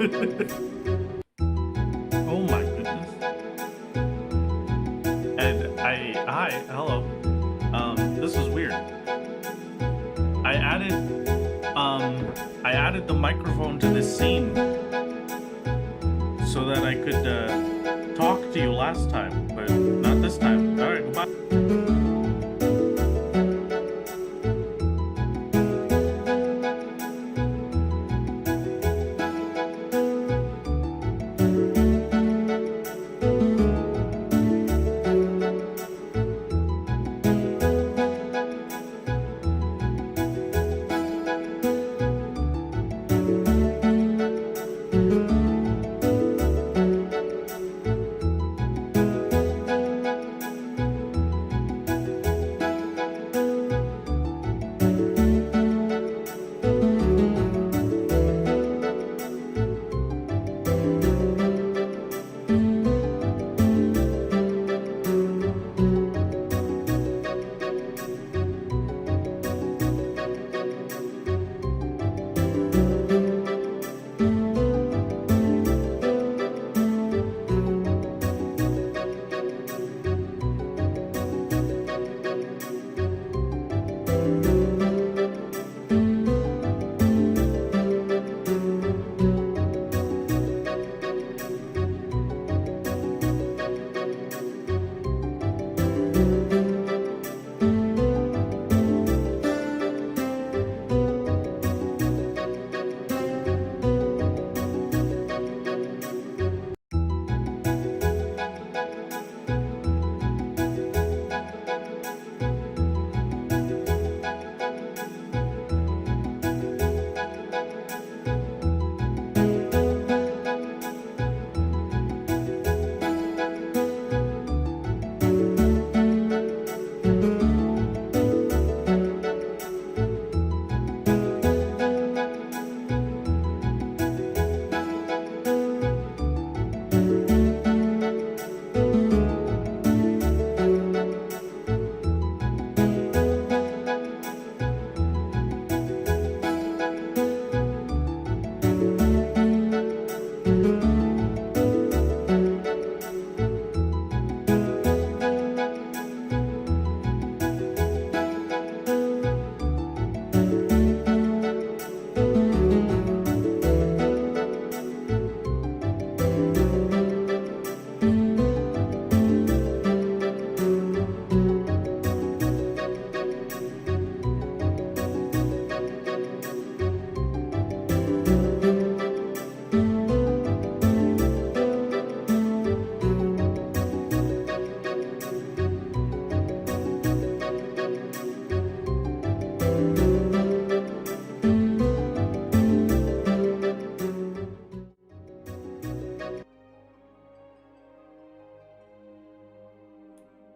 Oh my goodness. And hi, hello. This is weird. I added the microphone to this scene so that I could talk to you last time, but not this time. All right, goodbye.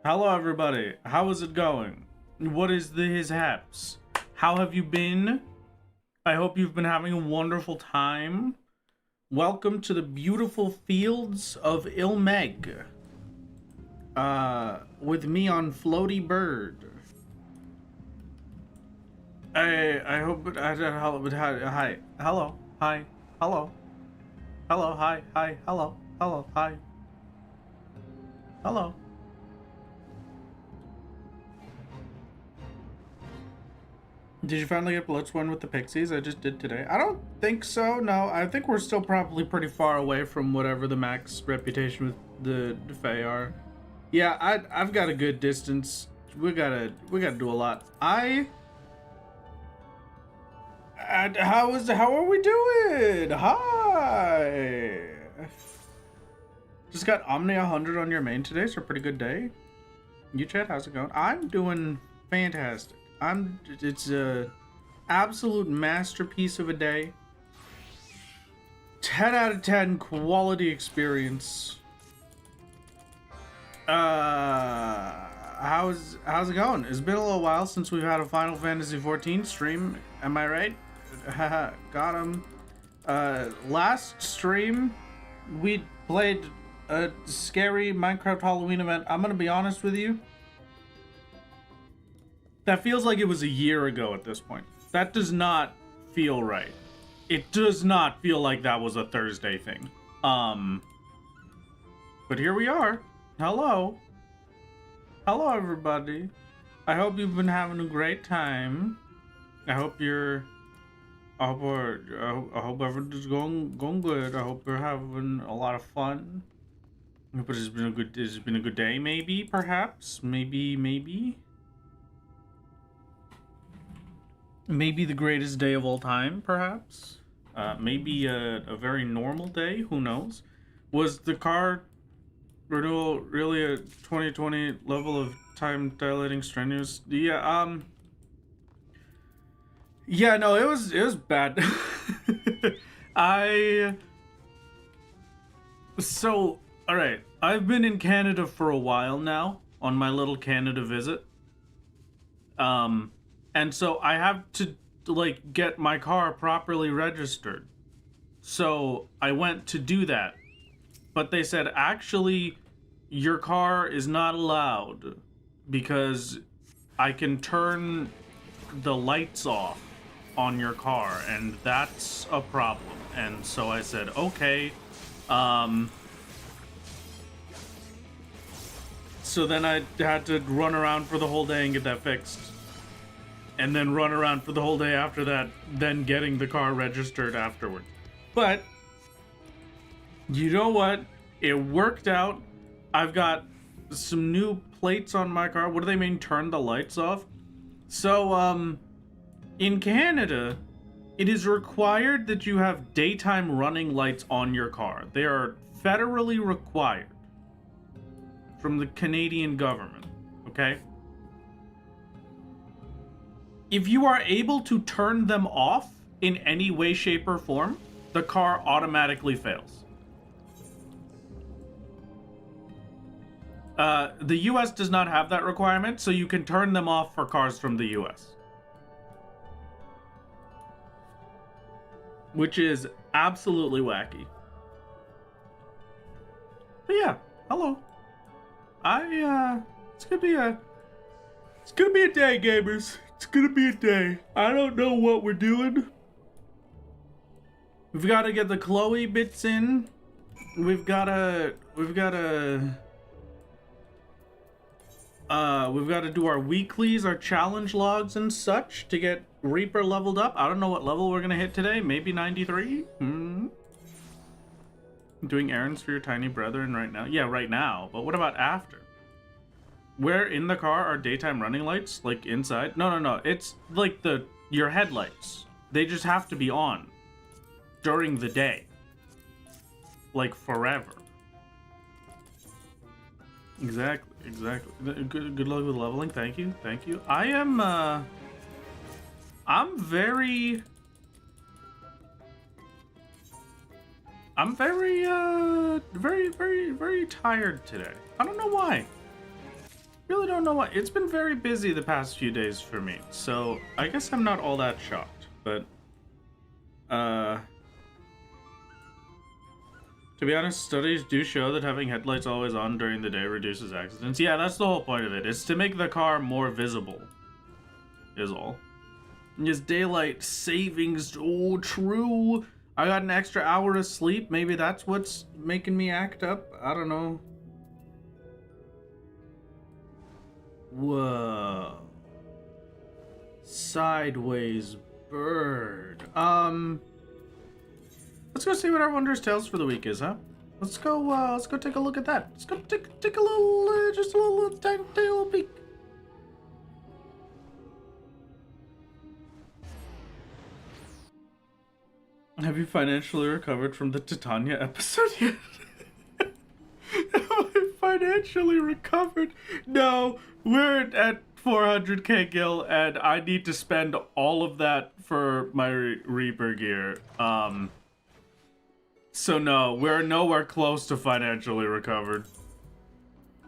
Hello everybody, how is it going? What is his haps? How have you been? I hope you've been having a wonderful time. Welcome to the beautiful fields of Ilmeg. With me on Floaty Bird. I hope hi, hello, hi, hello, hello, hi, hello, hi, hello. Did you finally get Bloodsworn with the Pixies? I just did today. I don't think so, no. I think we're still probably pretty far away from whatever the max reputation with the Fae are. Yeah, I've got a good distance. We gotta do a lot. How are we doing? Hi. Just got Omni 100 on your main today, so pretty good day. You chat, how's it going? I'm doing fantastic. It's a absolute masterpiece of a day. 10 out of 10 quality experience. How's it going? It's been a little while since we've had a Final Fantasy 14 stream. Am I right? Haha, got him. Last stream we played a scary Minecraft Halloween event. I'm gonna be honest with you. That feels like it was a year ago at this point. That does not feel right. It does not feel like that was a Thursday thing. But here we are. Hello. Hello, everybody. I hope you've been having a great time. I hope you're... I hope everything's going good. I hope you're having a lot of fun. I hope it's been a good day, maybe, perhaps. Maybe the greatest day of all time, perhaps. Maybe a very normal day, who knows? Was the car renewal really a 2020 level of time dilating strenuous? Yeah, yeah, no, it was bad. All right, I've been in Canada for a while now on my little Canada visit. And so I have to like get my car properly registered. So I went to do that. But they said, actually, your car is not allowed because I can turn the lights off on your car, and that's a problem. And so I said, okay. So then I had to run around for the whole day and get that fixed. And then run around for the whole day after that, then getting the car registered afterward. But, you know what? It worked out. I've got some new plates on my car. What do they mean, turn the lights off? So, in Canada, it is required that you have daytime running lights on your car. They are federally required from the Canadian government, okay? If you are able to turn them off in any way, shape, or form, the car automatically fails. The US does not have that requirement, so you can turn them off for cars from the US. Which is absolutely wacky. But yeah, hello. It's gonna be a day, gamers. It's gonna be a day. I don't know what we're doing. We've got to get the Khloe bits in. We've got to do our weeklies, our challenge logs and such to get Reaper leveled up. I don't know what level we're gonna hit today. Maybe 93? Doing errands for your tiny brethren right now? Yeah, right now. But what about after? Where in the car are daytime running lights? Like inside? No. It's like your headlights. They just have to be on during the day. Like forever. Exactly. Good luck with leveling. Thank you. I am, I'm very tired today. I don't know why. Really don't know why. It's been very busy the past few days for me, so I guess I'm not all that shocked. But to be honest, studies do show that having headlights always on during the day reduces accidents. Yeah, that's the whole point of it. It's to make the car more visible, is all. Is daylight savings. Oh, true. I got an extra hour of sleep. Maybe that's what's making me act up. I don't know. Whoa. Sideways bird. Let's go see what our Wondrous Tales for the week is, huh? Let's go take a look at that. Let's go take a little, just a little tiny little peek. Have you financially recovered from the Titania episode yet? Have I financially recovered? No, we're at 400k gil, and I need to spend all of that for my Reaper gear. So no, we're nowhere close to financially recovered.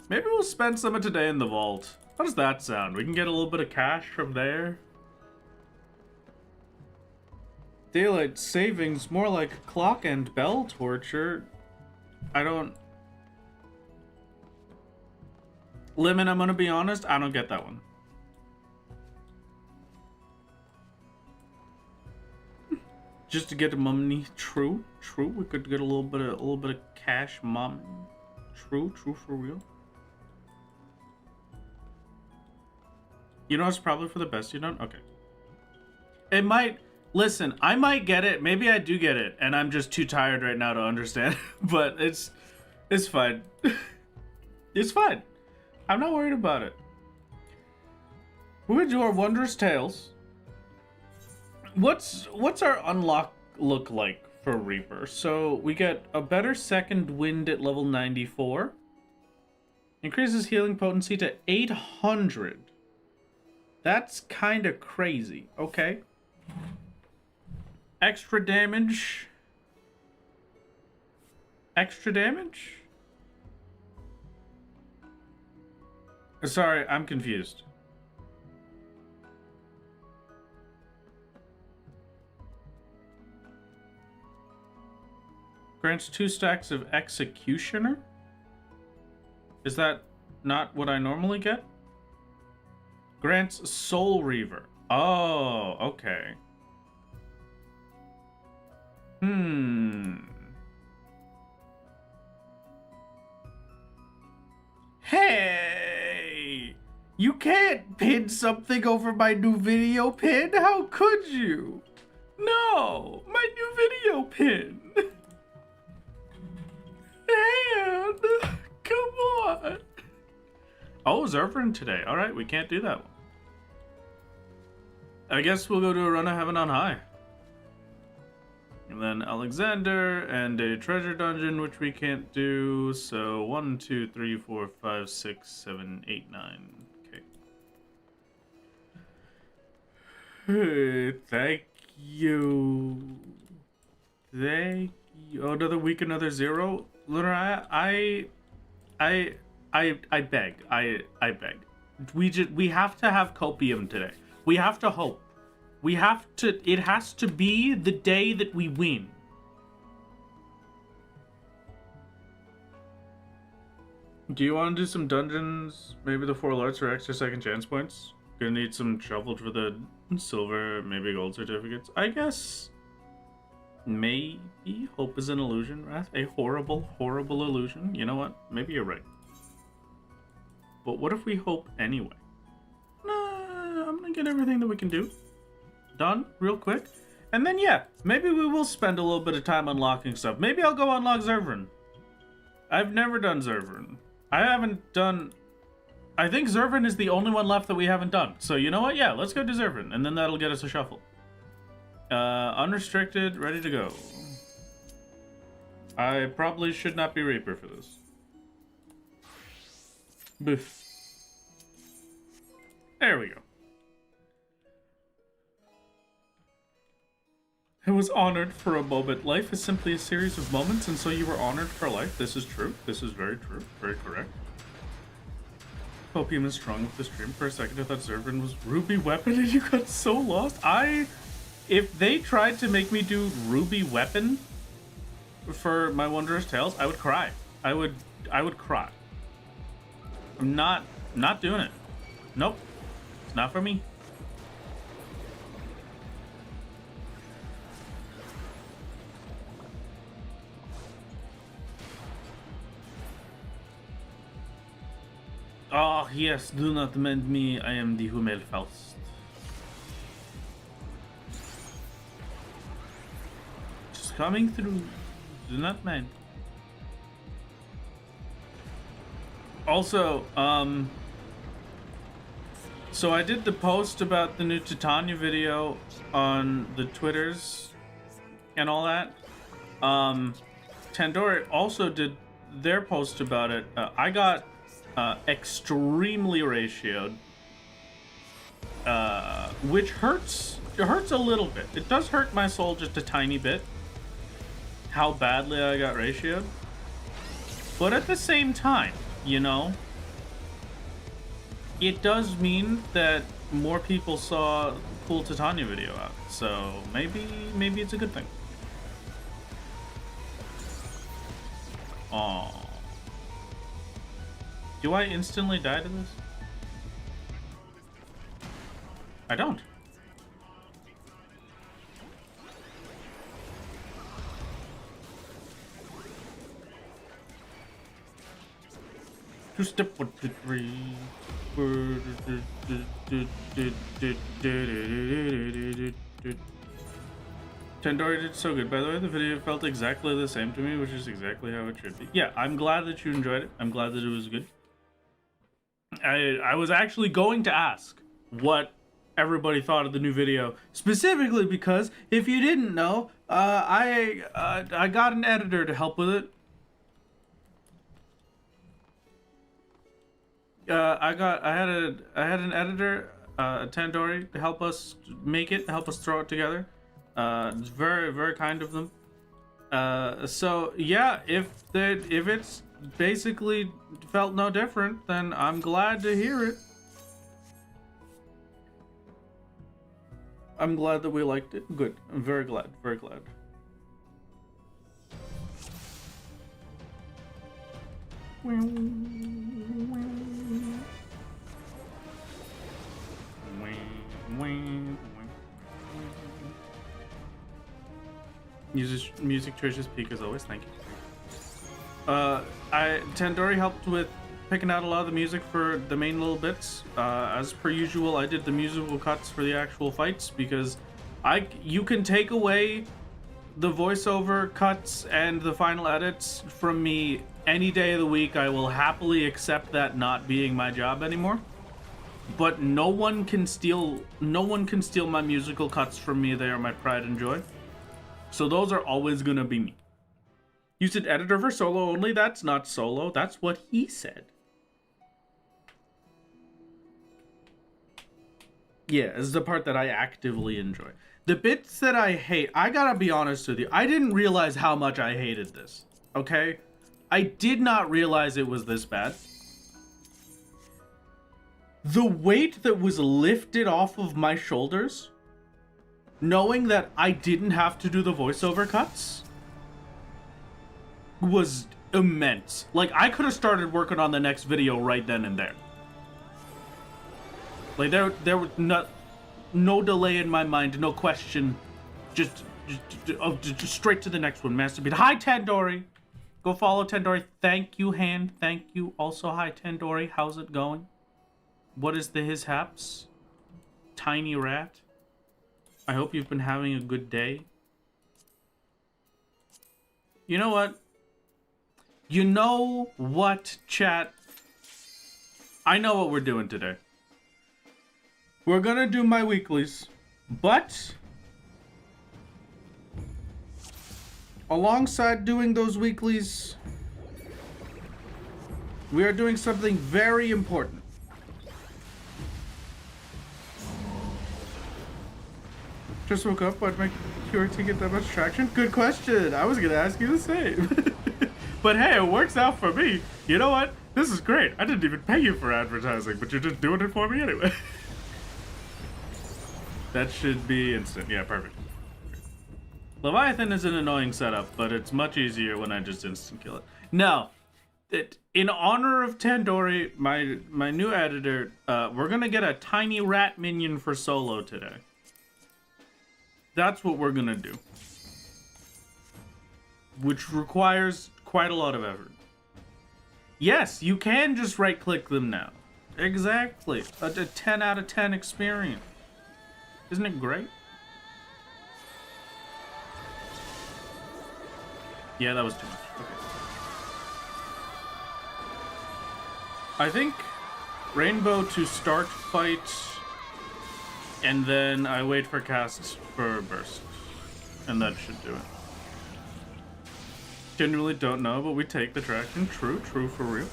Maybe we'll spend some of today in the vault. How does that sound? We can get a little bit of cash from there. Daylight savings, more like clock and bell torture. I don't... Lemon, I'm gonna be honest, I don't get that one. just to get money. True. We could get a little bit of cash, mom. True for real. You know, it's probably for the best. You don't. Okay. It might. Listen, I might get it. Maybe I do get it, and I'm just too tired right now to understand. But it's fine. It's fine. I'm not worried about it. We're gonna do our Wondrous Tales. What's our unlock look like for Reaper? So we get a better second wind at level 94. Increases healing potency to 800. That's kind of crazy. Okay. Extra damage. Extra damage? Sorry, I'm confused. Grants 2 stacks of Executioner? Is that not what I normally get? Grants Soul Reaver. Oh, okay. Hey! You can't pin something over my new video pin. How could you? No, my new video pin. Man, come on. Oh, Zurvan today. All right, we can't do that one. I guess we'll go to a run of Heaven on High. And then Alexander and a treasure dungeon, which we can't do. So 1, 2, 3, 4, 5, 6, 7, 8, 9. Okay. Thank you. Thank you. Oh, another week, another 0. Lunar, I beg. I beg. We have to have copium today. We have to hope. We have to. It has to be the day that we win. Do you want to do some dungeons? Maybe the 4 alerts or extra second chance points? Gonna need some shuffled for the silver, maybe gold certificates. I guess. Maybe hope is an illusion, Wrath. A horrible, horrible illusion. You know what? Maybe you're right. But what if we hope anyway? Nah, I'm gonna get everything that we can do done real quick. And then, yeah, maybe we will spend a little bit of time unlocking stuff. Maybe I'll go unlock Zurvan. I've never done Zurvan. I haven't done... I think Zurvan is the only one left that we haven't done. So, you know what? Yeah, let's go to Zurvan. And then that'll get us a shuffle. Unrestricted, ready to go. I probably should not be Reaper for this. Boof. There we go. I was honored for a moment. Life is simply a series of moments, and so you were honored for life. This is true. This is very true. Very correct. Copium is strong with the stream. For a second, I thought Zurvan was Ruby Weapon, and you got so lost. If they tried to make me do Ruby Weapon for my Wondrous Tales, I would cry. I would cry. I'm not doing it. Nope. It's not for me. Oh, yes, do not mend me. I am the Hummel Faust. Just coming through. Do not mind. Also, so I did the post about the new Titania video on the Twitters and all that. Tandoori also did their post about it. I got extremely ratioed, which hurts. It hurts a little bit. It does hurt my soul just a tiny bit, how badly I got ratioed. But at the same time, you know, it does mean that more people saw the cool Titania video out. So maybe it's a good thing. Aww. Do I instantly die to this? I don't. Step 1, 2, 3. Tandori did so good. By the way, the video felt exactly the same to me, which is exactly how it should be. Yeah, I'm glad that you enjoyed it. I'm glad that it was good. I was actually going to ask what everybody thought of the new video, specifically because if you didn't know, I got an editor to help with it. I had an editor, Tandori, to help us make it, help us throw it together. It's very, very kind of them. So yeah, if it's basically felt no different, then I'm glad to hear it. I'm glad that we liked it. Good. I'm very glad. Very glad. Music choices peak as always. Thank you. Tandori helped with picking out a lot of the music for the main little bits. As per usual, I did the musical cuts for the actual fights because you can take away the voiceover cuts and the final edits from me any day of the week. I will happily accept that not being my job anymore. But no one can steal my musical cuts from me. They are my pride and joy. So those are always gonna be me. You said editor for solo only? That's not solo. That's what he said. Yeah, this is the part that I actively enjoy. The bits that I hate, I gotta be honest with you. I didn't realize how much I hated this. Okay? I did not realize it was this bad. The weight that was lifted off of my shoulders, knowing that I didn't have to do the voiceover cuts, was immense. Like, I could have started working on the next video right then and there. Like, there was no delay in my mind, no question. Just straight to the next one. Master Beat. Hi, Tandori. Go follow Tandori. Thank you, Hand. Thank you. Also, hi, Tandori. How's it going? What is the his haps? Tiny rat. I hope you've been having a good day. You know what? You know what, chat? I know what we're doing today. We're gonna do my weeklies, but alongside doing those weeklies, we are doing something very important. Just woke up, why'd my QRT get that much traction? Good question. I was gonna ask you the same. But hey, it works out for me. You know what? This is great. I didn't even pay you for advertising, but you're just doing it for me anyway. That should be instant. Yeah, perfect. Leviathan is an annoying setup, but it's much easier when I just instant kill it. Now, in honor of Tandori, my new editor, we're gonna get a tiny rat minion for solo today. That's what we're gonna do. Which requires quite a lot of effort. Yes, you can just right-click them now. Exactly. A 10 out of 10 experience. Isn't it great? Yeah, that was too much. Okay. I think Rainbow to start fight, and then I wait for casts for burst. And that should do it. Genuinely don't know, but we take the traction. True for real.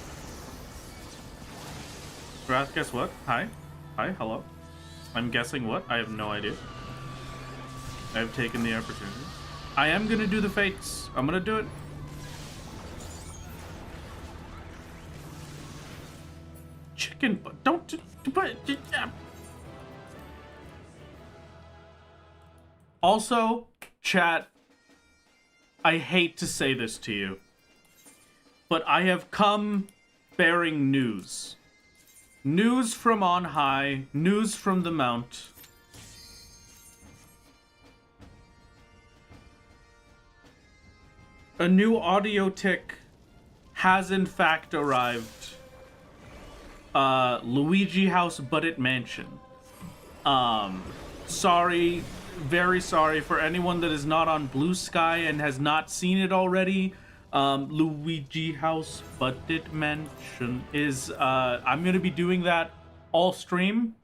Wrath, guess what? Hi, hello. I'm guessing what? I have no idea. I've taken the opportunity. I am gonna do the fates. I'm gonna do it. Chicken, but don't. Also, chat, I hate to say this to you, but I have come bearing news. News from on high, news from the mount. A new audio tick has in fact arrived Luigi House Budded Mansion. Sorry, very sorry for anyone that is not on Blue Sky and has not seen it already. Luigi House Budded Mansion is, I'm gonna be doing that all stream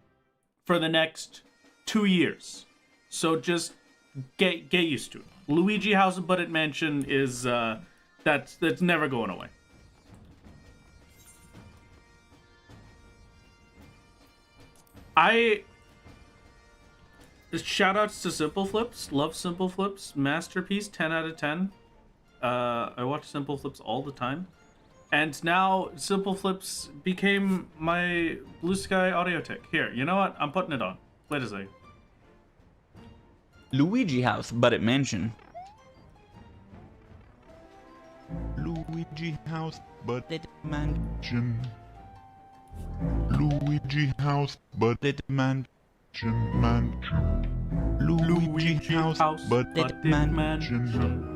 for the next 2 years. So just get used to it. Luigi House Budded Mansion is, that's never going away. Shoutouts to Simple Flips. Love Simple Flips. Masterpiece, 10 out of 10. I watch Simple Flips all the time. And now Simple Flips became my Blue Sky audio tick. Here, you know what? I'm putting it on. Wait a second. Luigi House Budded Mansion. Luigi House Budded Mansion. Luigi House Budded Mansion. Luigi House Budded Mansion.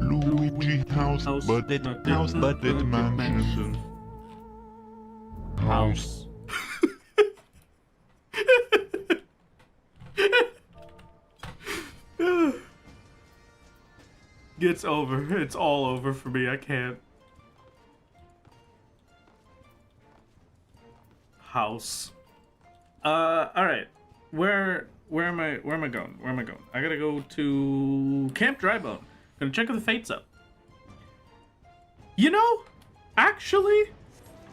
Luigi House Budded Mansion. House. It's over. It's all over for me. I can't. House. All right. Where am I going? I gotta go to Camp Drybone. Gonna check if the fate's up. You know, actually,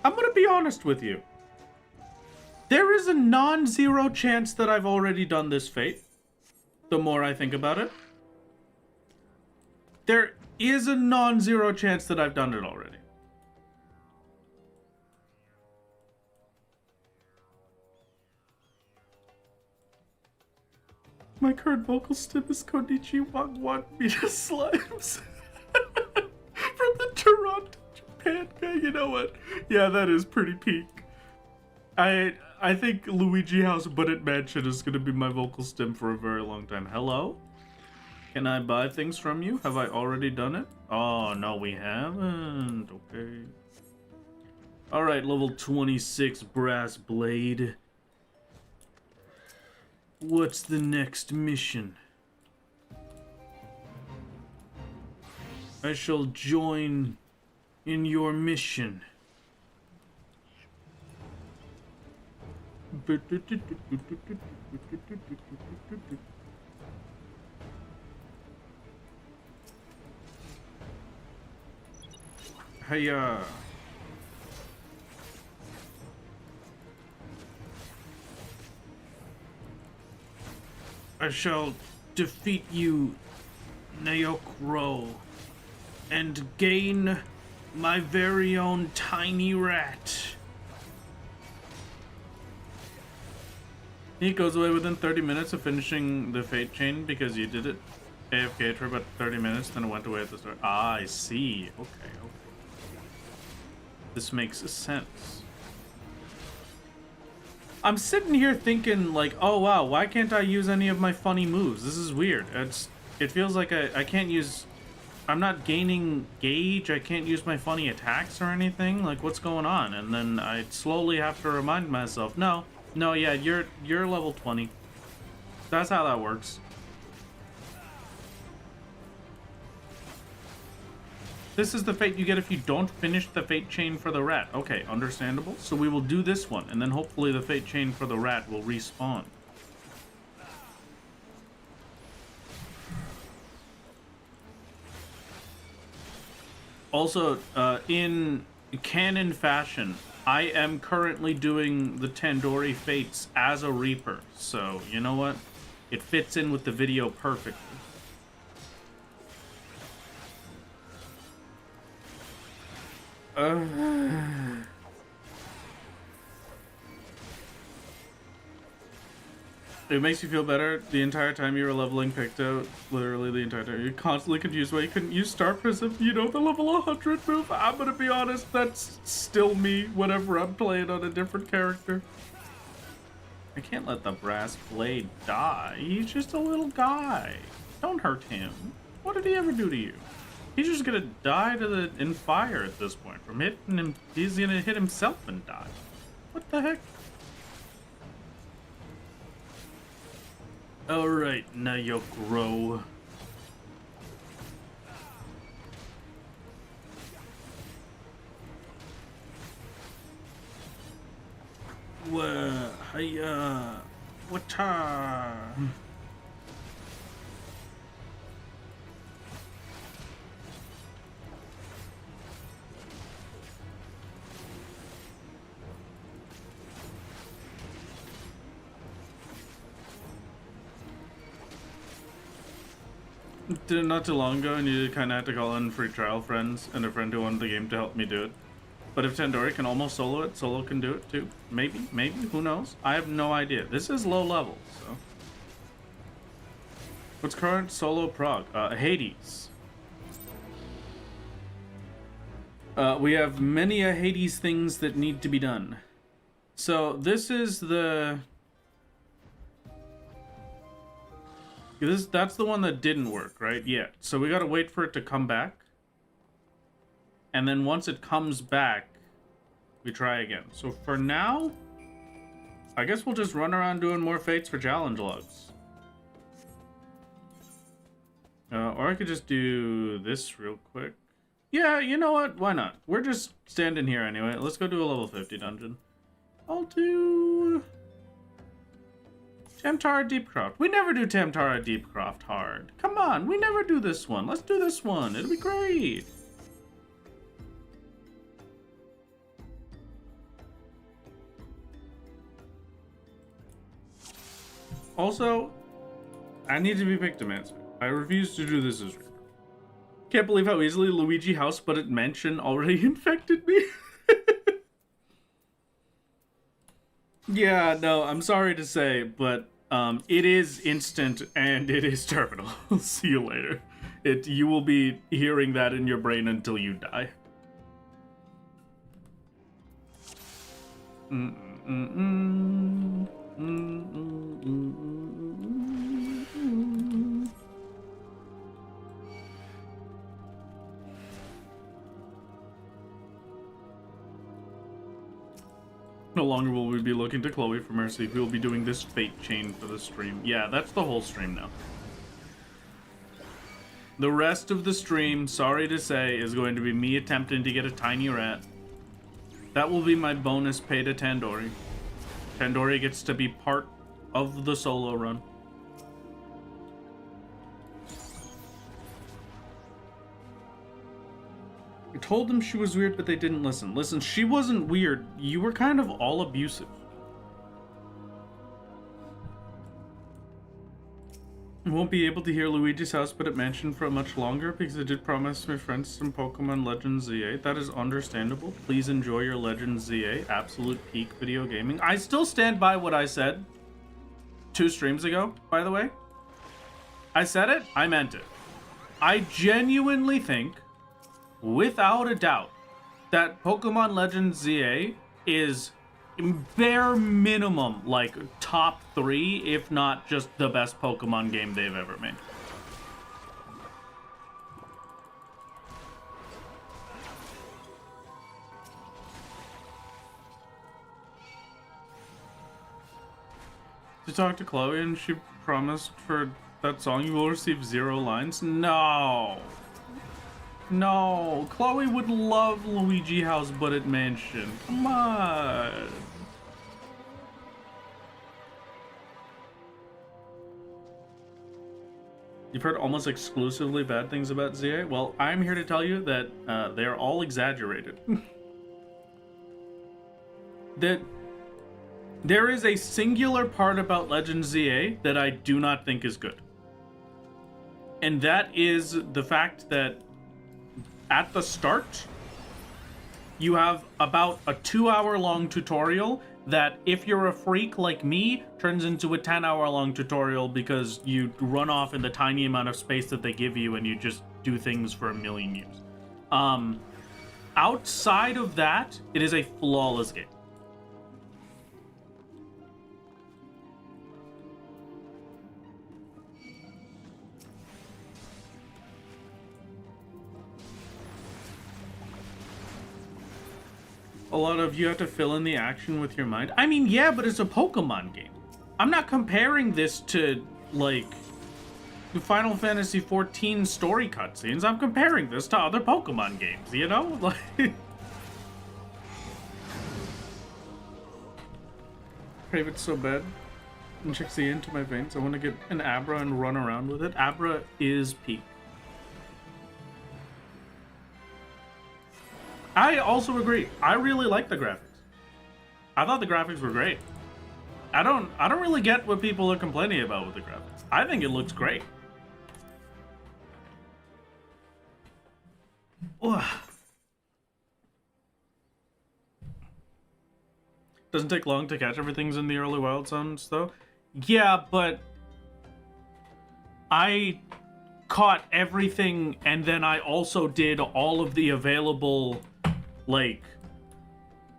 I'm gonna be honest with you. There is a non-zero chance that I've already done this fate. The more I think about it. There is a non-zero chance that I've done it already. My current vocal stim is Konnichiwa want me to slimes. From the Toronto, Japan guy. You know what? Yeah, that is pretty peak. I think Luigi House Budded Mansion is gonna be my vocal stim for a very long time. Hello? Can I buy things from you? Have I already done it? Oh, no, we haven't. Okay. Alright, level 26 Brass Blade. What's the next mission? I shall join in your mission. Hiya. I shall defeat you, Neokro, and gain my very own tiny rat. He goes away within 30 minutes of finishing the fate chain because you did it AFK for about 30 minutes, then it went away at the start. Ah, I see. Okay. This makes sense. I'm sitting here thinking like, oh wow, why can't I use any of my funny moves? This is weird. It feels like I can't use, I'm not gaining gauge, I can't use my funny attacks or anything. Like, what's going on? And then I slowly have to remind myself, no, yeah, you're level 20. That's how that works. This is the fate you get if you don't finish the fate chain for the rat. Okay, understandable. So we will do this one, and then hopefully the fate chain for the rat will respawn. Also, in canon fashion, I am currently doing the Tandoori Fates as a Reaper. So, you know what? It fits in with the video perfectly. It makes you feel better the entire time you were leveling Picto. Literally the entire time. You're constantly confused why you couldn't use Star Prism. You know, the level 100 move. I'm gonna be honest, that's still me whenever I'm playing on a different character. I can't let the Brass Blade die. He's just a little guy. Don't hurt him. What did he ever do to you? He's just gonna die in fire at this point. From hitting him, he's gonna hit himself and die. What the heck? Alright, now you grow. Hiya. Wata. Not too long ago, and you kind of had to call in free trial friends and a friend who wanted the game to help me do it. But if Tandoori can almost solo it, Solo can do it too. Maybe, who knows? I have no idea. This is low level, so. What's current solo prog? Hades. We have many Hades things that need to be done. So this is the... That's the one that didn't work, right? Yeah. So we gotta wait for it to come back. And then once it comes back, we try again. So for now, I guess we'll just run around doing more fates for challenge logs. Or I could just do this real quick. Yeah, you know what? Why not? We're just standing here anyway. Let's go do a level 50 dungeon. I'll do... Tamtara Deepcroft. We never do Tamtara Deepcroft hard. Come on, we never do this one. Let's do this one. It'll be great. Also, I need to be Pictomancer. I refuse to do this as Reaper. Can't believe how easily Luigi House but it Mansion already infected me. Yeah, no, I'm sorry to say, but it is instant and it is terminal. See you later. You will be hearing that in your brain until you die. No longer will we be looking to Khloe for mercy. We will be doing this fate chain for the stream. Yeah, that's the whole stream now. The rest of the stream, sorry to say, is going to be me attempting to get a tiny rat. That will be my bonus pay to Tandoori. Tandoori gets to be part of the solo run. I told them she was weird, but they didn't listen. Listen, she wasn't weird. You were kind of all abusive. I won't be able to hear Luigi's House but at Mansion for much longer because I did promise my friends some Pokémon Legends Z-A. That is understandable. Please enjoy your Legends Z-A. Absolute peak video gaming. I still stand by what I said 2 streams ago, by the way. I said it, I meant it. I genuinely think, without a doubt, that Pokemon Legends Z-A is bare minimum like top 3, if not just the best Pokemon game they've ever made. To talk to Khloe and she promised for that song you will receive 0 lines? No. No, Khloe would love Luigi House but at Mansion. Come on. You've heard almost exclusively bad things about Z-A? Well, I'm here to tell you that they're all exaggerated. That there is a singular part about Legends Z-A that I do not think is good. And that is the fact that at the start, you have about a 2-hour-long tutorial that, if you're a freak like me, turns into a 10-hour-long tutorial because you run off in the tiny amount of space that they give you and you just do things for a million years. Outside of that, it is a flawless game. A lot of you have to fill in the action with your mind. I mean, yeah, but it's a Pokemon game. I'm not comparing this to, like, the Final Fantasy XIV story cutscenes. I'm comparing this to other Pokemon games, you know? Like, crave it so bad. Injects the into my veins. I want to get an Abra and run around with it. Abra is peak. I also agree. I really like the graphics. I thought the graphics were great. I don't really get what people are complaining about with the graphics. I think it looks great. Ugh. Doesn't take long to catch everything's in the early wild zones, though. Yeah, but I caught everything, and then I also did all of the available, like,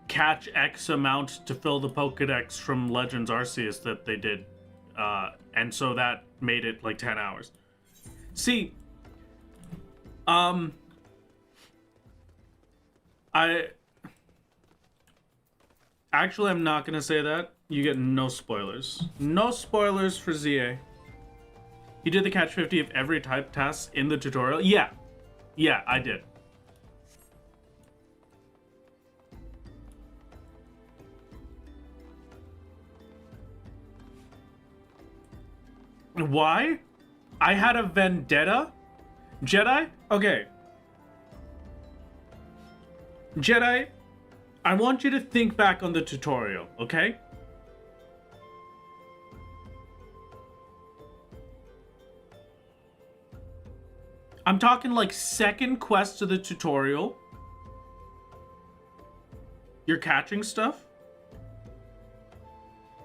catch X amount to fill the Pokedex from Legends Arceus that they did. And so that made it like 10 hours. See, I'm not gonna say that. You get no spoilers. No spoilers for Z-A. You did the catch 50 of every type task in the tutorial? Yeah. Yeah, I did. Why? I had a vendetta? Jedi? Okay. Jedi, I want you to think back on the tutorial, okay? I'm talking like second quest of the tutorial. You're catching stuff.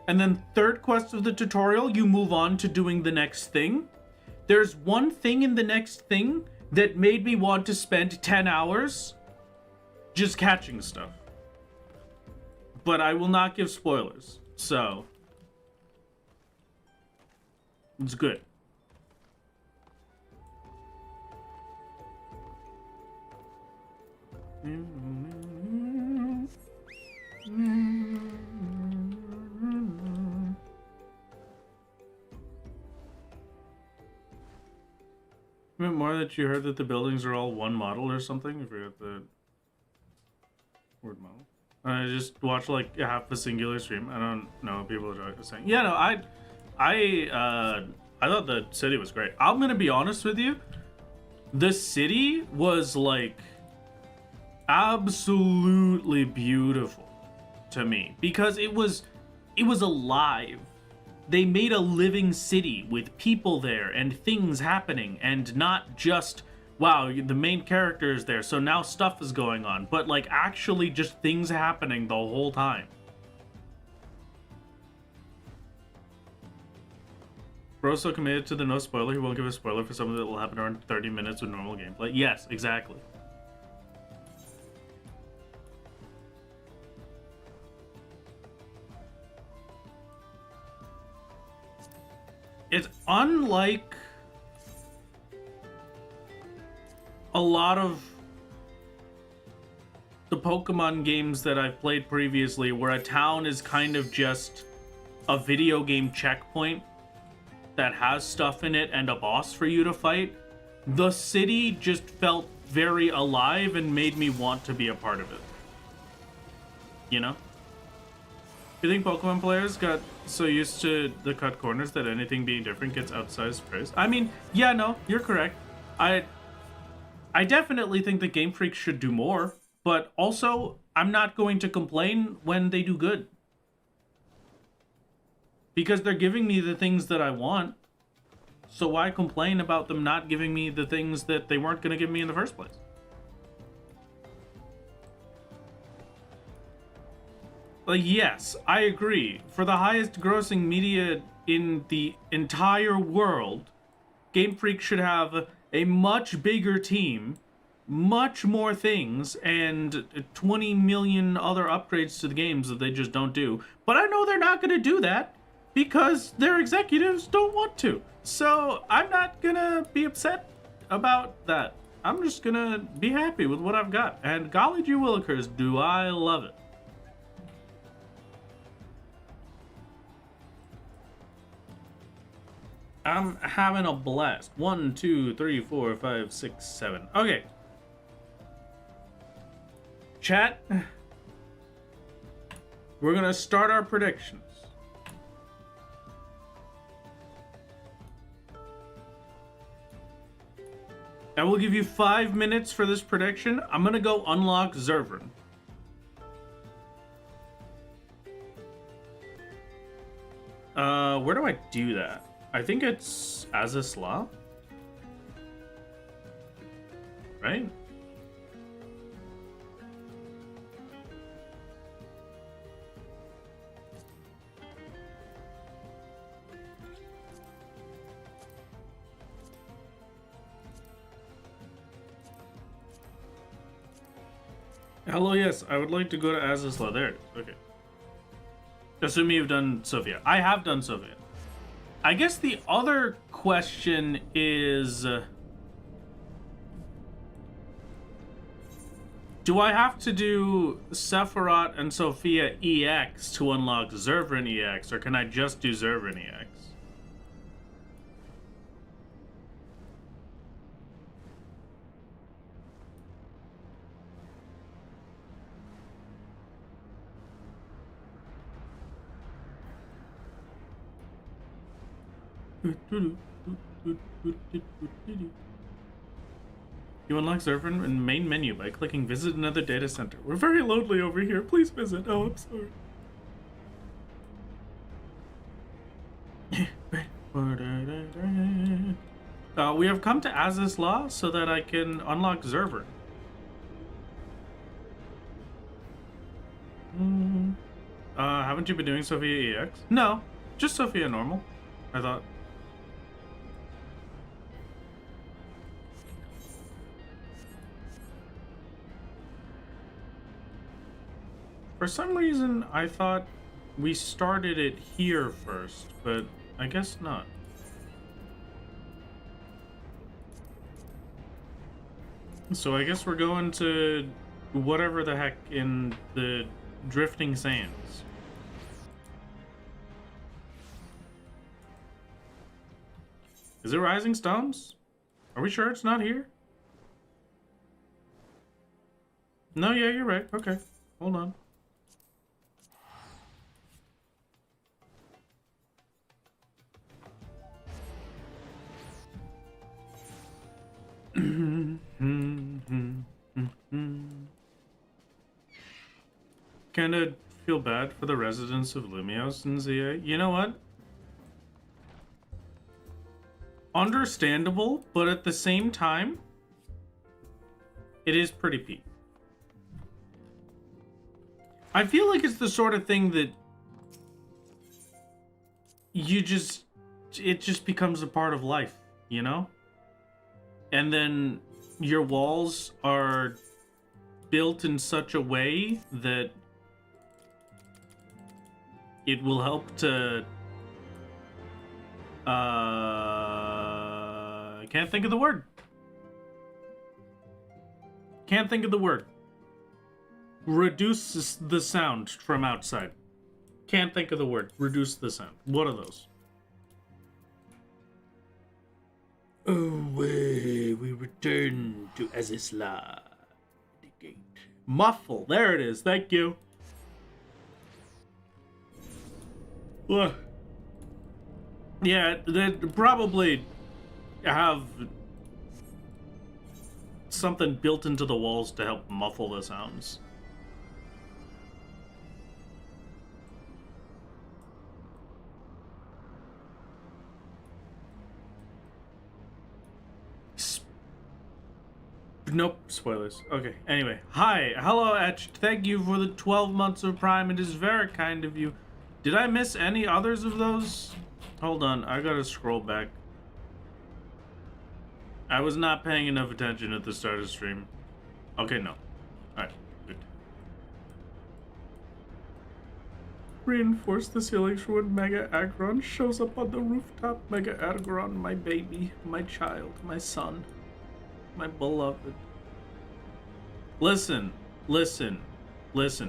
And then third quest of the tutorial, you move on to doing the next thing. There's one thing in the next thing that made me want to spend 10 hours just catching stuff. But I will not give spoilers, so it's good. More that you heard that the buildings are all one model or something? I forgot the word model. I just watched like half a singular stream. I don't know what people are saying. Yeah, no, I thought the city was great. I'm gonna be honest with you. The city was like absolutely beautiful to me because it was alive. They made a living city with people there and things happening, and not just, wow, the main character is there, so now stuff is going on, but like actually just things happening the whole time. Bro's so committed to the no spoiler, he won't give a spoiler for something that will happen around 30 minutes with normal gameplay. Yes, exactly. It's unlike a lot of the Pokemon games that I've played previously, where a town is kind of just a video game checkpoint that has stuff in it and a boss for you to fight. The city just felt very alive and made me want to be a part of it. You know? You think Pokemon players got so used to the cut corners that anything being different gets outsized praise? I mean, yeah, no, you're correct. I definitely think that Game Freak should do more, but also I'm not going to complain when they do good. Because they're giving me the things that I want. So why complain about them not giving me the things that they weren't going to give me in the first place? Like, yes, I agree. For the highest grossing media in the entire world, Game Freak should have a much bigger team, much more things, and 20 million other upgrades to the games that they just don't do. But I know they're not going to do that because their executives don't want to. So I'm not going to be upset about that. I'm just gonna be happy with what I've got. And golly gee willikers, do I love it. I'm having a blast. 1, 2, 3, 4, 5, 6, 7. Okay. Chat. We're gonna start our predictions. I will give you 5 minutes for this prediction. I'm gonna go unlock Zurvan. Where do I do that? I think it's Azisla. Right? Hello, yes, I would like to go to Azisla. There it is. Okay. Assuming you've done Sophia. I have done Sophia. I guess the other question is... do I have to do Sephiroth and Sophia EX to unlock Zurvan EX, or can I just do Zurvan EX? You unlock Zurvan in main menu by clicking visit another data center. We're very lonely over here. Please visit. Oh, I'm sorry. We have come to Azisla so that I can unlock Zurvan. Haven't you been doing Sophia EX? No, just Sophia normal, I thought. For some reason, I thought we started it here first, but I guess not. So I guess we're going to whatever the heck in the Drifting Sands. Is it Rising Stones? Are we sure it's not here? No, yeah, you're right. Okay, hold on. Kinda feel bad for the residents of Lumios in Z-A. You know what? Understandable, but at the same time, it is pretty peak. I feel like it's the sort of thing that it just becomes a part of life, you know? And then your walls are built in such a way that it will help to... I can't think of the word. Can't think of the word. Reduce the sound from outside. Can't think of the word. Reduce the sound. What are those? Away we return to Azisla. The gate. Muffle. There it is. Thank you. Ugh. Yeah, they'd probably have something built into the walls to help muffle the sounds. Nope, spoilers. Okay, anyway. Hi, hello Etched. Thank you for the 12 months of Prime. It is very kind of you. Did I miss any others of those? Hold on, I gotta scroll back. I was not paying enough attention at the start of stream. Okay, no. Alright, good. Reinforce the ceilings for when Mega Aggron shows up on the rooftop. Mega Aggron, my baby, my child, my son. My beloved. Listen.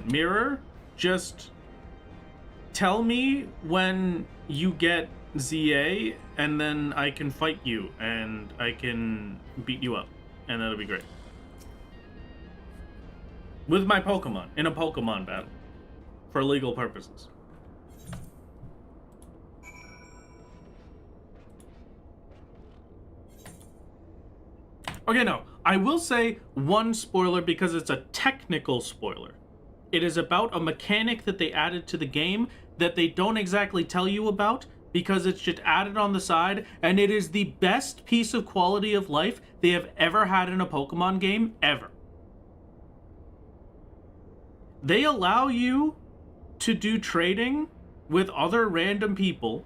Mirror, just tell me when you get ZA, and then I can fight you, and I can beat you up, and that'll be great. With my Pokemon, in a Pokemon battle. For legal purposes. Okay, no. I will say one spoiler because it's a technical spoiler. It is about a mechanic that they added to the game that they don't exactly tell you about because it's just added on the side, and it is the best piece of quality of life they have ever had in a Pokemon game, ever. They allow you to do trading with other random people,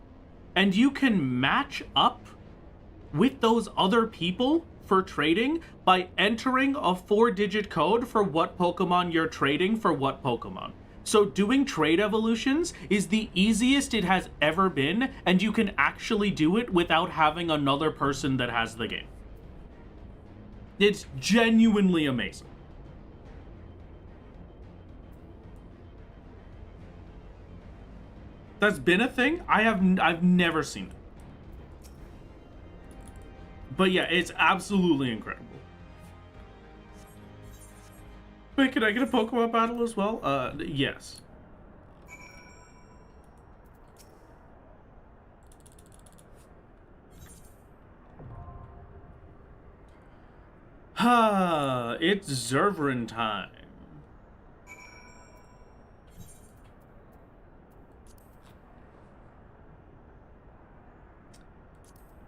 and you can match up with those other people for trading by entering a 4-digit code for what Pokemon you're trading for what Pokemon. So doing trade evolutions is the easiest it has ever been, and you can actually do it without having another person that has the game. It's genuinely amazing. That's been a thing? I've never seen it. But yeah, it's absolutely incredible. Wait, can I get a Pokemon battle as well? Yes. It's Zurvan time.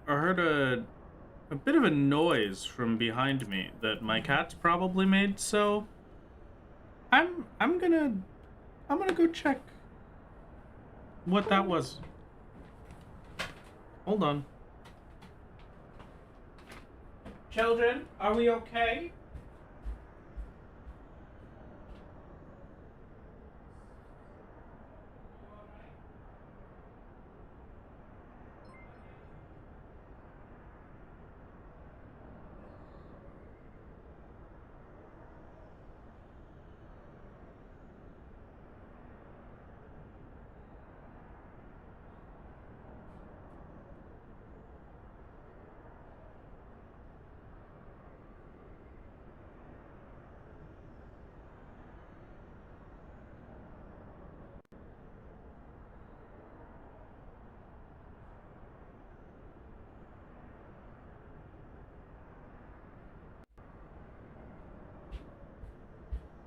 I heard a bit of a noise from behind me that my cat's probably made, so I'm gonna go check what that was. Hold on. Children, are we okay?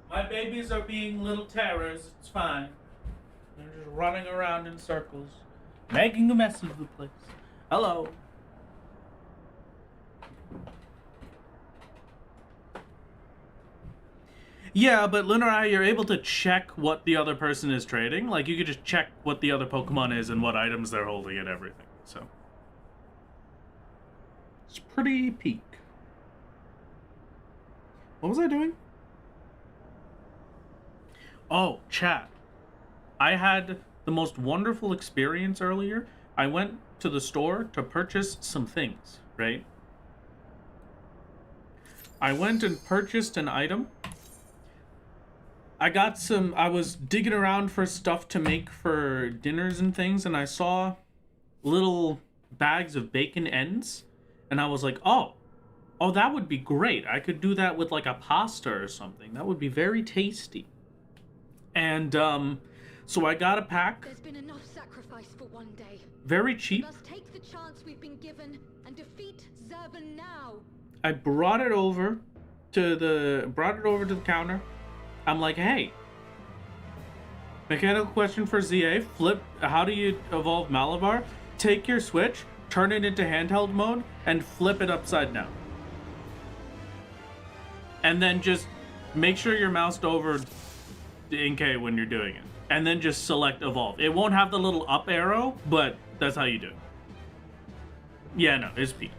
My babies are being little terrors. It's fine. They're just running around in circles, making a mess of the place. Hello. Yeah, but Lunarai, you're able to check what the other person is trading. Like, you could just check what the other Pokemon is and what items they're holding and everything. So it's pretty peak. What was I doing? Oh, chat. I had the most wonderful experience earlier. I went to the store to purchase some things, right? I went and purchased an item. I was digging around for stuff to make for dinners and things, and I saw little bags of bacon ends, and I was like, oh, that would be great. I could do that with like a pasta or something. That would be very tasty. And so I got a pack. There's been enough sacrifice for one day. Very cheap. Let's take the chance we've been given and defeat Zurvan now. I brought it over to the counter. I'm like, hey, mechanical question for ZA. Flip. How do you evolve Malabar? Take your Switch, turn it into handheld mode, and flip it upside down. And then just make sure you're moused over in K when you're doing it, and then just select evolve. It won't have the little up arrow, but that's how you do it. Yeah, no, it's peak.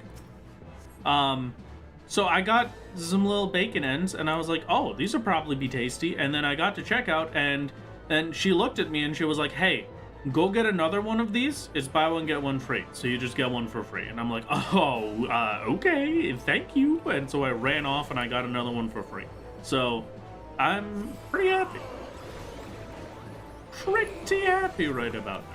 So I got some little bacon ends, and I was like, oh, these will probably be tasty. And then I got to checkout, and then she looked at me and she was like, hey, go get another one of these. It's buy one, get one free. So you just get one for free. And I'm like, oh, okay, thank you. And so I ran off and I got another one for free. So I'm pretty happy. Pretty happy right about now.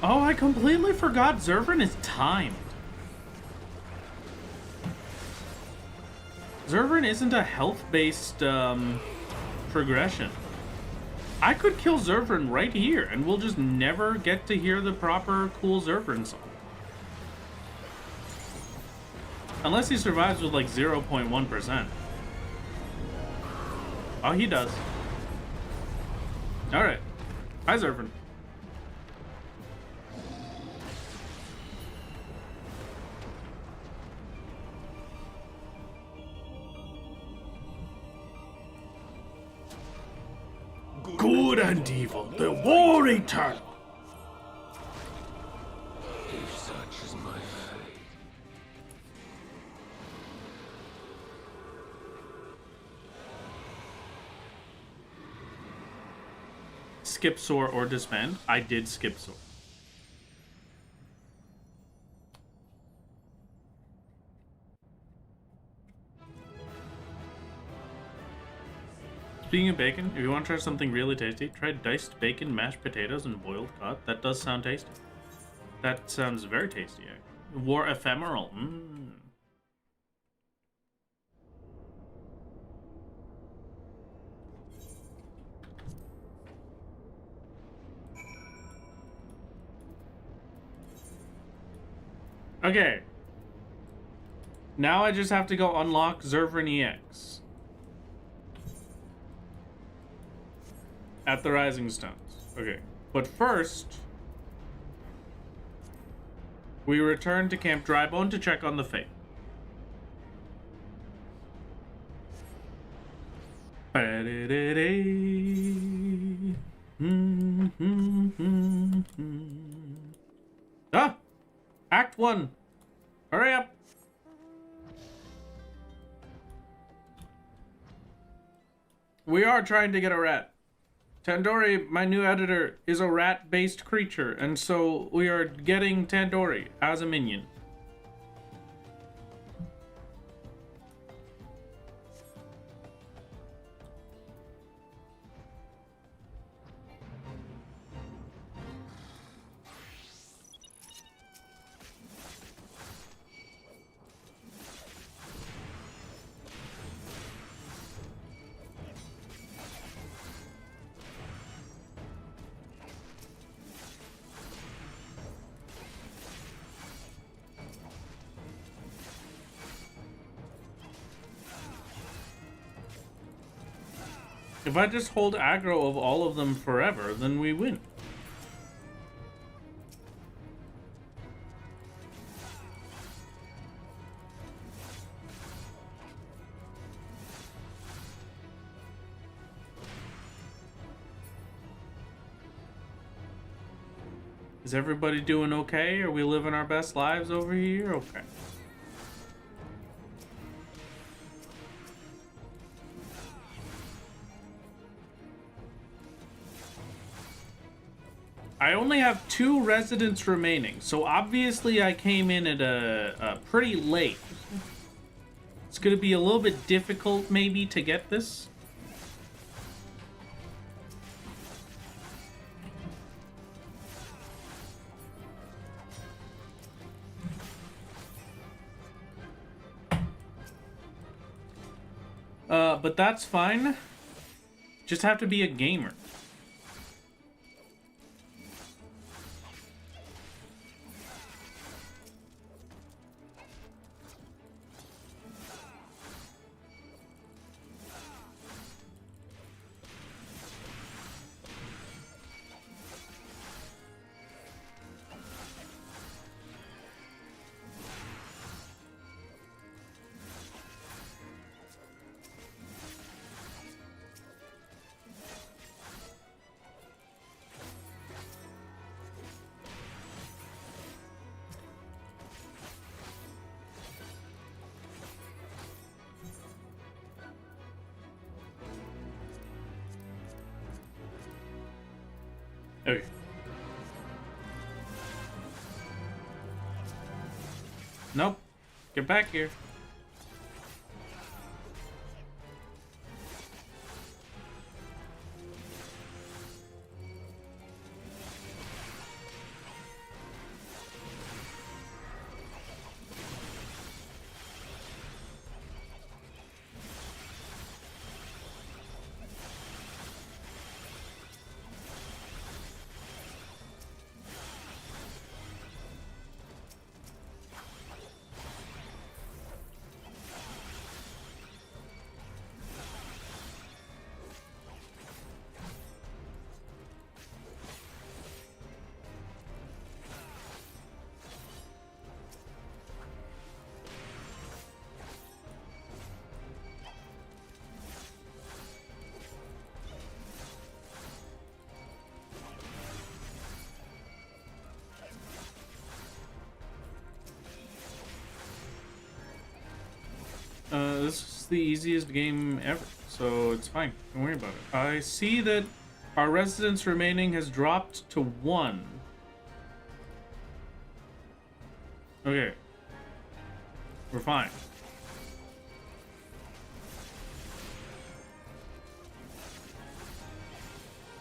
Oh, I completely forgot Zurvan is timed. Zurvan isn't a health-based progression. I could kill Zurvan right here, and we'll just never get to hear the proper cool Zurvan song. Unless he survives with like 0.1%. Oh, he does. Alright. Hi, Zurvan. Good and evil, the war eternal. If such is my fate. Skip Soar or disband? I did skip Soar. Speaking of bacon, if you want to try something really tasty, try diced bacon, mashed potatoes, and boiled cod. That does sound tasty. That sounds very tasty, actually. War ephemeral. Okay. Now I just have to go unlock Zurvan EX. At the Rising Stones. Okay. But first, we return to Camp Drybone to check on the fate. Ah! Act 1. Hurry up. We are trying to get a rat. Tandoori, my new editor, is a rat-based creature, and so we are getting Tandoori as a minion. If I just hold aggro of all of them forever, then we win. Is everybody doing okay? Are we living our best lives over here? Okay. I only have 2 residents remaining, so obviously I came in at a pretty late. It's gonna be a little bit difficult maybe to get this. But that's fine. Just have to be a gamer. Nope. Get back here. This is the easiest game ever, so it's fine. Don't worry about it. I see that our residence remaining has dropped to 1. Okay. We're fine.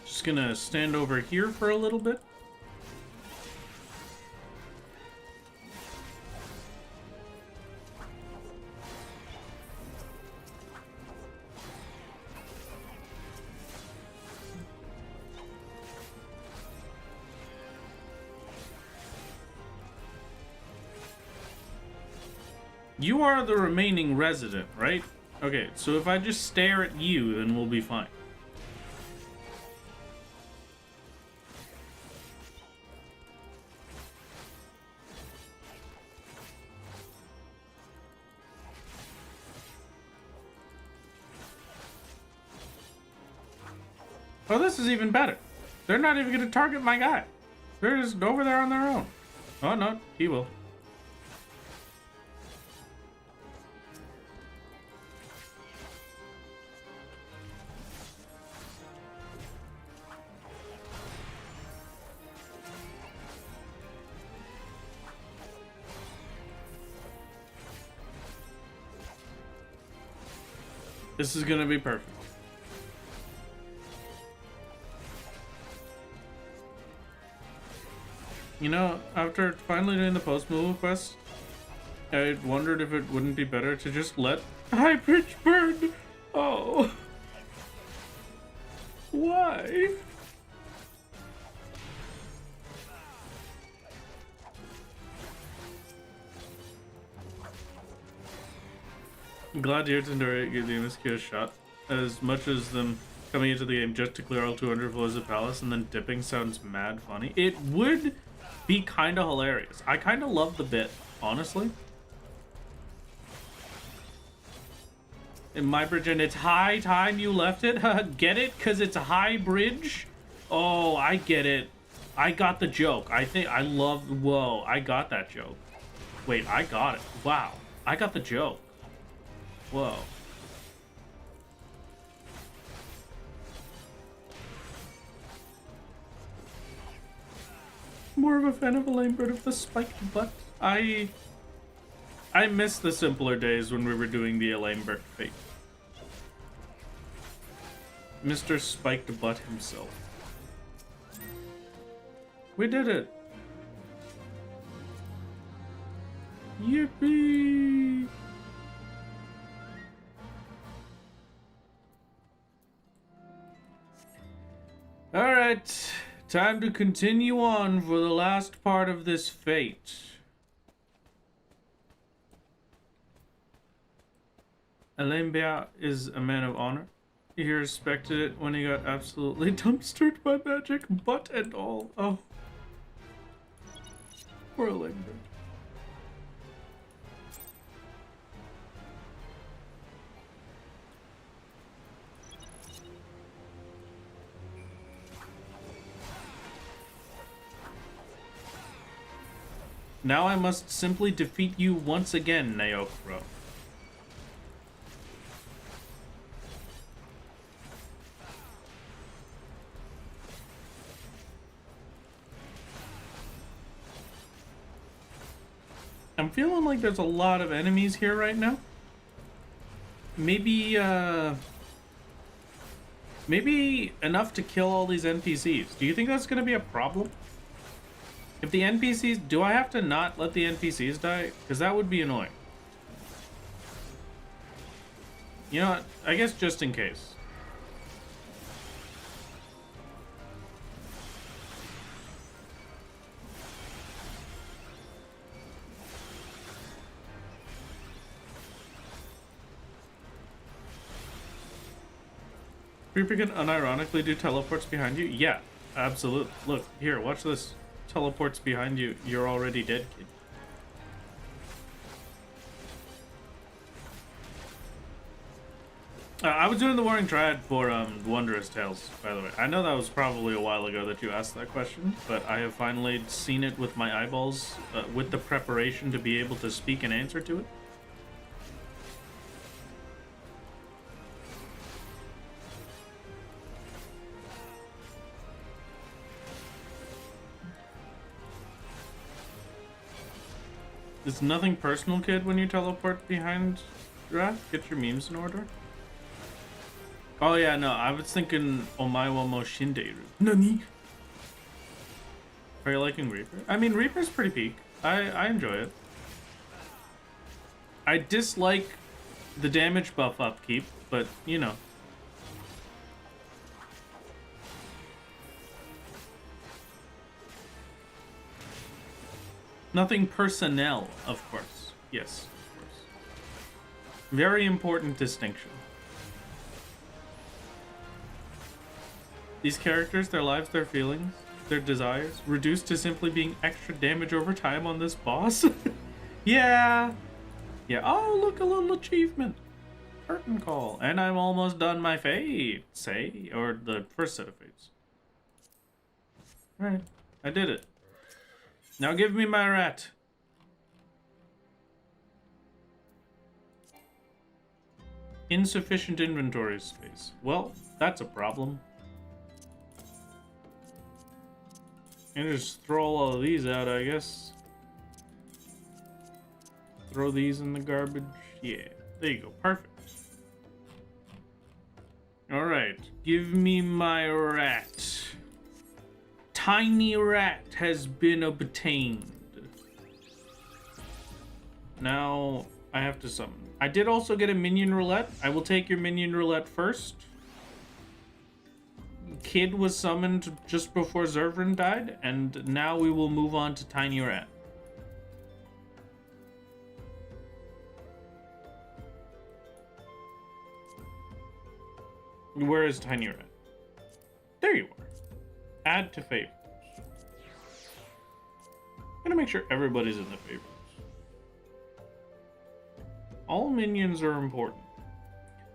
Just gonna stand over here for a little bit. You are the remaining resident, right? Okay, so if I just stare at you, then we'll be fine. Oh, this is even better. They're not even going to target my guy. They're just over there on their own. Oh, no, he will. This is gonna be perfect. You know, after finally doing the post-move quest, I wondered if it wouldn't be better to just let High Pitch burn. Oh. Why? I'm glad here to gave the MSQ a shot. As much as them coming into the game just to clear all 200 floors of Palace and then dipping sounds mad funny. It would be kind of hilarious. I kind of love the bit, honestly. In my bridge, and it's high time you left it. Get it? Because it's a high bridge? Oh, I get it. I got the joke. I think I love... Whoa, I got that joke. Wait, I got it. Wow. I got the joke. Whoa. More of a fan of a lame bird of the spiked butt. I miss the simpler days when we were doing the Elaine Burt fate. Mr. Spiked Butt himself. We did it! Yippee! Alright, time to continue on for the last part of this fate. Alain Bia is a man of honor. He respected it when he got absolutely dumpstered by magic, butt and all. Oh. Poor Alain Bia. Now I must simply defeat you once again, Neokro. I'm feeling like there's a lot of enemies here right now. Maybe enough to kill all these NPCs. Do you think that's gonna be a problem? If the NPCs, do I have to not let the NPCs die? Because that would be annoying. You know what? I guess just in case. Creeper can unironically do teleports behind you? Yeah, absolutely. Look, here, watch this. Teleports behind you. You're already dead, kid. I was doing the Warring Triad for Wondrous Tales, by the way. I know that was probably a while ago that you asked that question, but I have finally seen it with my eyeballs, with the preparation to be able to speak an answer to it. It's nothing personal, kid, when you teleport behind Draft. Get your memes in order. Oh yeah, no, I was thinking Omaiwa mo Shinderu. Nani? Are you liking Reaper? I mean, Reaper's pretty peak. I enjoy it. I dislike the damage buff upkeep, but you know. Nothing personnel, of course. Yes, of course. Very important distinction. These characters, their lives, their feelings, their desires, reduced to simply being extra damage over time on this boss? Yeah. Yeah. Oh, look, a little achievement. Curtain call. And I'm almost done my fate, say, or the first set of fates. Alright, I did it. Now give me my rat. Insufficient inventory space. Well, that's a problem. And just throw all of these out, I guess. Throw these in the garbage. Yeah, there you go. Perfect. Alright, give me my rat. Tiny rat has been obtained. Now I have to summon. I did also get a minion roulette. I will take your minion roulette first. Kid was summoned just before Zurvan died, and now we will move on to Tiny Rat. Where is Tiny Rat? There you are. Add to favorites. I'm gonna make sure everybody's in the favorites. All minions are important.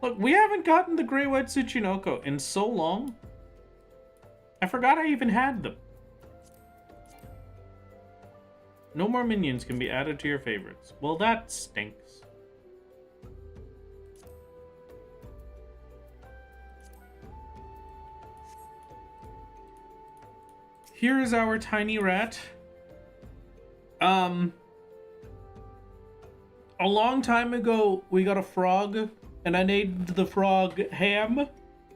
Look, we haven't gotten the Grey White Tsuchinoko in so long. I forgot I even had them. No more minions can be added to your favorites. Well, that stinks. Here is our tiny rat. A long time ago, we got a frog, and I named the frog Ham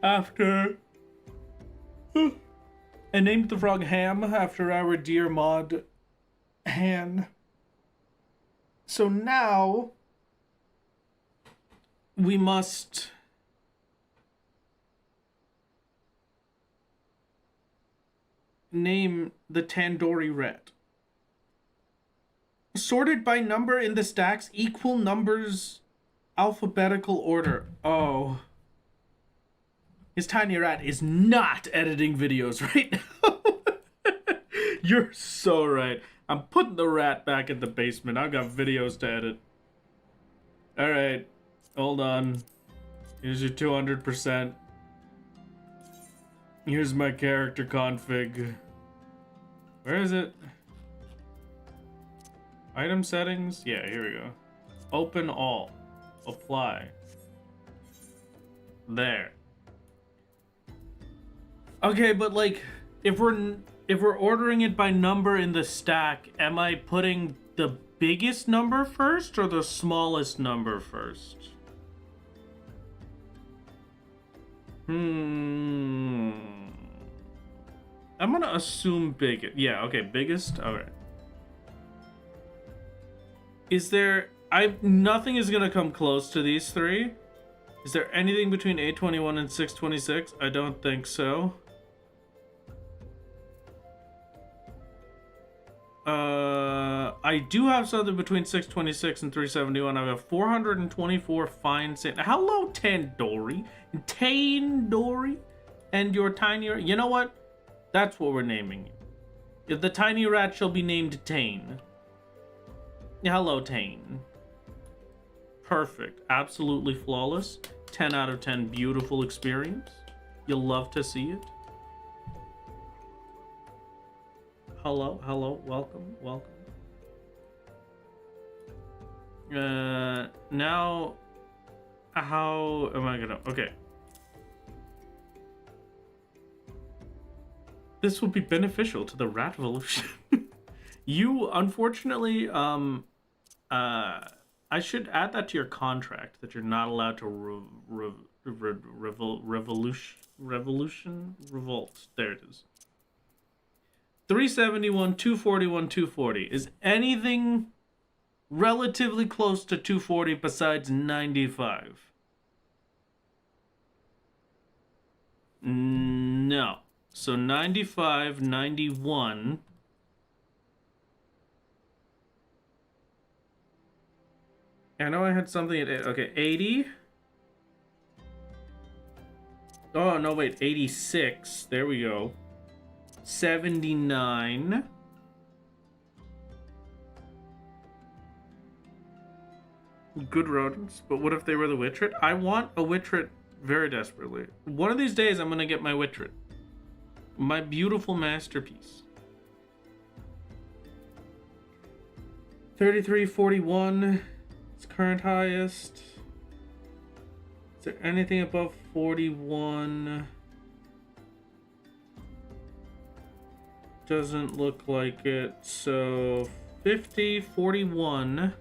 after... I named the frog Ham after our dear mod, Han. So now, we must... name the Tandoori rat. Sorted by number in the stacks, equal numbers, alphabetical order. Oh. His tiny rat is not editing videos right now. You're so right. I'm putting the rat back in the basement. I've got videos to edit. Alright. Hold on. Here's your 200%. Here's my character config. Where is it? Item settings? Yeah, here we go. Open all. Apply. There. Okay, but like, if we're ordering it by number in the stack, am I putting the biggest number first or the smallest number first? I'm gonna assume biggest. Yeah, okay, biggest. Alright. Is there... nothing is gonna come close to these three. Is there anything between 821 and 626? I don't think so. I do have something between 626 and 371. I have 424 fine sand. Hello, Tandori. Tandori. And your tiny... You know what? That's what we're naming you. If the tiny rat shall be named Tane. Hello, Tane. Perfect. Absolutely flawless. 10 out of 10. Beautiful experience. You'll love to see it. Hello, hello, welcome, welcome. Now, how am I gonna... Okay. This will be beneficial to the rat evolution. You, unfortunately, I should add that to your contract, that you're not allowed to revolt. There it is. 371, 241, 240. Is anything relatively close to 240 besides 95? No. So 95, 91. I know I had something at... Okay, 80. Oh, no, wait. 86. There we go. 79. Good rodents, but what if they were the Witrit? I want a Witrit very desperately. One of these days, I'm gonna get my Witrit. My beautiful masterpiece. 3341. It's current highest. Is there anything above 41? Doesn't look like it. So 50, 41,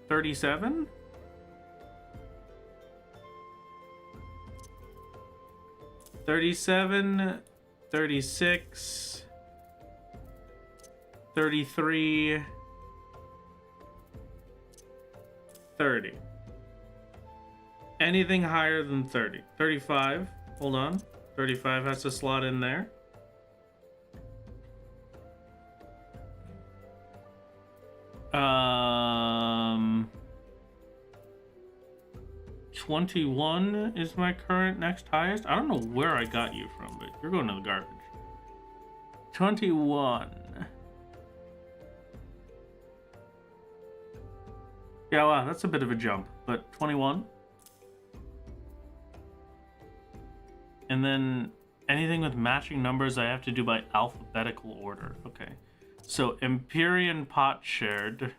37? $37, $36, $33, $30. Anything higher than 30. 35. Hold on. 35 has to slot in there. Um, 21 is my current next highest. I don't know where I got you from, but you're going to the garbage. 21. Yeah, wow, that's a bit of a jump, but 21. And then anything with matching numbers I have to do by alphabetical order. Okay. So Empyrean Potshared.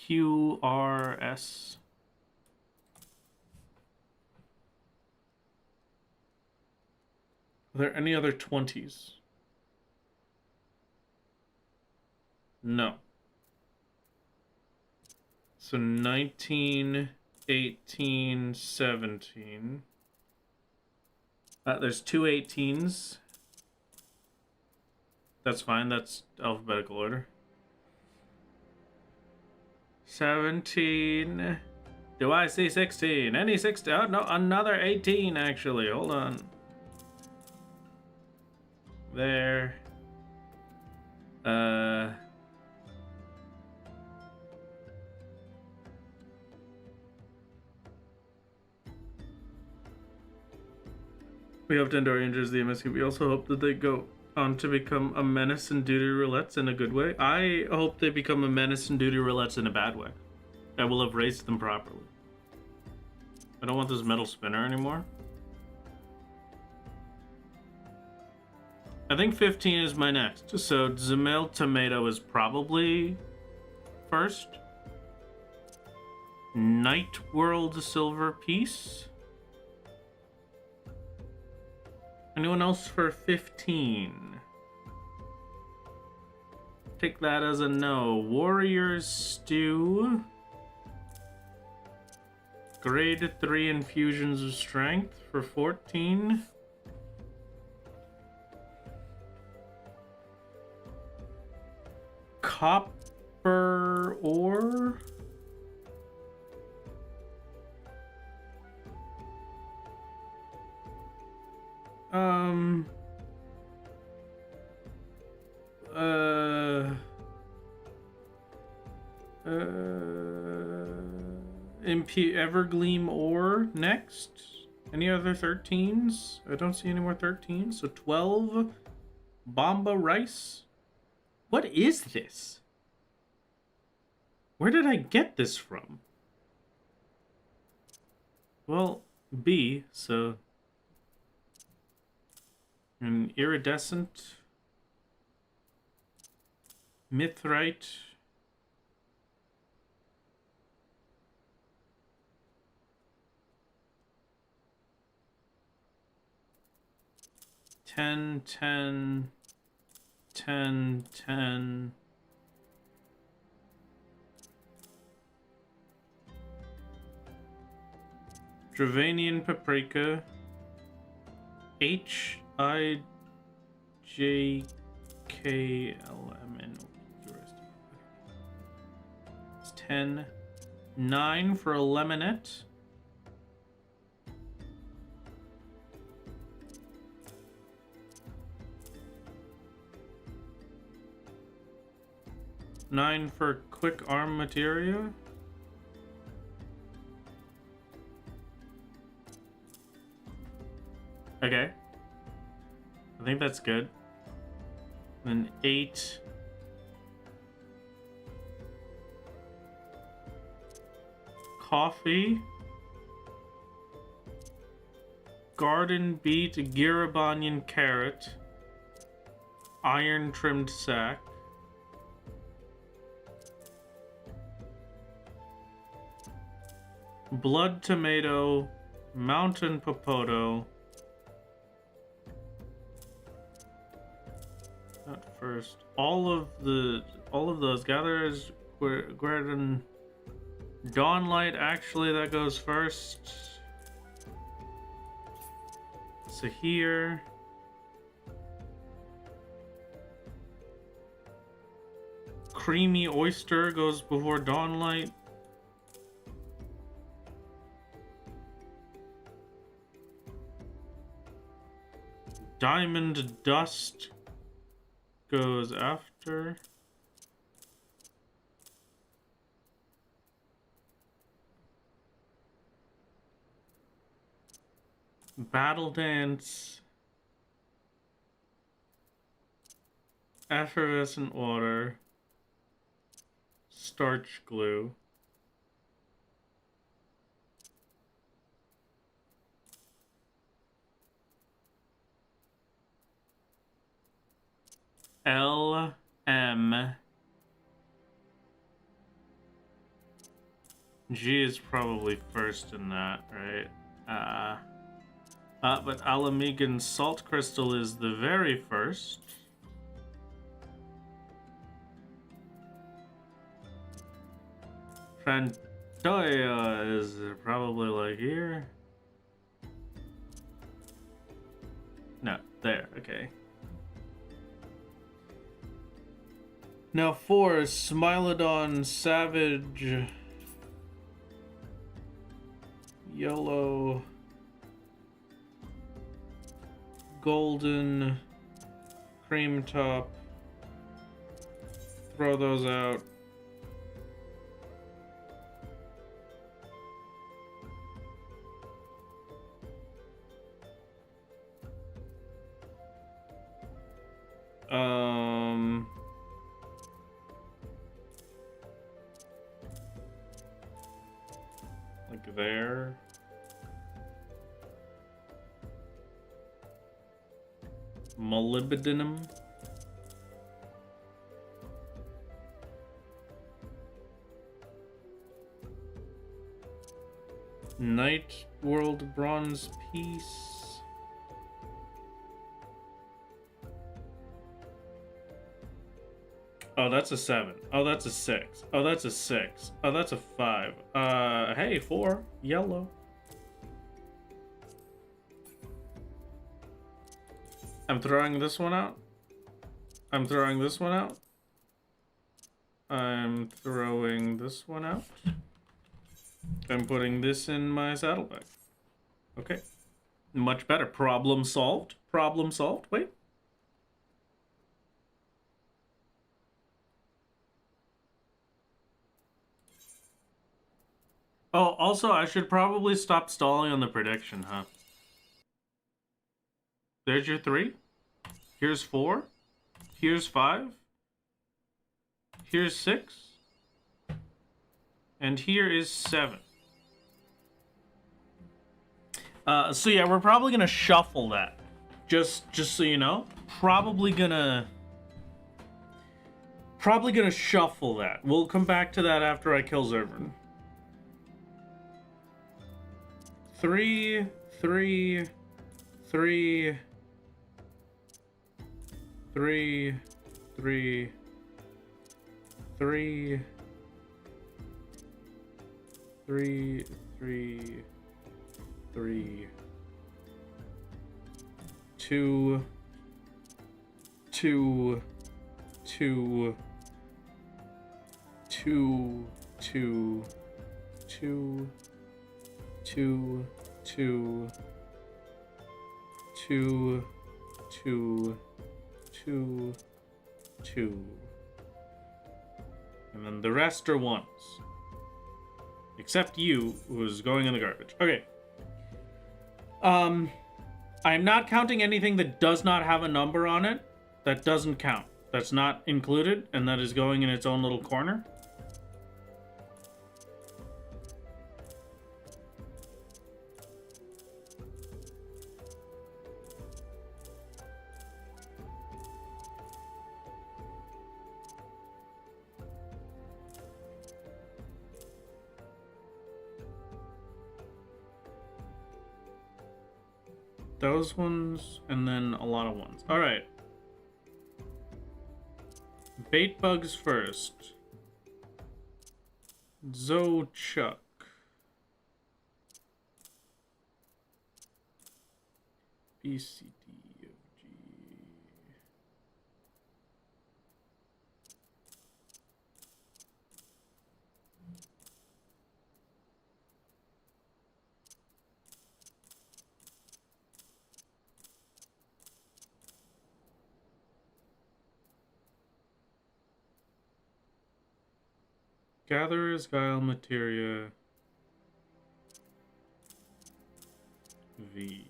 QRS. Are there any other 20s? No. So 19, 18, 17. There's two 18s. That's fine. That's alphabetical order. 17. Do I see 16? Any 16? Oh, no, another 18, actually. Hold on. There. We hope Tandori enters the MSQ. We also hope that they go on to become a menace and duty roulettes in a good way. I hope they become a menace and duty roulettes in a bad way. I will have raised them properly. I don't want this metal spinner anymore. I think 15 is my next. So Zemel Tomato is probably first. Night World Silver Piece. Anyone else for 15? take that as a no. Warriors Stew. Grade 3 infusions of strength for 14. Copper ore. Evergleam ore next. Any other 13s? I don't see any more 13s. So 12. Bomba rice. What is this? Where did I get this from? Well, B, so... An iridescent. Mithrite. Ten, 10, 10, 10. Dravanian paprika. HIJKLMN. It's 10. 9 for a lemonette. Nine for quick arm materia. Okay. I think that's good. Then 8. Coffee. Garden beet, Girabanyan carrot. Iron trimmed sack. Blood tomato, mountain popoto. Not first. All of those gatherers. Guerdon. Dawnlight. Actually, that goes first. So here. Creamy oyster goes before Dawnlight. Diamond dust goes after. Battle dance. Effervescent water. Starch glue. LM. G is probably first in that, right? But Alamegan Salt Crystal is the very first. Frantoia is probably like here. No, there, okay. Now 4 is Smilodon Savage. Yellow. Golden. Cream top. Throw those out. Like there. Molybdenum. Night World Bronze Piece. Oh, that's a 7. Oh, that's a 6. Oh, that's a 6. Oh, that's a 5. Hey, 4. Yellow. I'm throwing this one out. I'm throwing this one out. I'm throwing this one out. I'm putting this in my saddlebag. Okay. Much better. Problem solved. Problem solved. Wait. Oh, also, I should probably stop stalling on the prediction, huh? There's your 3. Here's 4. Here's 5. Here's 6. And here is 7. So yeah, we're probably gonna shuffle that. Just so you know. Probably gonna shuffle that. We'll come back to that after I kill Zurvan. 3, 3, 3, 3, 3, 3, 3, 3, 3, 2, 2, 2, 2, 2, 2, 2, 2, 2, 2, 2, 2. And then the rest are 1s. Except you, who's going in the garbage. Okay. I'm not counting anything that does not have a number on it. That doesn't count. That's not included, and that is going in its own little corner. Those ones, and then a lot of ones. Alright. Bait bugs first. Zochuck. B, C, D, F, G. Gatherers, Guile, Materia, V.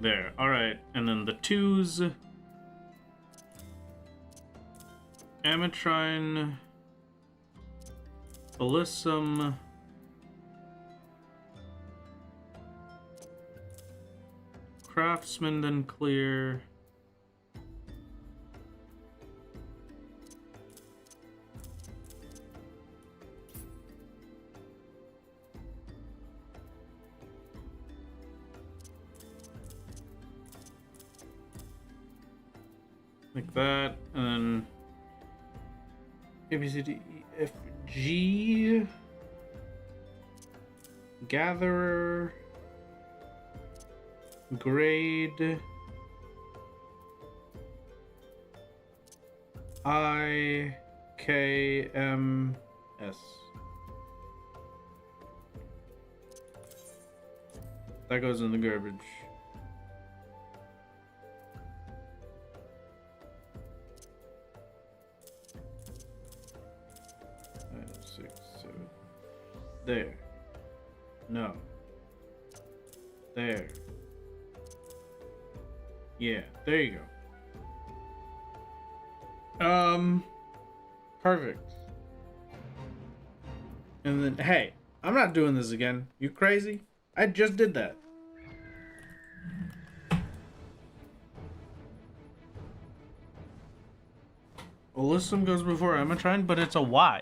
There, alright. And then the 2s. Amatrine, Alyssum, Craftsman, then clear. Like that, and then A, B, C, D, E, F, G. Gatherer. Grade. I, K, M, S. That goes in the garbage. 6, 7. There. No. There. Yeah, there you go. Perfect. And then, hey, I'm not doing this again. You crazy? I just did that. Alyssum goes before Amatrine, but it's a Y.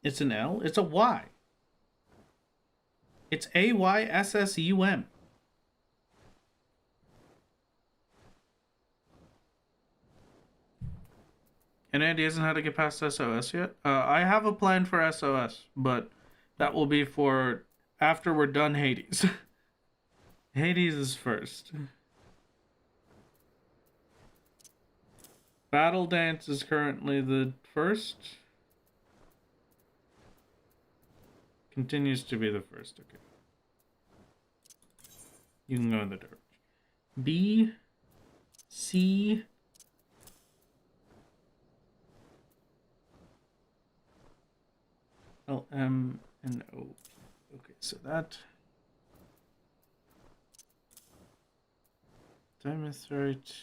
It's an L? It's a Y. It's AYSSUM. Any ideas on how to get past SOS yet? I have a plan for SOS, but that will be for after we're done Hades. Hades is first. Battle Dance is currently the first. Continues to be the first, okay. You can go in the direction. B, C, L, M, and O. Okay, so that. Time is right.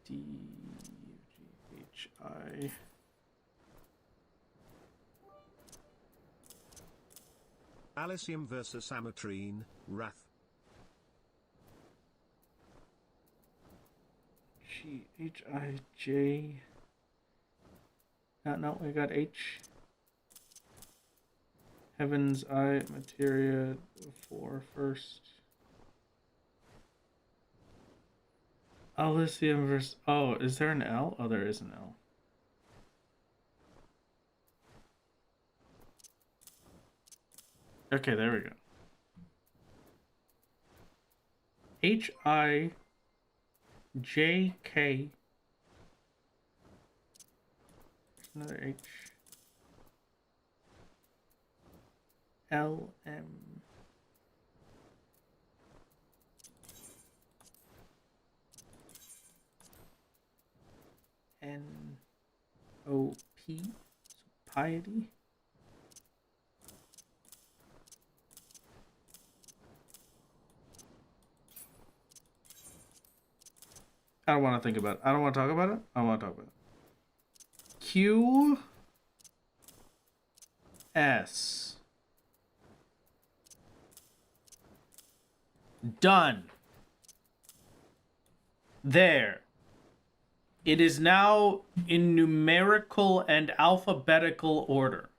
D, G, H, I. Alysium versus Ametrine, Wrath. G, H, I, J. No, we got H. Heaven's Eye, Materia 4 first. Elysium versus. Oh, is there an L? Oh, there is an L. Okay, there we go. H I J K. Another H. L M. N O P. So piety. I don't want to think about it. I don't want to talk about it. I want to talk about it. Q S. Done. There. It is now in numerical and alphabetical order.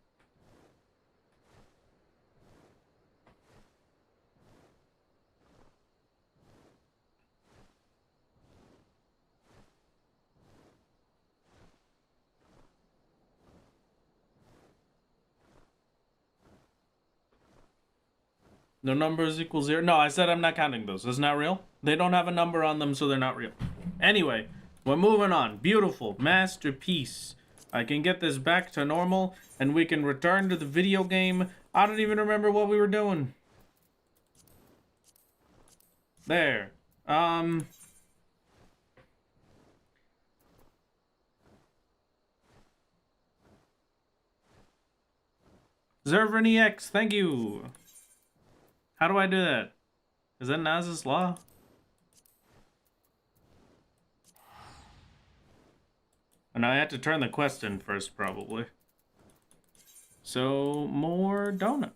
No numbers equal 0. No, I said I'm not counting those. It's not real. They don't have a number on them, so they're not real. Anyway, we're moving on. Beautiful. Masterpiece. I can get this back to normal, and we can return to the video game. I don't even remember what we were doing. There. Zurvan EX, thank you. How do I do that? Is that Naz's Law? And I had to turn the quest in first, probably. So, more donut.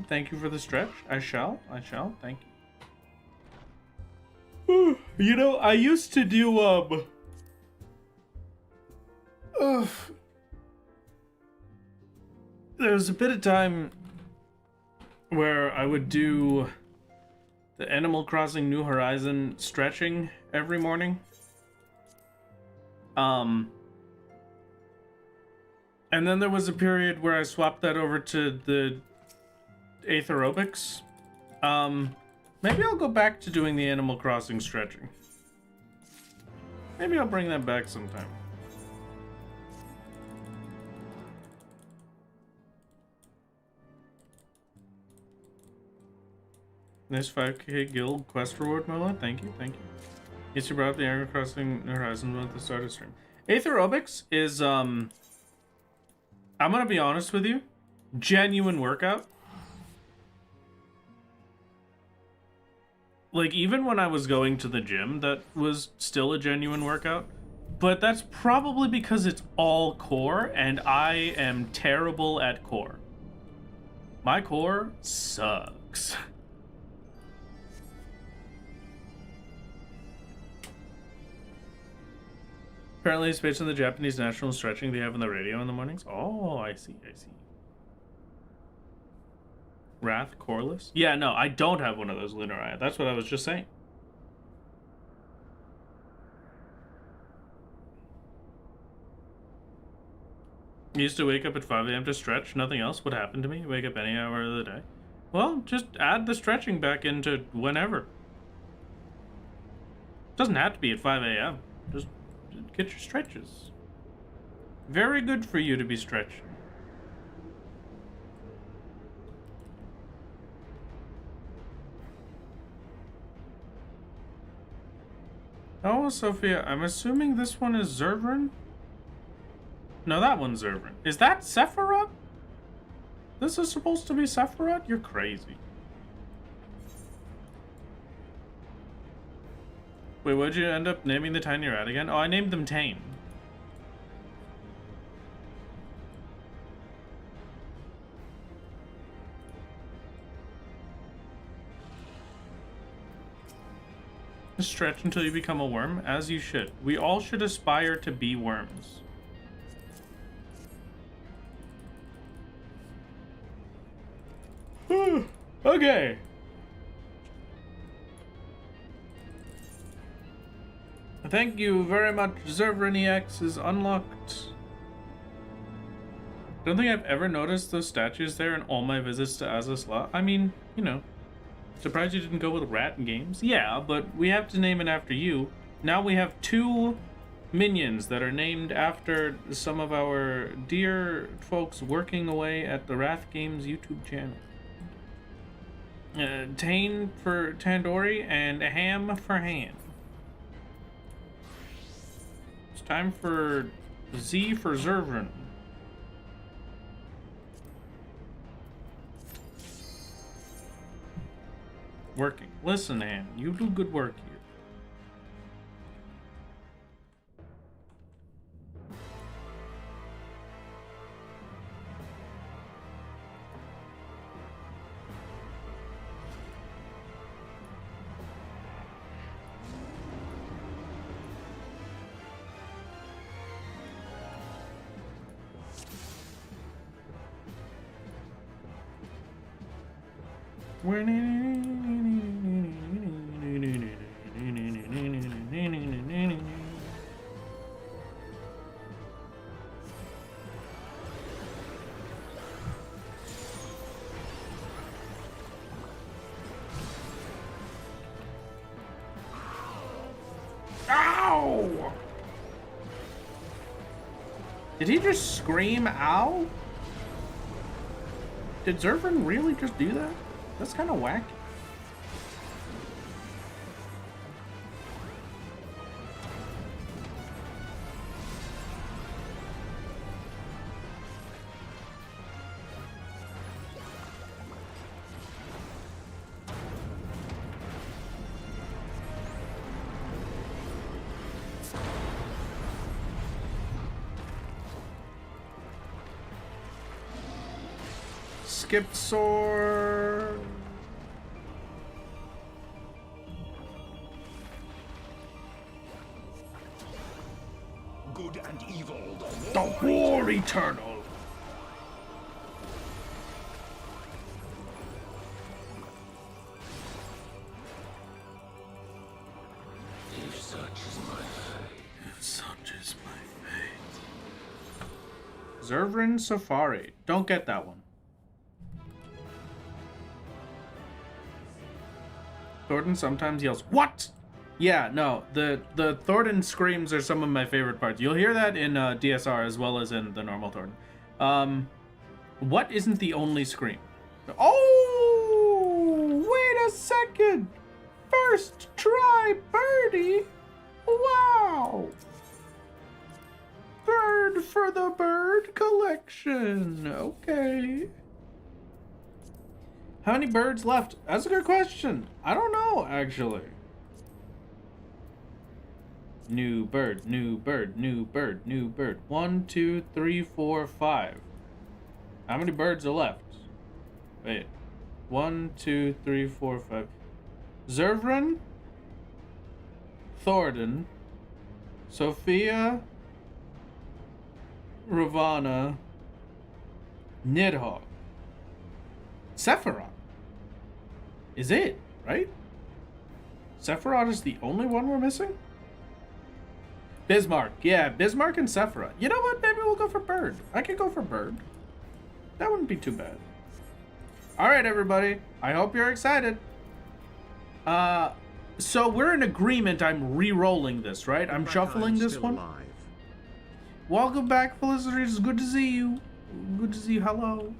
Thank you for the stretch. I shall, thank you. You know, I used to do, there was a bit of time where I would do the Animal Crossing New Horizon stretching every morning. And then there was a period where I swapped that over to the aerobics. Maybe I'll go back to doing the Animal Crossing stretching. Maybe I'll bring that back sometime. Nice 5k guild quest reward, Mola. Thank you, thank you. Yes, you brought up the Animal Crossing New Horizon at the start of stream. Aerobics is, I'm gonna be honest with you, genuine workout. Like, even when I was going to the gym, that was still a genuine workout. But that's probably because it's all core, and I am terrible at core. My core sucks. Yikes. Apparently it's based on the Japanese national stretching they have on the radio in the mornings. Oh, I see, I see. Wrath, Corliss? Yeah, no, I don't have one of those, Lunariah. That's what I was just saying. I used to wake up at 5 a.m. to stretch. Nothing else would happen to me. Wake up any hour of the day. Well, just add the stretching back into whenever. Doesn't have to be at 5 a.m. Just get your stretches. Very good for you to be stretching. Oh, Sophia, I'm assuming this one is Zurvan? No, that one's Zurvan. Is that Sephiroth? This is supposed to be Sephiroth? You're crazy. Wait, what'd you end up naming the tiny rat again? Oh, I named them Tane. Stretch until you become a worm, as you should. We all should aspire to be worms. Okay. Thank you very much. Zurvan EX is unlocked. Don't think I've ever noticed those statues there in all my visits to Azazla. I mean, you know, surprised you didn't go with rat games. Yeah, but we have to name it after you. Now we have 2 minions that are named after some of our dear folks working away at the Wrath Games YouTube channel. Tane for Tandoori and Ham for Han. It's time for Z for Zurvan. Working. Listen, Han, you do good work here. Ow! Did he just scream ow? Did Zurvan really just do that? That's kind of wacky. Skip sword. Good and evil. The war eternal. If such is my fate. If such is my fate. Zurvan Safari. Don't get that one. Thornton sometimes yells, "What?" Yeah, no, the Thornton screams are some of my favorite parts. You'll hear that in DSR as well as in the normal Thornton. What isn't the only scream? Oh, wait a second. First try birdie. Wow. Bird for the bird collection. Okay. How many birds left? That's a good question. I don't know, actually. New bird, new bird, new bird, new bird. 1, 2, 3, 4, 5. How many birds are left? Wait. 1, 2, 3, 4, 5. Zurvan, Thornton, Sophia, Ravana, Nidhogg, Sephiroth. Is it, right? Sephiroth is the only one we're missing? Bismarck. Yeah, Bismarck and Sephiroth. You know what? Maybe we'll go for Bird. I could go for Bird. That wouldn't be too bad. Alright, everybody. I hope you're excited. So we're in agreement. I'm re-rolling this, right? I'm shuffling this one. Alive. Welcome back, Felicity. It's good to see you. Good to see you. Hello.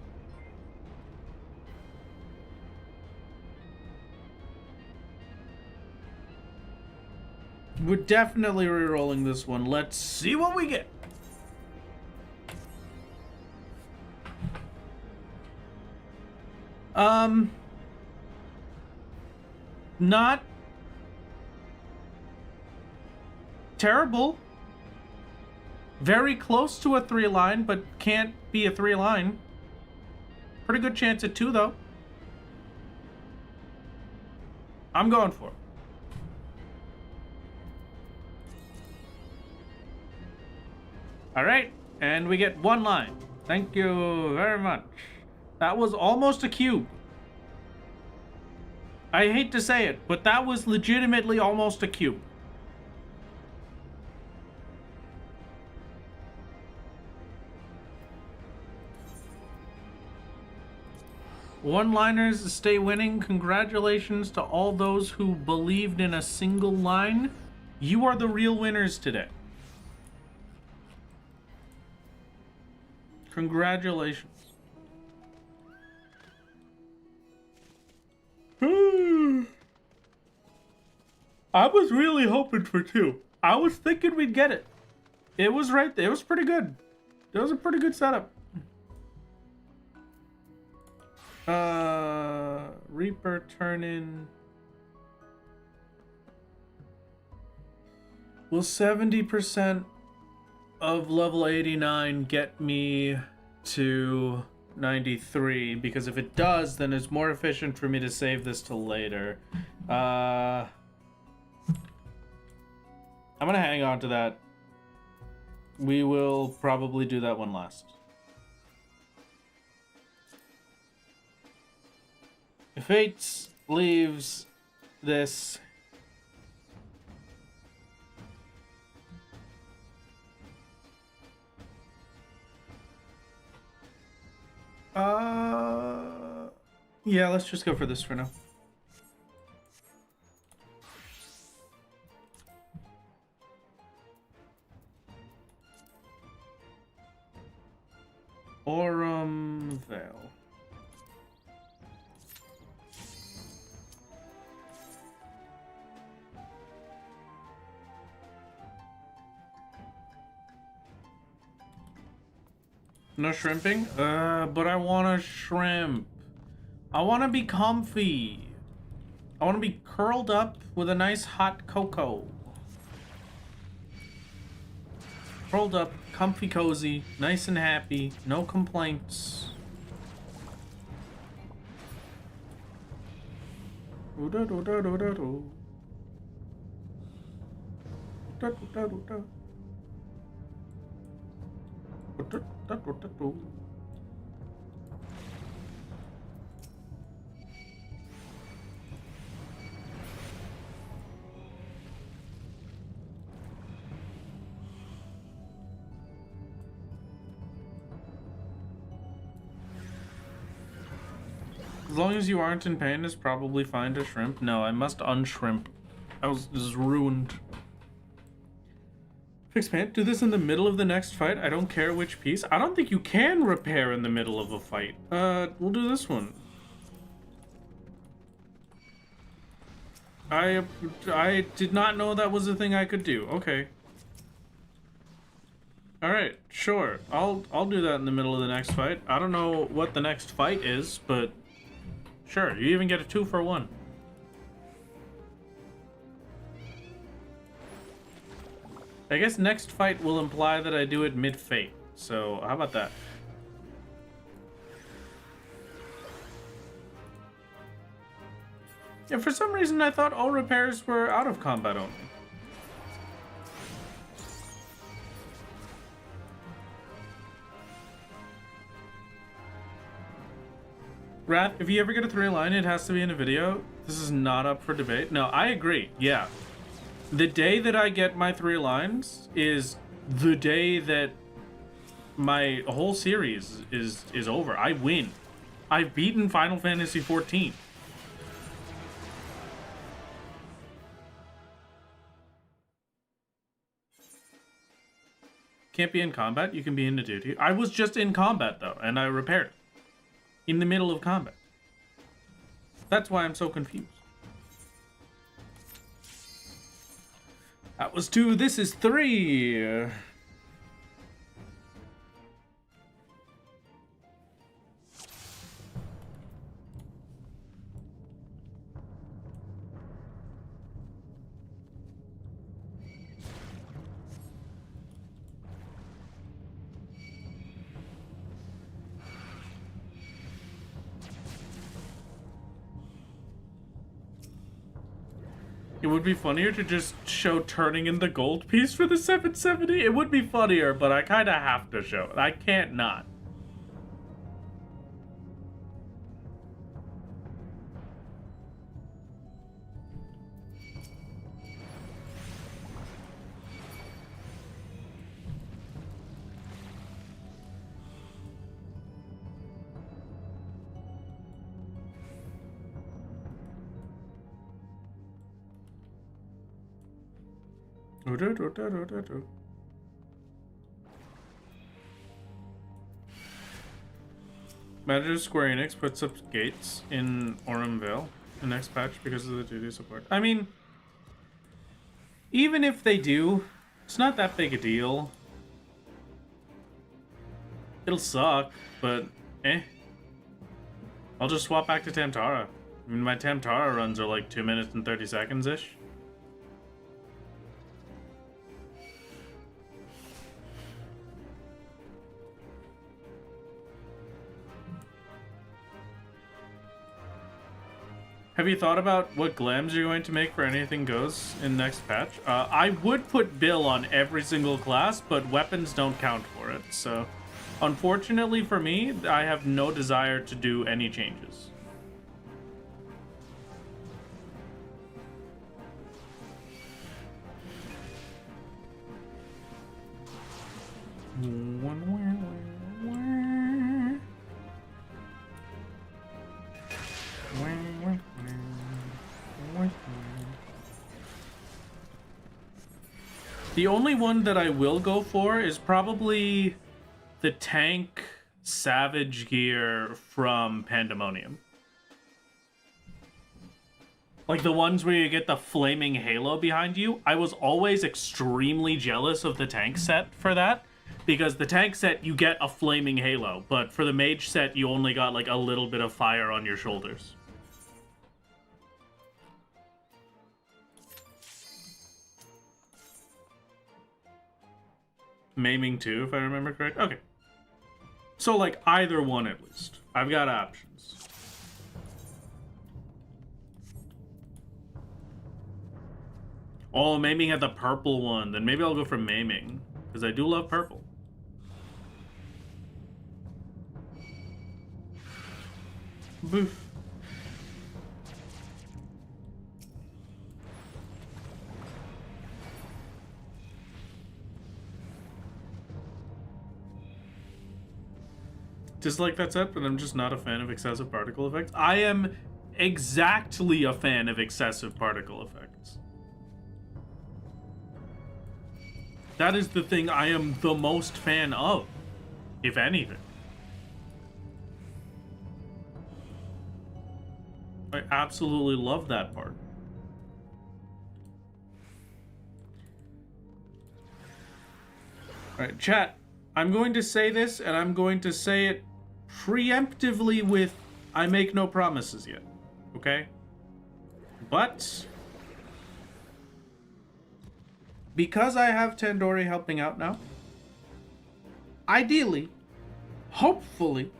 We're definitely re-rolling this one. Let's see what we get. Not terrible. Very close to a 3-line, but can't be a 3-line. Pretty good chance at 2, though. I'm going for it. All right, and we get 1 line. Thank you very much. That was almost a cube. I hate to say it, but that was legitimately almost a cube. One-liners stay winning. Congratulations to all those who believed in a single line. You are the real winners today. Congratulations. I was really hoping for 2. I was thinking we'd get it. It was right there. It was pretty good. It was a pretty good setup. Reaper turn in. Will 70% of level 89 get me to 93? Because if it does, then it's more efficient for me to save this till later. I'm gonna hang on to that. We will probably do that one last. If Fates leaves this yeah, let's just go for this for now. Aurum Veil. No shrimping? But I want to shrimp. I want to be comfy. I want to be curled up with a nice hot cocoa. Curled up, comfy, cozy, nice and happy, no complaints. As long as you aren't in pain, it's probably fine to shrimp. No, I must unshrimp. This is ruined. Fix paint. Do this in the middle of the next fight. I don't care which piece. I don't think you can repair in the middle of a fight. We'll do this one. I did not know that was a thing I could do. Okay. All right, sure. I'll do that in the middle of the next fight. I don't know what the next fight is, but sure. You even get a 2-for-1. I guess next fight will imply that I do it mid-fate. So how about that? Yeah, for some reason I thought all repairs were out of combat only. Wrath, if you ever get a 3-line, it has to be in a video. This is not up for debate. No, I agree. Yeah. The day that I get my 3 lines is the day that my whole series is over. I win. I've beaten Final Fantasy 14. Can't be in combat. You can be in the duty. I was just in combat though, and I repaired it. In the middle of combat. That's why I'm so confused. That was 2, this is 3. It would be funnier to just show turning in the gold piece for the 770. It would be funnier, but I kind of have to show it. I can't not. Imagine if Square Enix puts up gates in Aurum Vale the next patch because of the duty support. I mean, even if they do, it's not that big a deal. It'll suck, but eh. I'll just swap back to Tamtara. I mean, my Tamtara runs are like 2 minutes and 30 seconds-ish. Have you thought about what glams you're going to make for Anything Goes in next patch? I would put Bill on every single class, but weapons don't count for it. So, unfortunately for me, I have no desire to do any changes. The only one that I will go for is probably the tank Savage gear from Pandemonium. Like the ones where you get the flaming halo behind you. I was always extremely jealous of the tank set for that. Because the tank set, you get a flaming halo. But for the mage set, you only got like a little bit of fire on your shoulders. Maiming too, if I remember correct. Okay. So like either one at least. I've got options. Oh, Maiming had the purple one. Then maybe I'll go for Maiming. Because I do love purple. Boof. Dislike that set, but I'm just not a fan of excessive particle effects. I am exactly a fan of excessive particle effects. That is the thing I am the most fan of, if anything. I absolutely love that part. Alright, chat. I'm going to say this, and I'm going to say it preemptively with, I make no promises yet. Okay? But because I have Tandoori helping out now, ideally, hopefully,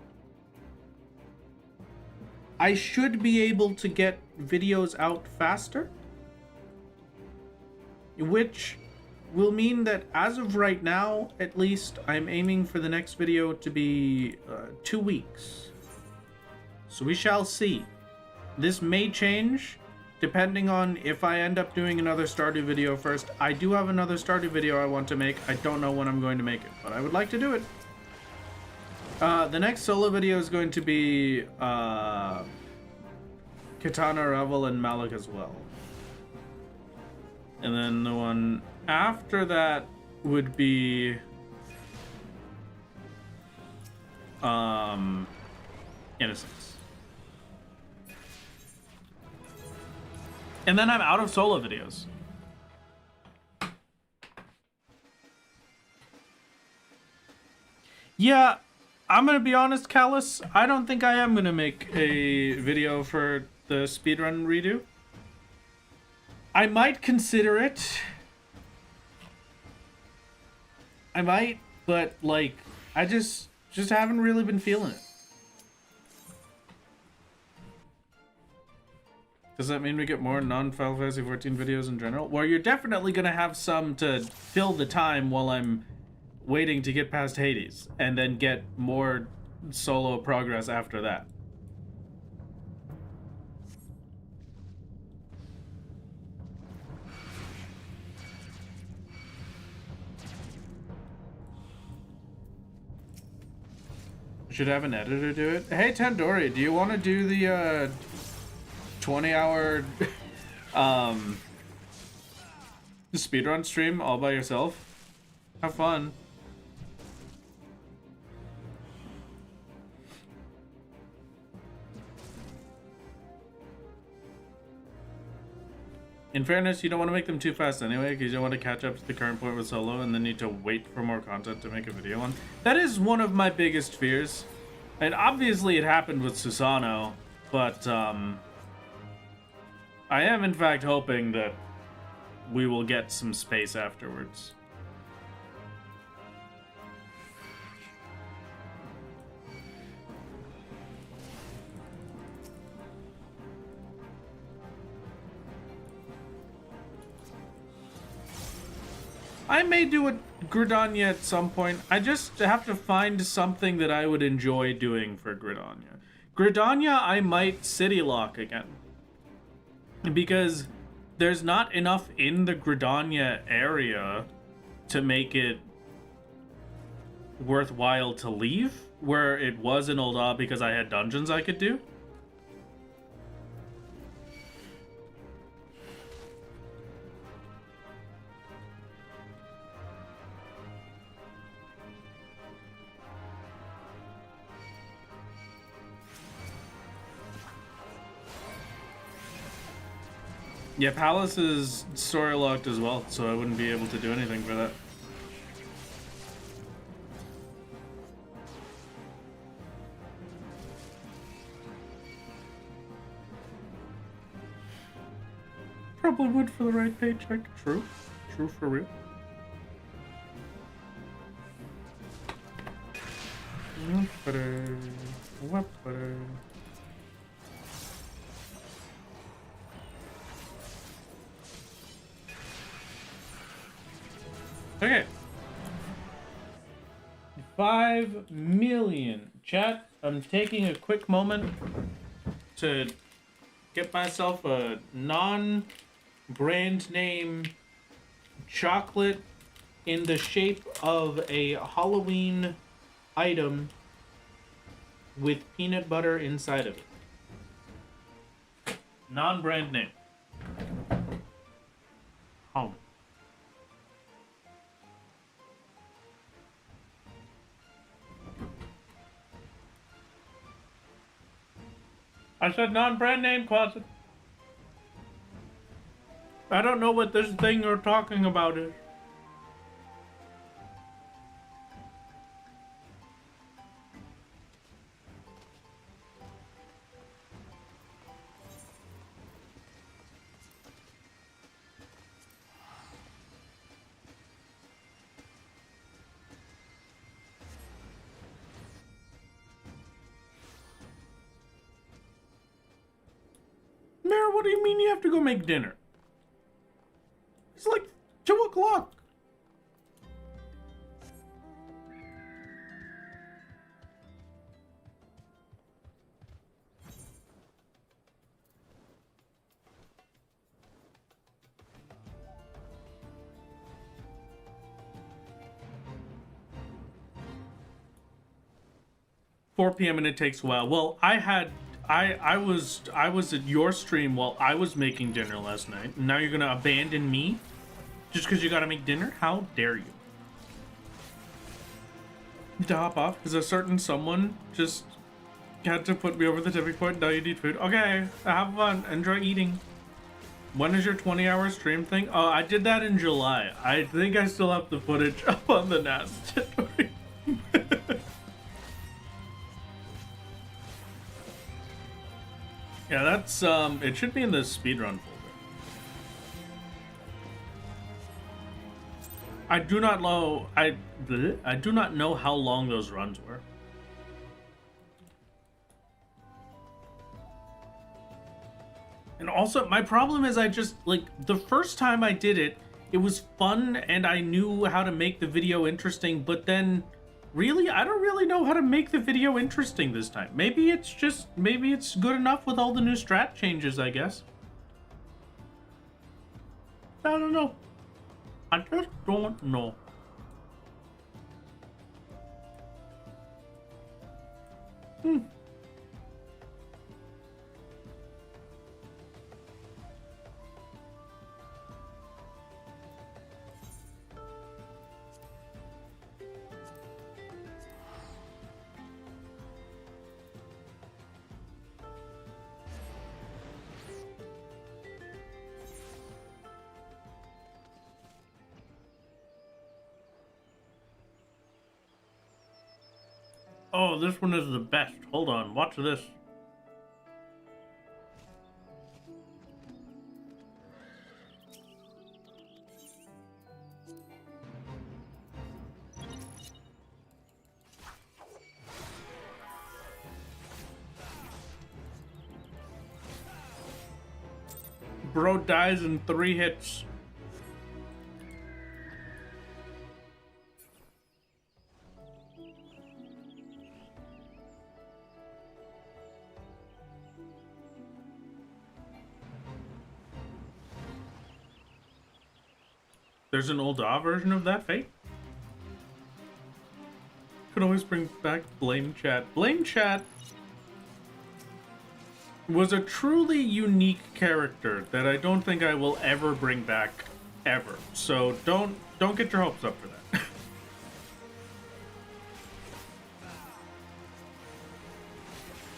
I should be able to get videos out faster, which will mean that as of right now, at least, I'm aiming for the next video to be 2 weeks. So we shall see. This may change depending on if I end up doing another Stardew video first. I do have another Stardew video I want to make. I don't know when I'm going to make it, but I would like to do it. The next solo video is going to be Katana Revel and Malik as well. And then the one after that would be Innocence. And then I'm out of solo videos. Yeah, I'm gonna be honest, Callus. I don't think I am gonna make a video for the speedrun redo. I might consider it. I might, but like, I just haven't really been feeling it. Does that mean we get more non-Final Fantasy 14 videos in general? Well, you're definitely gonna have some to fill the time while I'm waiting to get past Hades, and then get more solo progress after that. Should have an editor do it. Hey Tandoori, do you want to do the 20-hour speedrun stream all by yourself? Have fun. In fairness, you don't want to make them too fast anyway, because you don't want to catch up to the current point with solo and then need to wait for more content to make a video on. That is one of my biggest fears. And obviously it happened with Susano, but I am in fact hoping that we will get some space afterwards. I may do a Gridania at some point. I just have to find something that I would enjoy doing for Gridania. Gridania, I might city lock again. Because there's not enough in the Gridania area to make it worthwhile to leave, where it was in Old A because I had dungeons I could do. Yeah, Palace is story locked as well, so I wouldn't be able to do anything for that. Probably would for the right paycheck. True. True for real. Okay. 5 million. Chat, I'm taking a quick moment to get myself a non-brand name chocolate in the shape of a Halloween item with peanut butter inside of it. Non-brand name. Home. I said non-brand name closet. I don't know what this thing you're talking about is. what do you mean you have to go make dinner? It's like 2 o'clock. $4 p.m. and it takes a while. Well, I was at your stream while I was making dinner last night. And now you're gonna abandon me just because you gotta make dinner? How dare you? To hop off because a certain someone just had to put me over the tipping point. Now you need food. Okay, have fun. Enjoy eating. When is your 20-hour stream thing? Oh, I did that in July. I think I still have the footage up on the NAS. Yeah, that's, it should be in the speedrun folder. I do not know, I do not know how long those runs were. And also, my problem is I just, like, the first time I did it, it was fun and I knew how to make the video interesting, but then... Really? I don't really know how to make the video interesting this time. Maybe it's good enough with all the new strat changes, I guess. I don't know. I just don't know. Oh, this one is the best. Hold on, watch this. Bro dies in 3 hits. There's an old version of that fate. Could always bring back Blame Chat. Blame Chat was a truly unique character that I don't think I will ever bring back, ever. So don't get your hopes up for that.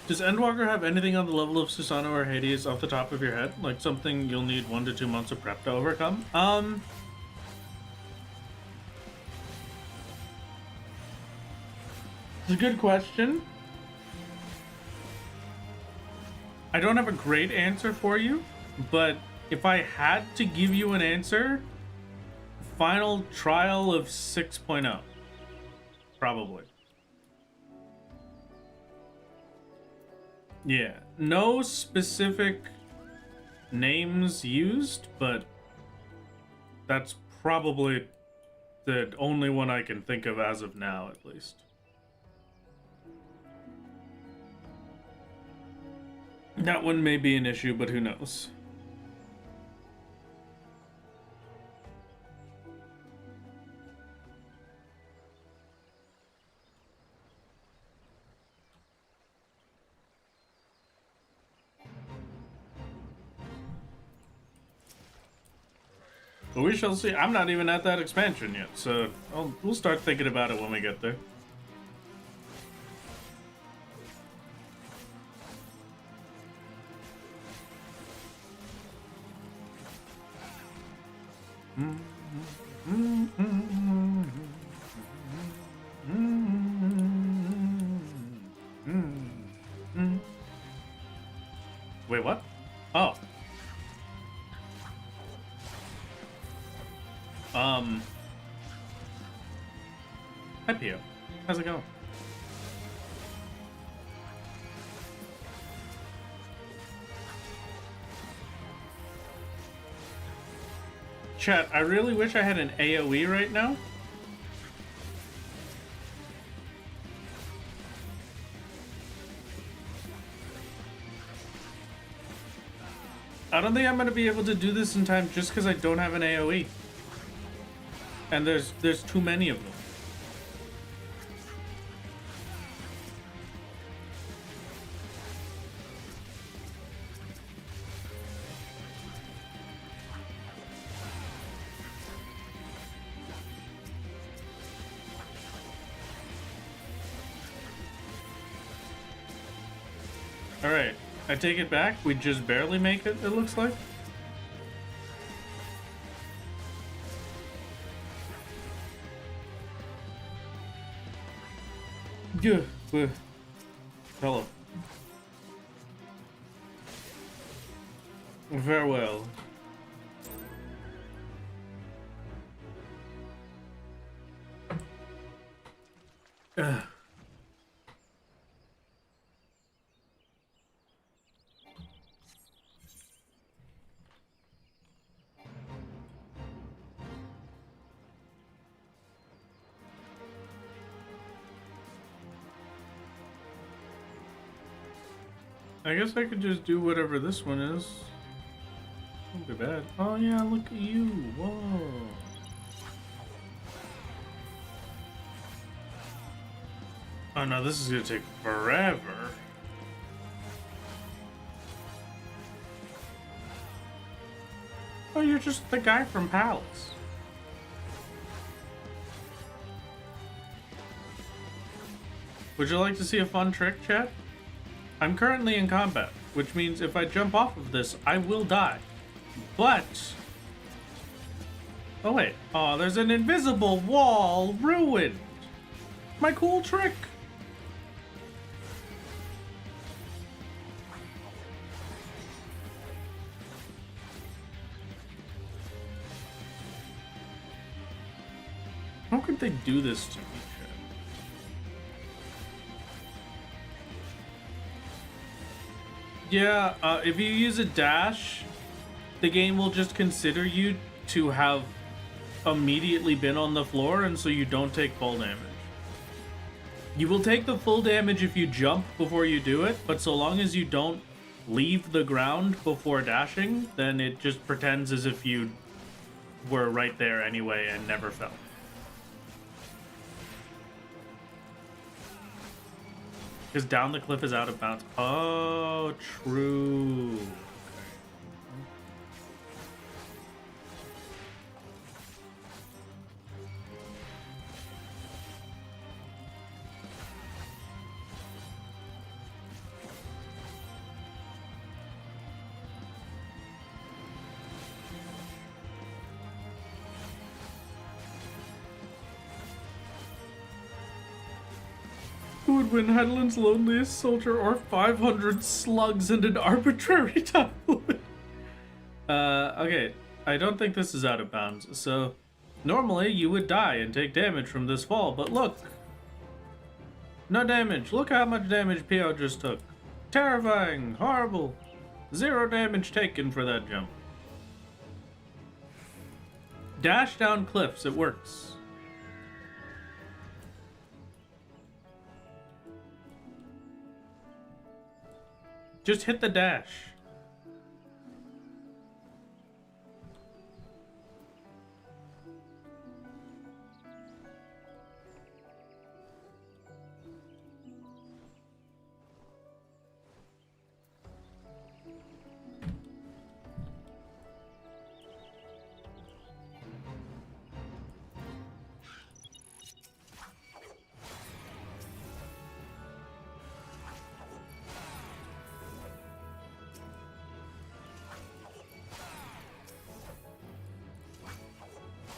Does Endwalker have anything on the level of Susanoo or Hades off the top of your head? Like something you'll need 1 to 2 months of prep to overcome? It's a good question. I don't have a great answer for you, but if I had to give you an answer, final trial of 6.0. Probably. Yeah, no specific names used, but that's probably the only one I can think of as of now, at least. That one may be an issue, but who knows? But we shall see. I'm not even at that expansion yet, so we'll start thinking about it when we get there. Wait, what? Oh. Hi, Pio. How's it going? Chat, I really wish I had an AoE right now. I don't think I'm gonna be able to do this in time just because I don't have an AoE. And there's too many of them. Alright, I take it back. We just barely make it, it looks like. Yeah, hello. Farewell. Ugh. I guess I could just do whatever this one is. Won't be bad. Oh yeah, look at you. Whoa. Oh no, this is gonna take forever. Oh, you're just the guy from Palace. Would you like to see a fun trick, chat? I'm currently in combat, which means if I jump off of this, I will die. But... oh wait. Oh, there's an invisible wall ruined. My cool trick. How could they do this to me? Yeah, if you use a dash, the game will just consider you to have immediately been on the floor, and so you don't take full damage. You will take the full damage if you jump before you do it, but so long as you don't leave the ground before dashing, then it just pretends as if you were right there anyway and never fell. Because down the cliff is out of bounds. Oh, true. Who would win, Headland's loneliest soldier or 500 slugs and an arbitrary time limit? Okay, I don't think this is out of bounds. So, normally you would die and take damage from this fall, but look. No damage. Look how much damage Pio just took. Terrifying. Horrible. 0 damage taken for that jump. Dash down cliffs. It works. Just hit the dash.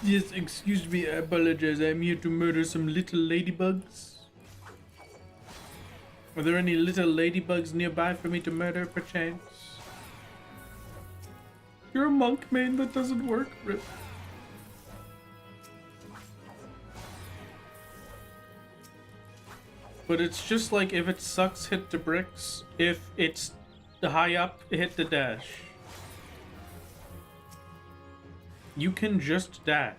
Yes, excuse me, I apologize. I'm here to murder some little ladybugs. Are there any little ladybugs nearby for me to murder, perchance? You're a monk, man. That doesn't work, Rip. But it's just like if it sucks, hit the bricks. If it's high up, hit the dash. You can just dash.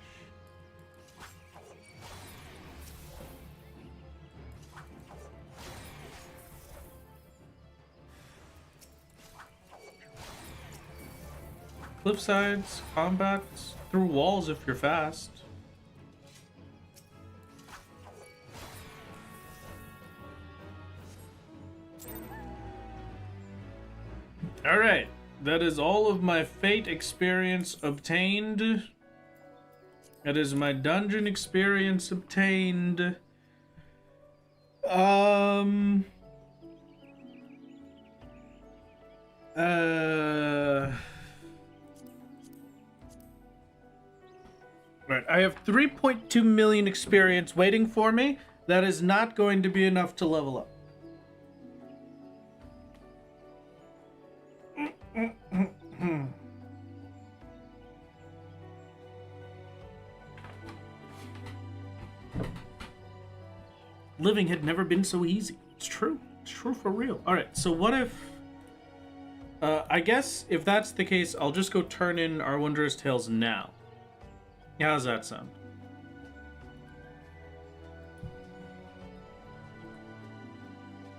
Cliff sides, combats, through walls if you're fast. Alright, that is all of my Fate experience obtained. That is my dungeon experience obtained. Right, I have 3.2 million experience waiting for me. That is not going to be enough to level up. Living had never been so easy. It's true. It's true for real. All right, so what if... I guess if that's the case, I'll just go turn in our Wondrous Tales now. How's that sound?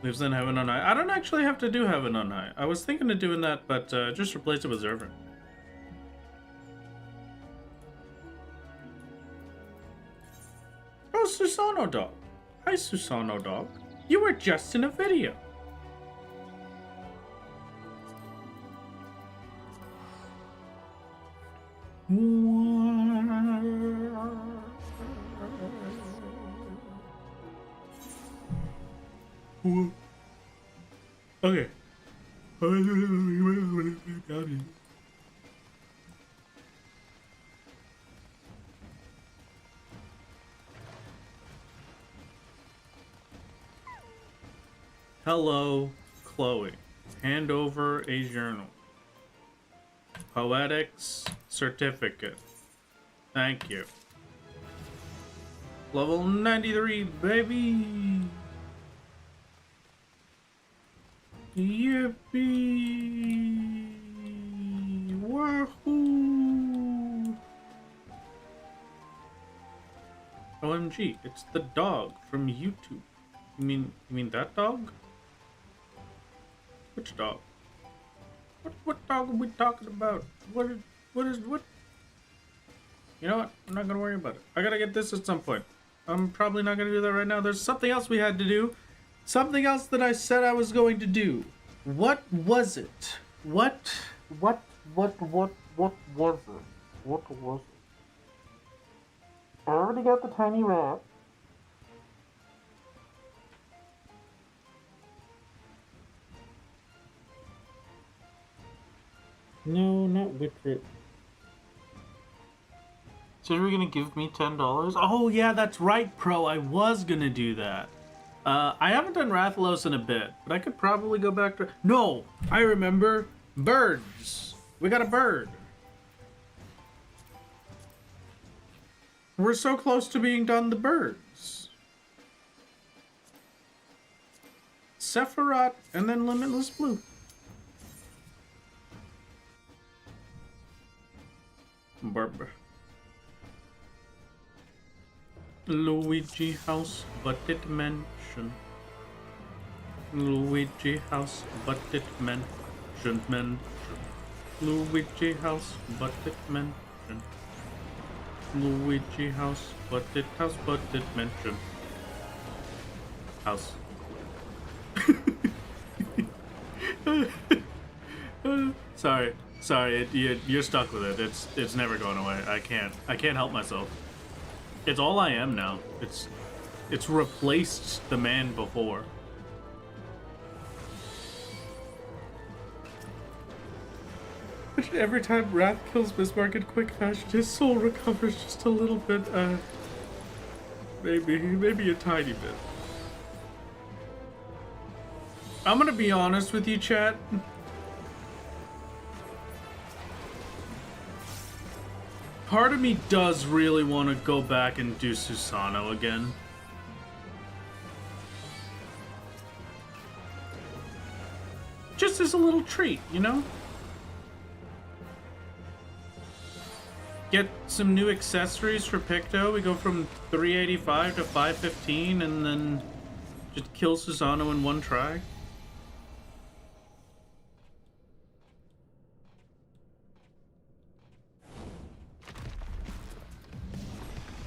Lives in Heaven on High. I don't actually have to do Heaven on High. I was thinking of doing that, but just replace it with Zurvan. Oh, Susano Dog. Hi, Susano Dog. You were just in a video. Okay. Hello, Khloe. Hand over a journal. Poetics certificate. Thank you. Level 93, baby. Yippee! Wahoo! OMG, it's the dog from YouTube. You mean that dog? Which dog? What dog are we talking about? What? You know what? I'm not gonna worry about it. I gotta get this at some point. I'm probably not gonna do that right now. There's something else we had to do. Something else that I said I was going to do. What was it? What was it? What was it? I already got the tiny rat. No, not Witrit. So you're gonna give me $10? Oh yeah, that's right, Pro. I was gonna do that. I haven't done Rathalos in a bit, but I could probably go back to... No! I remember. Birds. We got a bird. We're so close to being done the birds. Sephiroth and then Limitless Blue. Barber. Luigi house, but it mention. Luigi house, but it mention. Luigi house, but it mention. Luigi house, but it mention. House. Sorry, you're stuck with it. It's never going away. I can't help myself. It's all I am now. It's replaced the man before. Every time Wrath kills Bismarck in quick fashion, his soul recovers just a little bit. Maybe a tiny bit. I'm gonna be honest with you, chat. Part of me does really want to go back and do Susano again. Just as a little treat, you know? get some new accessories for Picto. We go from 385 to 515 and then just kill Susano in one try.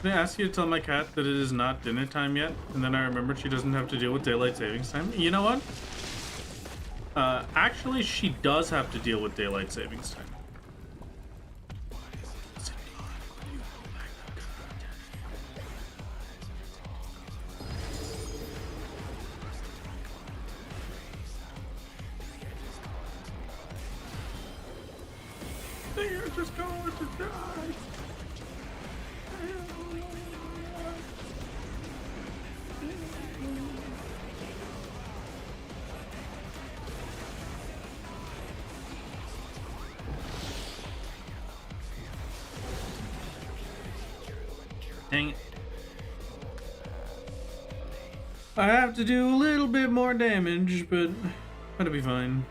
Can I ask you to tell my cat that it is not dinner time yet? And then I remembered she doesn't have to deal with daylight savings time. You know what? Actually, she does have to deal with daylight savings time. They are just going to die. Dang it. I have to do a little bit more damage, but that'll be fine.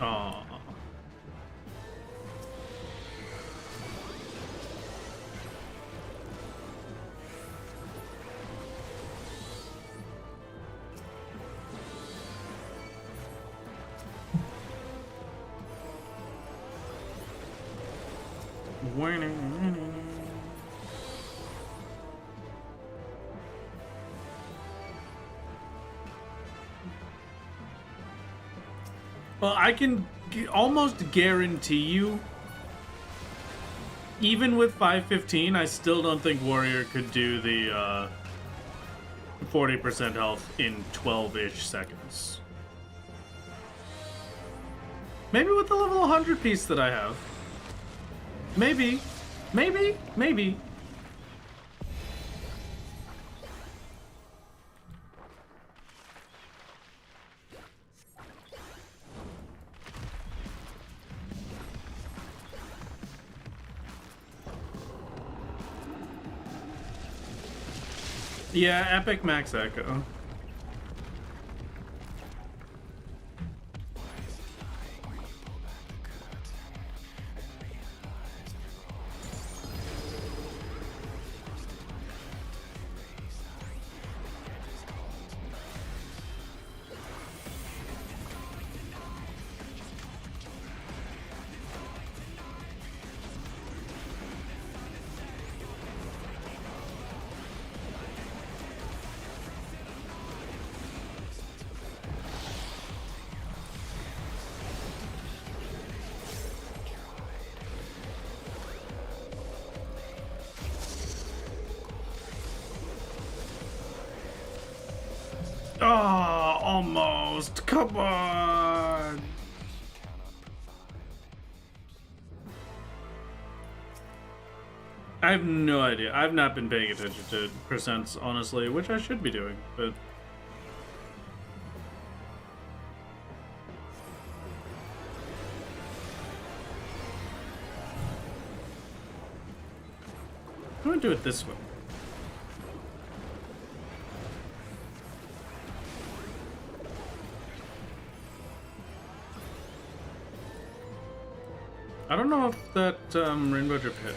Aww. Well, I can almost guarantee you, even with 515, I still don't think Warrior could do the 40% health in 12-ish seconds. Maybe with the level 100 piece that I have. Maybe. Maybe. Maybe. Yeah, Epic Max Echo. Oh, almost. Come on. I have no idea. I've not been paying attention to percents, honestly, which I should be doing, but... I'm gonna do it this way. I don't know if that rainbow drip hit.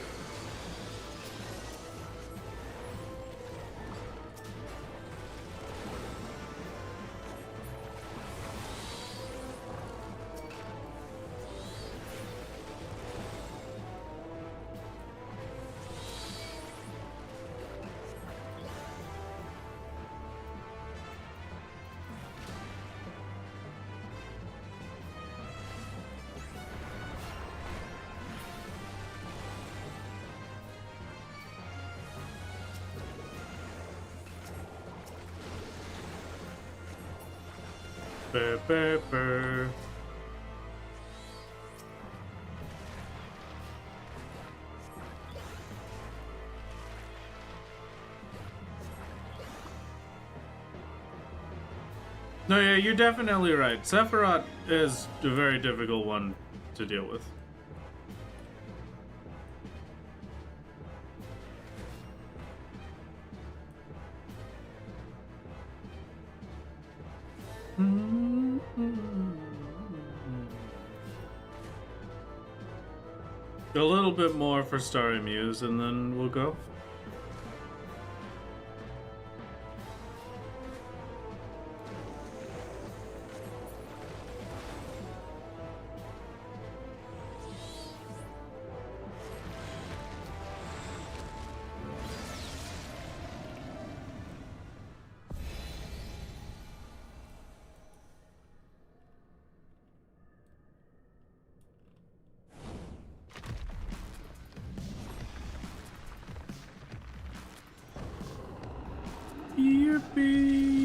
Burr, burr, burr. No, yeah, you're definitely right. Sephiroth is a very difficult one to deal with. A little bit more for Starry Muse, and then we'll go. Yippee!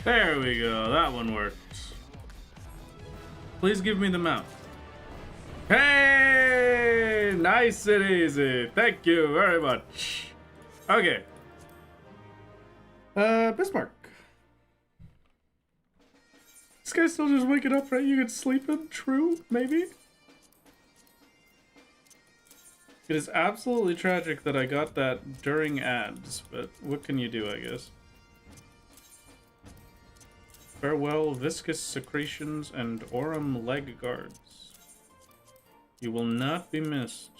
There we go, that one worked. Please give me the mount. Hey! Nice and easy. Thank you very much. Okay. Bismarck. This guy's still just waking up, right? You could sleep in? True? Maybe? It is absolutely tragic that I got that during ads, but what can you do, I guess? Farewell, viscous secretions and aurum leg guards. You will not be missed.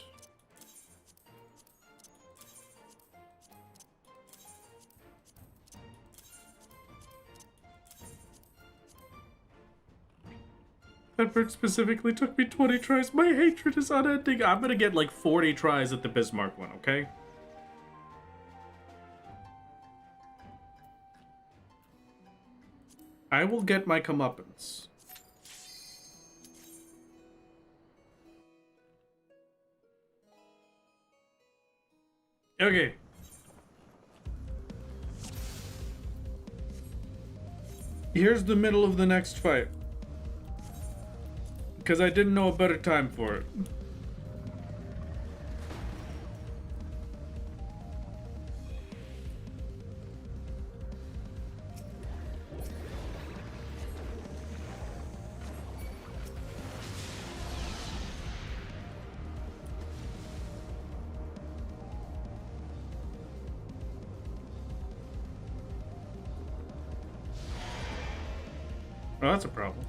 That bird specifically took me 20 tries. My hatred is unending. I'm gonna get like 40 tries at the Bismarck one, okay? I will get my comeuppance. Okay. Here's the middle of the next fight. Because I didn't know a better time for it. Oh, that's a problem.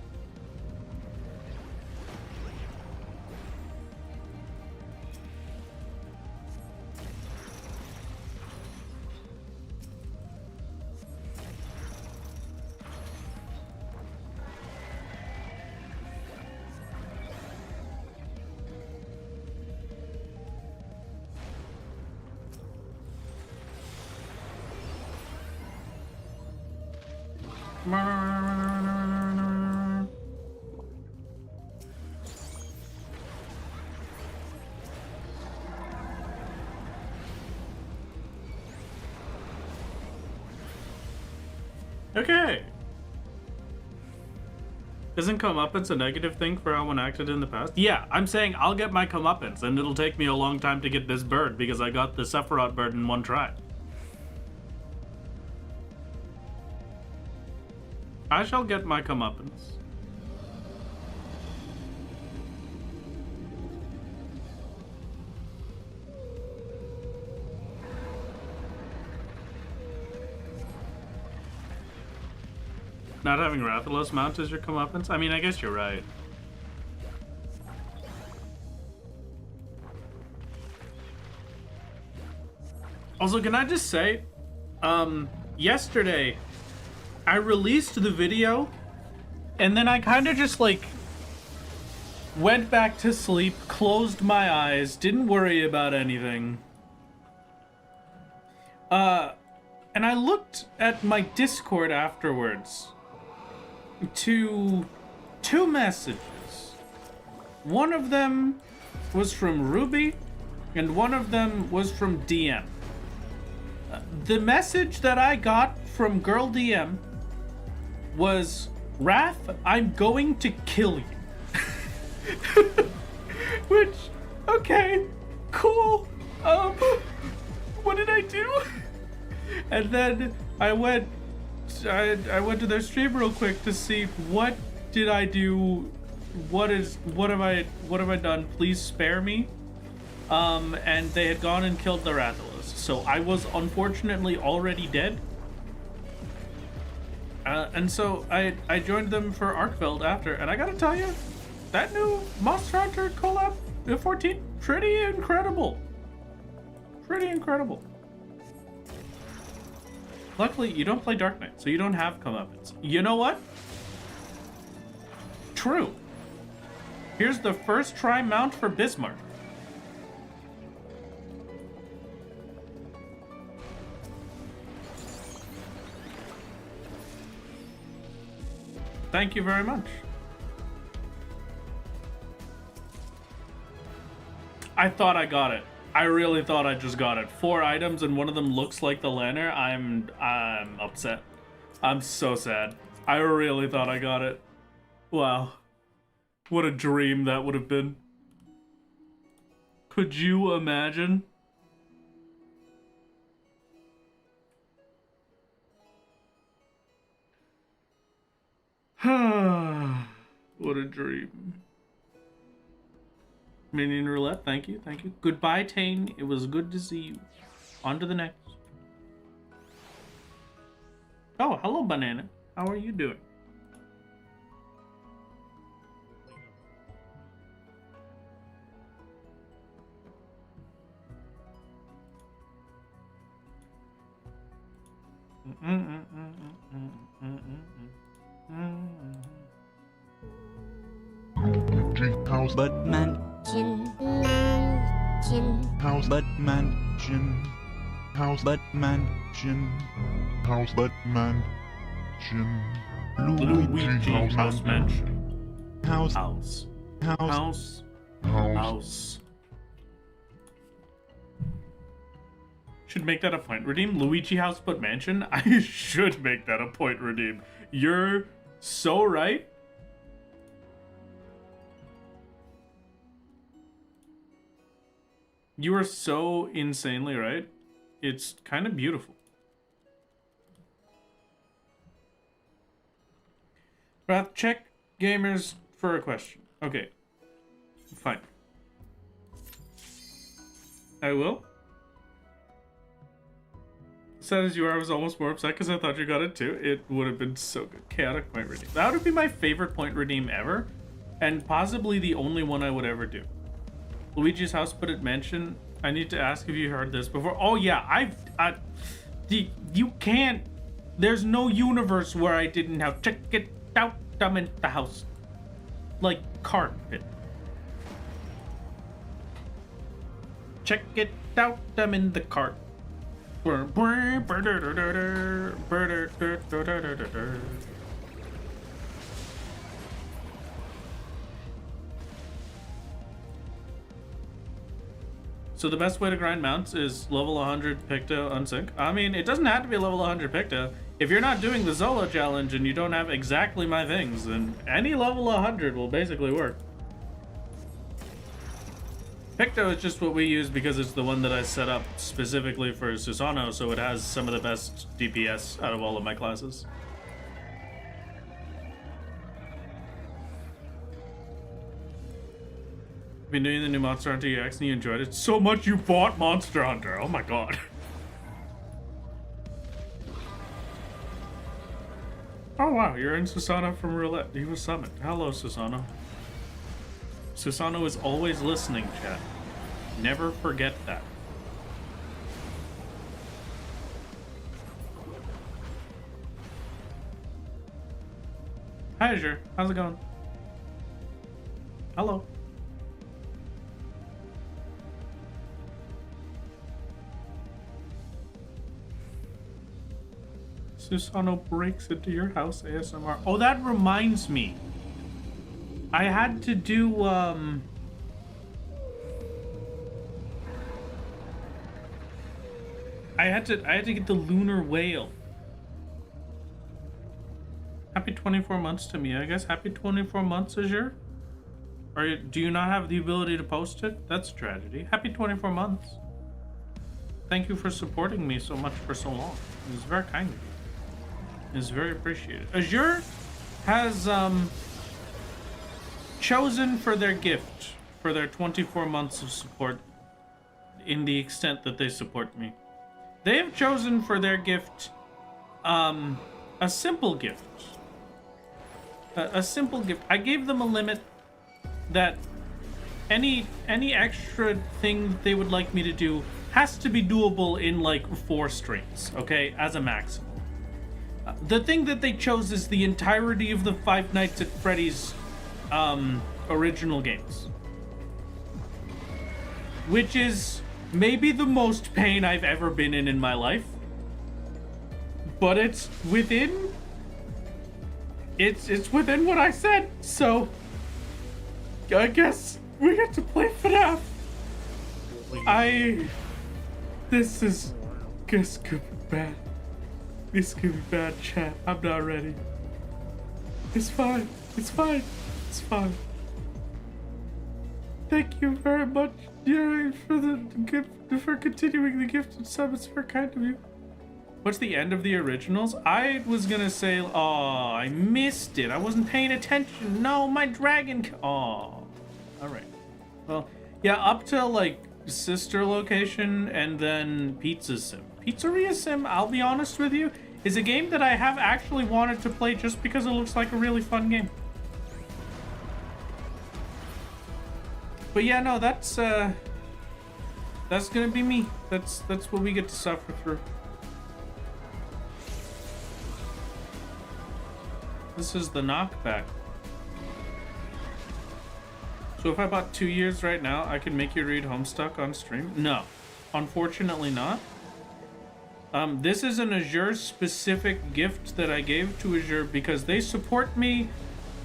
Okay. Isn't comeuppance a negative thing for how one acted in the past? Yeah, I'm saying I'll get my comeuppance, and it'll take me a long time to get this bird because I got the Sephiroth bird in one try. I shall get my comeuppance. Not having Rathalos mount as your comeuppance? I mean, I guess you're right. Also, can I just say, yesterday, I released the video, and then I kind of just, like, went back to sleep, closed my eyes, didn't worry about anything. And I looked at my Discord afterwards to 2 messages. One of them was from Ruby, and one of them was from DM. The message that I got from Girl DM was, Wrath, I'm going to kill you. Which, okay, cool. What did I do? And then I went to their stream real quick to see what did I do, what have I done? Please spare me. And they had gone and killed the Rathalos. So I was unfortunately already dead. And so I joined them for Arkveld after, and I gotta tell you, that new Monster Hunter collab, FF14, pretty incredible. Pretty incredible. Luckily, you don't play Dark Knight, so you don't have comeuppance. You know what? True. Here's the first try mount for Bismarck. Thank you very much. I thought I got it. I really thought I just got it. 4 items and one of them looks like the Lanner. I'm upset. I'm so sad. I really thought I got it. Wow. What a dream that would have been. Could you imagine? What a dream. Minion roulette, thank you, thank you. Goodbye, Tane. It was good to see you. On to the next. Oh, hello, Banana. How are you doing? House, But man, house, but mansion, house, but mansion, house, but mansion. Luigi House, House Mansion. house, House. house, House. house. House. Should make that a point redeem. Luigi House but Mansion. I should make that a point redeem. You're so right. You are so insanely right. It's kind of beautiful. Wrath, check gamers for a question. Okay. Fine. I will. Sad as you are, I was almost more upset because I thought you got it too. It would have been so good. Chaotic point redeem. That would be my favorite point redeem ever. And possibly the only one I would ever do. Luigi's House but at Mansion. I need to ask if you heard this before. Oh yeah, you can't. There's no universe where I didn't have check it out. I'm in the house, like carpet. Check it out. I'm in the cart. So the best way to grind mounts is level 100 Picto unsync. I mean, it doesn't have to be level 100 Picto. If you're not doing the Zolo challenge and you don't have exactly my things, then any level 100 will basically work. Picto is just what we use because it's the one that I set up specifically for Susano, so it has some of the best DPS out of all of my classes. Been doing the new Monster Hunter EX and you enjoyed it so much you bought Monster Hunter. Oh my god. Oh wow, you're in Susano from Roulette. He was summoned. Hello, Susano. Susano is always listening, chat. Never forget that. Hi, Azure. How's it going? Hello. Susano breaks into your house ASMR. Oh, that reminds me. I had to do, I had to get the lunar whale. Happy 24 months to me, I guess. Happy 24 months, Azure? Or do you not have the ability to post it? That's a tragedy. Happy 24 months. Thank you for supporting me so much for so long. It was very kind of you. It's very appreciated. Azure has chosen for their gift for their 24 months of support in the extent that they support me. They have chosen for their gift a simple gift. A simple gift. I gave them a limit that any extra thing that they would like me to do has to be doable in like 4 streams, okay, as a maximum. The thing that they chose is the entirety of the Five Nights at Freddy's original games, which is maybe the most pain I've ever been in my life, but it's within what I said, so I guess we get to play FNAF. This could be bad. This could be bad, chat. I'm not ready. It's fine. It's fine. It's fine. Thank you very much, Jerry, for the gift, for continuing the gift and sub. It's very kind of you. What's the end of the originals? I was gonna say, oh, I missed it. I wasn't paying attention. No, my dragon. Oh, all right. Well, yeah, up to like sister location and then Pizza Sim. Pizzeria Sim, I'll be honest with you, is a game that I have actually wanted to play just because it looks like a really fun game. But yeah, no, that's gonna be me. That's what we get to suffer through. This is the knockback. So if I bought 2 years right now, I can make you read Homestuck on stream? No, unfortunately not. This is an Azure specific gift that I gave to Azure because they support me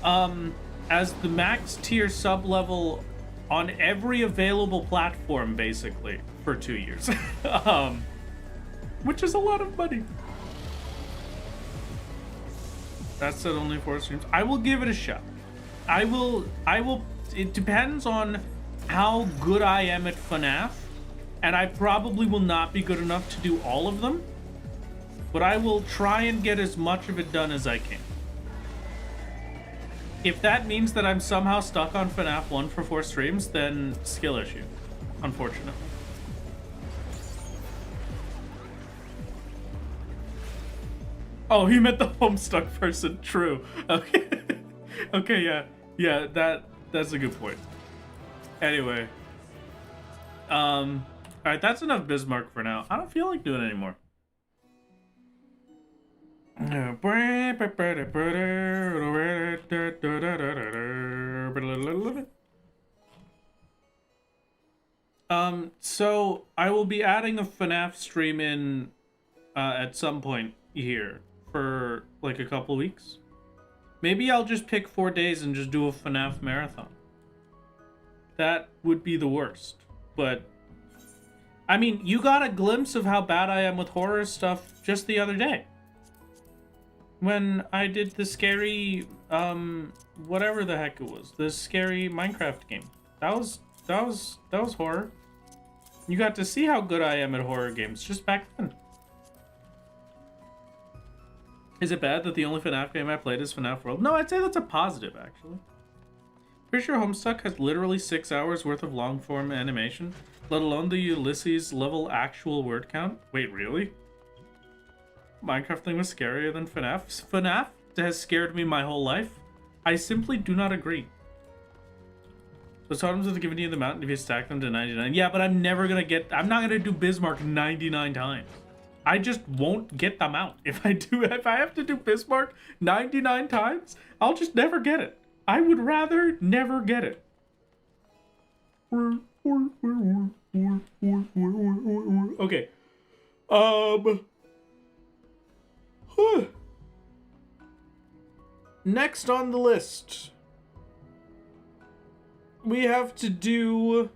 as the max tier sub level on every available platform basically for 2 years. Which is a lot of money. That said, only 4 streams. I will give it a shot. I will, it depends on how good I am at FNAF. And I probably will not be good enough to do all of them, but I will try and get as much of it done as I can. If that means that I'm somehow stuck on FNAF 1 for 4 streams, then skill issue, unfortunately. Oh, he met the Homestuck person. True. Okay. Okay, yeah, that's a good point. Anyway, all right, that's enough Bismarck for now. I don't feel like doing it anymore. So I will be adding a FNAF stream in at some point here for like a couple weeks. Maybe I'll just pick 4 days and just do a FNAF marathon. That would be the worst, but I mean, you got a glimpse of how bad I am with horror stuff just the other day. When I did the scary, whatever the heck it was, the scary Minecraft game. That was horror. You got to see how good I am at horror games just back then. Is it bad that the only FNAF game I played is FNAF World? No, I'd say that's a positive, actually. Pretty sure Homestuck has literally 6 hours worth of long-form animation, let alone the Ulysses level actual word count. Wait, really? Minecraft thing was scarier than FNAF? FNAF has scared me my whole life. I simply do not agree. So totems are given to you in the mountain if you stack them to 99. Yeah, but I'm not gonna do Bismarck 99 times. I just won't get them out. If I have to do Bismarck 99 times, I'll just never get it. I would rather never get it. Okay. Next on the list, we have to do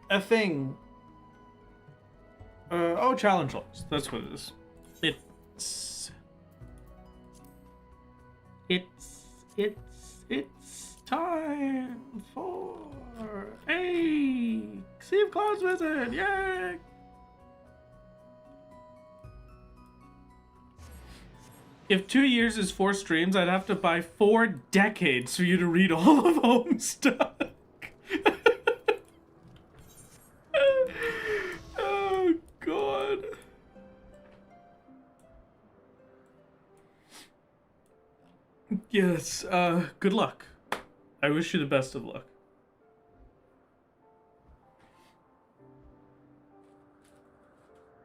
a thing. Challenge logs. That's what it is. It's time for a Steve Claus Wizard. Yay! If 2 years is 4 streams, I'd have to buy 4 decades for you to read all of Homestuck. Oh, God. Yes, good luck. I wish you the best of luck.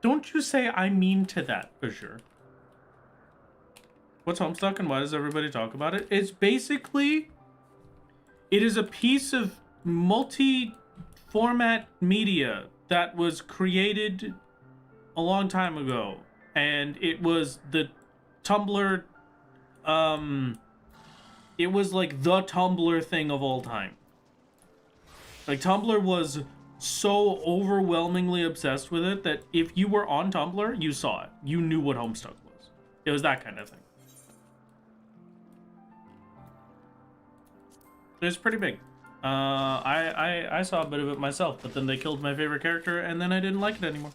Don't you say I mean to that, for sure. What's Homestuck and why does everybody talk about it? It's basically, it is a piece of multi-format media that was created a long time ago. And it was the Tumblr, it was like the Tumblr thing of all time. Like, Tumblr was so overwhelmingly obsessed with it that if you were on Tumblr, you saw it. You knew what Homestuck was. It was that kind of thing. It's pretty big. I saw a bit of it myself, but then they killed my favorite character, and then I didn't like it anymore.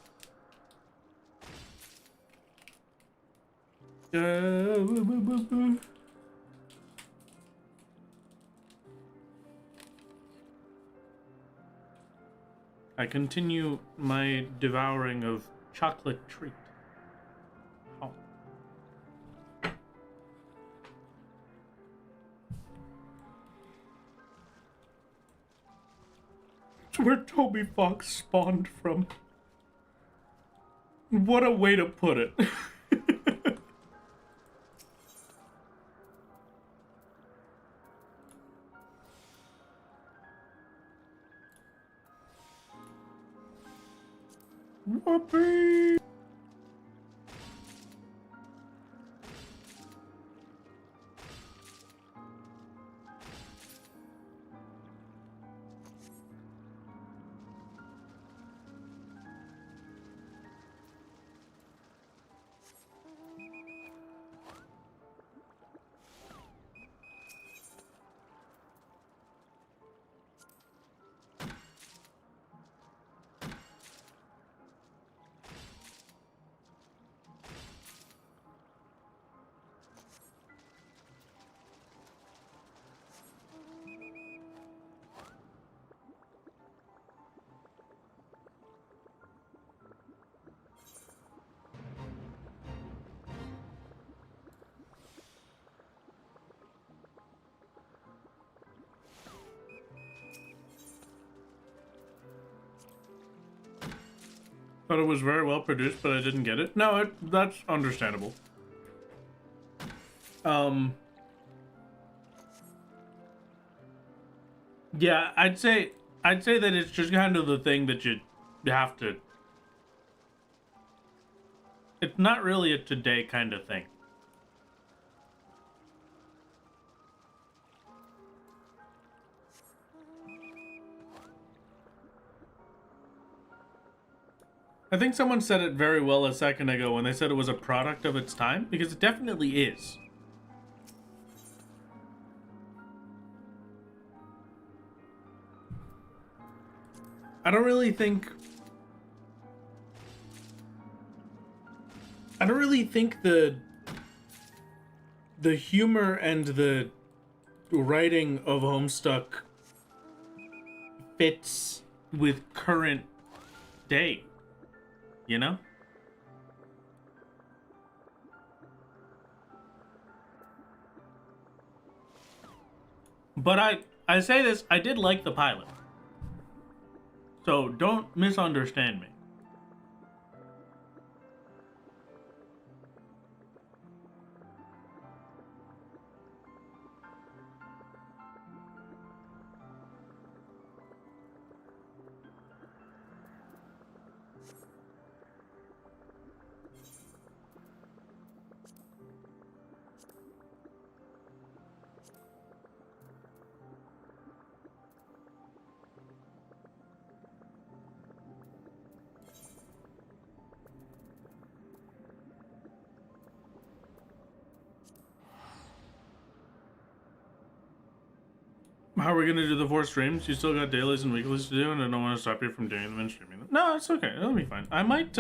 I continue my devouring of chocolate treat. Oh. It's where Toby Fox spawned from. What a way to put it. Whoopee! Thought it was very well produced, but I didn't get it. No, that's understandable. Yeah, I'd say that it's just kind of the thing that you have to. It's not really a today kind of thing. I think someone said it very well a second ago when they said it was a product of its time, because it definitely is. I don't really think the humor and the writing of Homestuck fits with current day. You know? But I say this, I did like the pilot. So don't misunderstand me. How are we gonna do the 4 streams? You still got dailies and weeklies to do, and I don't want to stop you from doing them and streaming them. No, it's okay. It'll be fine. I might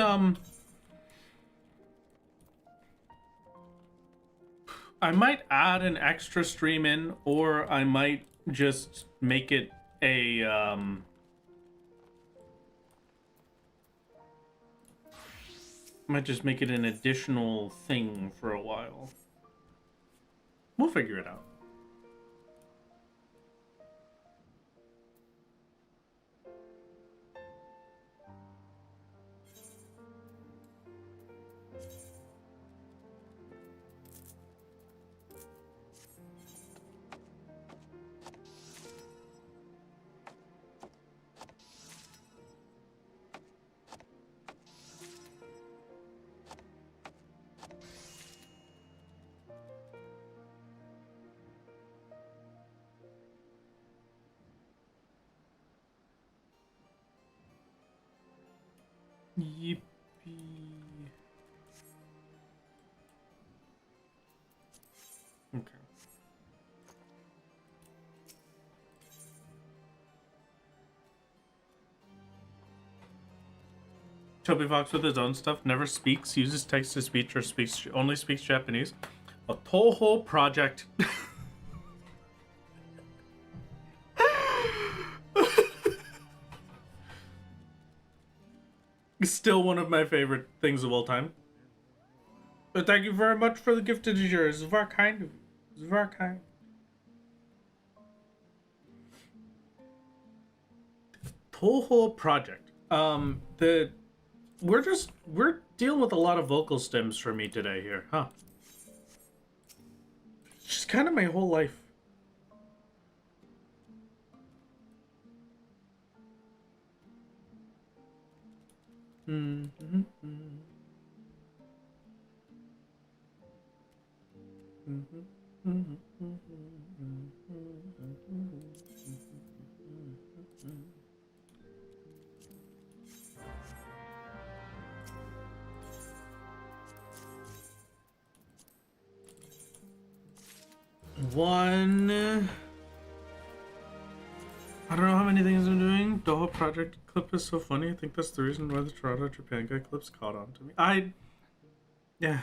add an extra stream in, or I might just make it a might just make it an additional thing for a while. We'll figure it out. Yippee. Okay. Toby Fox with his own stuff, never speaks, uses text-to-speech, or only speaks Japanese. A Toho project. Still one of my favorite things of all time. But thank you very much for the gift of yours. It's very kind of you. It's very kind. Toho project. We're dealing with a lot of vocal stems for me today here, huh? Just kind of my whole life. One. I don't know how many things I'm doing. The whole project clip is so funny. I think that's the reason why the Toronto Japan guy clips caught on to me. Yeah.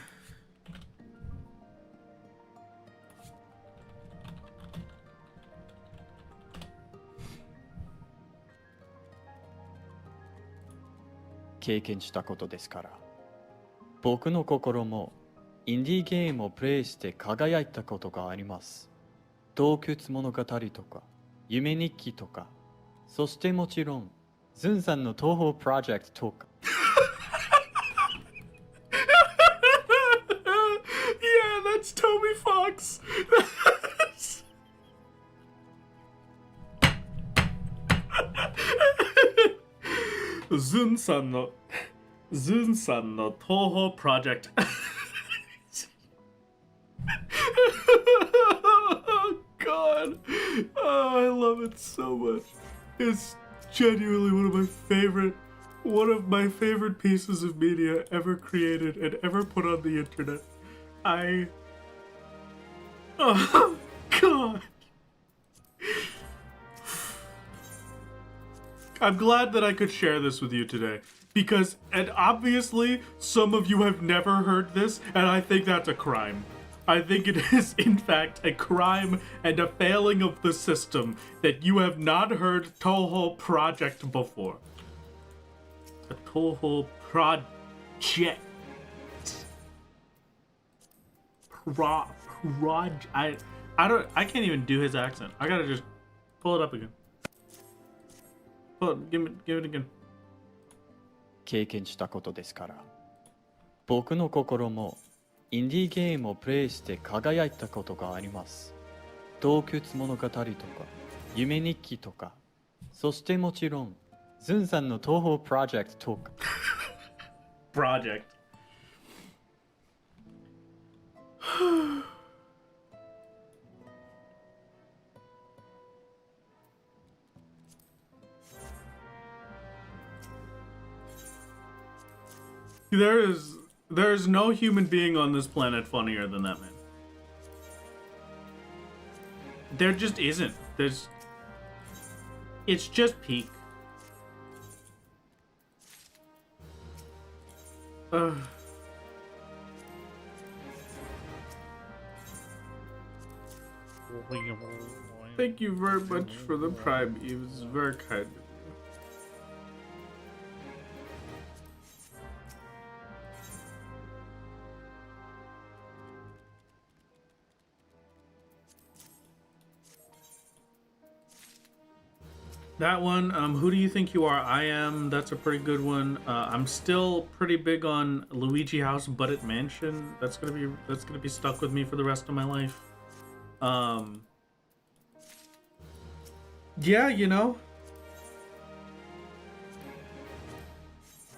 Yeah, that's Toby Fox. Zun-san no Toho project. Oh God, oh, I love it so much. It's genuinely one of my favorite pieces of media ever created and ever put on the internet. Oh God. I'm glad that I could share this with you today, because, and obviously, some of you have never heard this, and I think that's a crime. I think it is, in fact, a crime and a failing of the system that you have not heard Toho Project before. A Toho Project. I can't even do his accent. I gotta just pull it up again. Give it again. 経験したことですから。僕の心もインディーゲームをプレイして輝いたことがあります。洞窟物語とか、夢日記とか、そしてもちろん、ズンさんの東宝プロジェクトとか。Project. There is no human being on this planet funnier than that man. There just isn't. It's just peak. Thank you very much for the Prime. It was very kind of you. That one, who do you think you are? I am. That's a pretty good one. I'm still pretty big on Luigi House Budded Mansion. That's gonna be stuck with me for the rest of my life. Yeah, you know,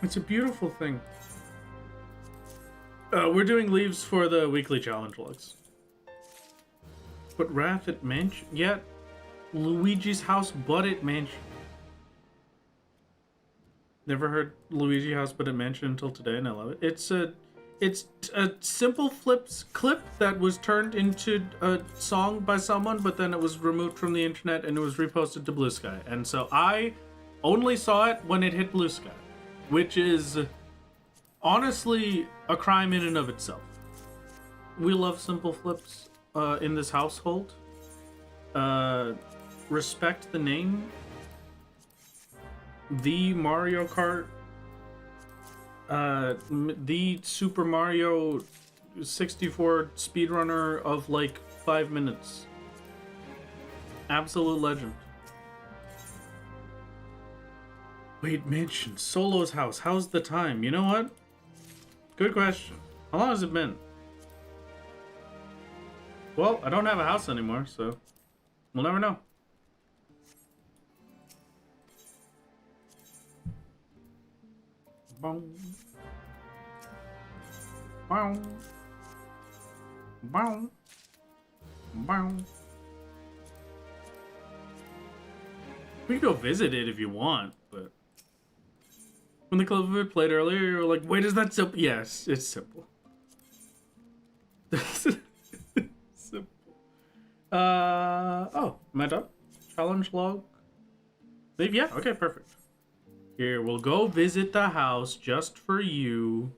it's a beautiful thing. We're doing leaves for the weekly challenge logs. But Wrath at Mansion, yeah. Luigi's House Budded Mansion. Never heard Luigi House Budded Mansion until today, and I love it. It's a simple flips clip that was turned into a song by someone, but then it was removed from the internet and it was reposted to Blue Sky. And so I only saw it when it hit Blue Sky, which is honestly a crime in and of itself. We love simple flips in this household. Respect the name. The Mario Kart, the Super Mario 64 speedrunner of like 5 minutes. Absolute legend. Wait, Mansion, Solo's house, how's the time? You know what? Good question. How long has it been? Well, I don't have a house anymore, so we'll never know. Boom. Boom. Boom. Boom. We can go visit it if you want, but when the clip of it played earlier, you were like, wait, is that simple? Yes, it's simple. Simple. Oh, am I done? Challenge log? Maybe, yeah, okay, perfect. Here, we'll go visit the house just for you.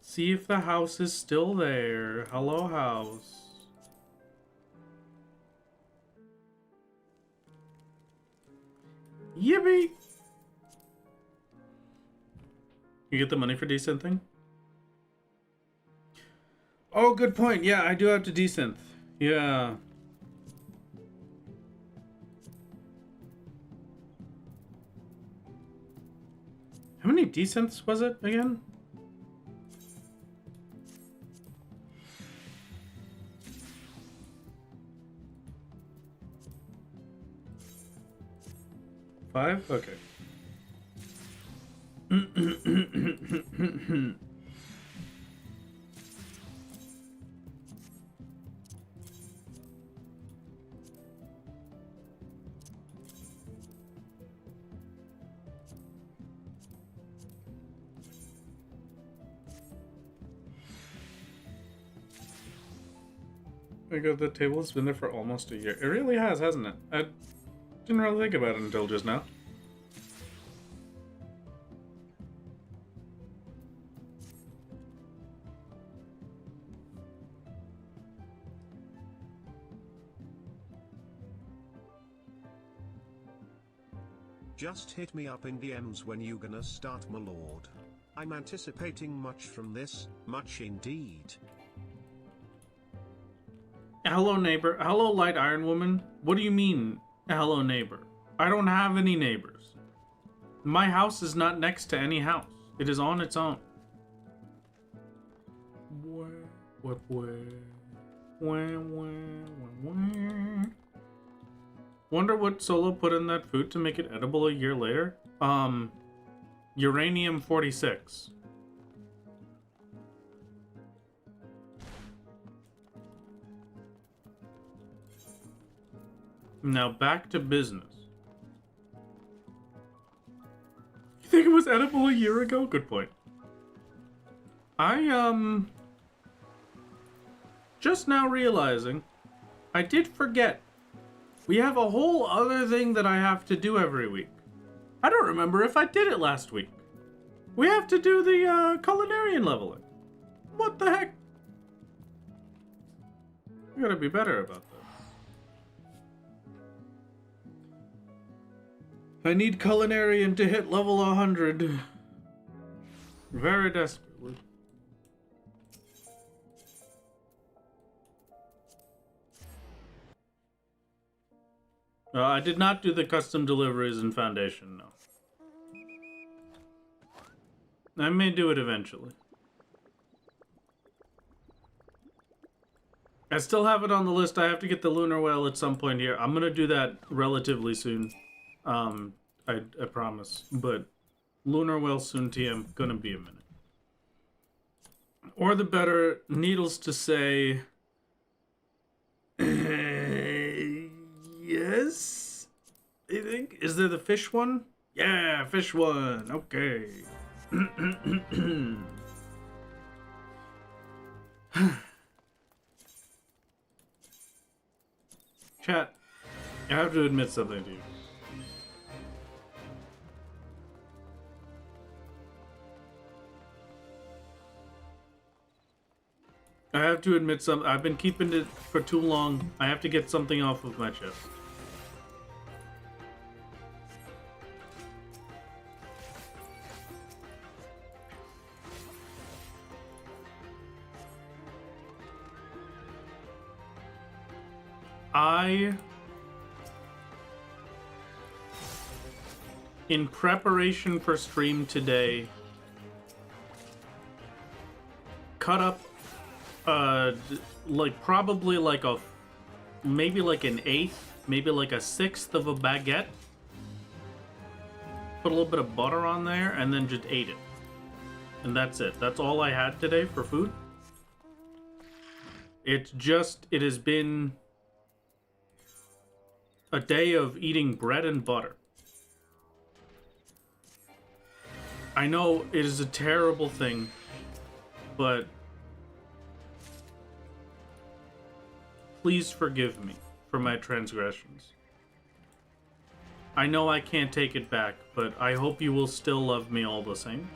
See if the house is still there. Hello, house. Yippee! You get the money for decent thing? Oh, good point. Yeah, I do have to desynth. Yeah. How many desynths was it again? Five? Okay. I got the table's been there for almost a year. It really has, hasn't it? I didn't really think about it until just now. Just hit me up in DMs when you gonna start, my lord. I'm anticipating much from this, much indeed. Hello, neighbor. Hello, Light Iron Woman. What do you mean, hello, neighbor? I don't have any neighbors. My house is not next to any house. It is on its own. Wonder what Solo put in that food to make it edible a year later? Uranium-46. Now back to business. You think it was edible a year ago? Good point. I just now realizing I did forget. We have a whole other thing that I have to do every week. I don't remember if I did it last week. We have to do the culinarian leveling. What the heck? We gotta be better about that. I need culinarian to hit level 100. Very desperately. I did not do the custom deliveries in Foundation, no. I may do it eventually. I still have it on the list. I have to get the lunar whale at some point here. I'm gonna do that relatively soon. I promise. But lunar whale soon, TM. Gonna be a minute. Or the better, needles to say... yes? I think. Is there the fish one? Yeah, fish one. Okay. Chat, I have to admit something to you. I have to admit something. I've been keeping it for too long. I have to get something off of my chest. In preparation for stream today, cut up, like probably like maybe like an eighth, maybe like a sixth of a baguette. Put a little bit of butter on there and then just ate it. And that's it. That's all I had today for food. It has been a day of eating bread and butter. I know it is a terrible thing, but please forgive me for my transgressions. I know I can't take it back, but I hope you will still love me all the same.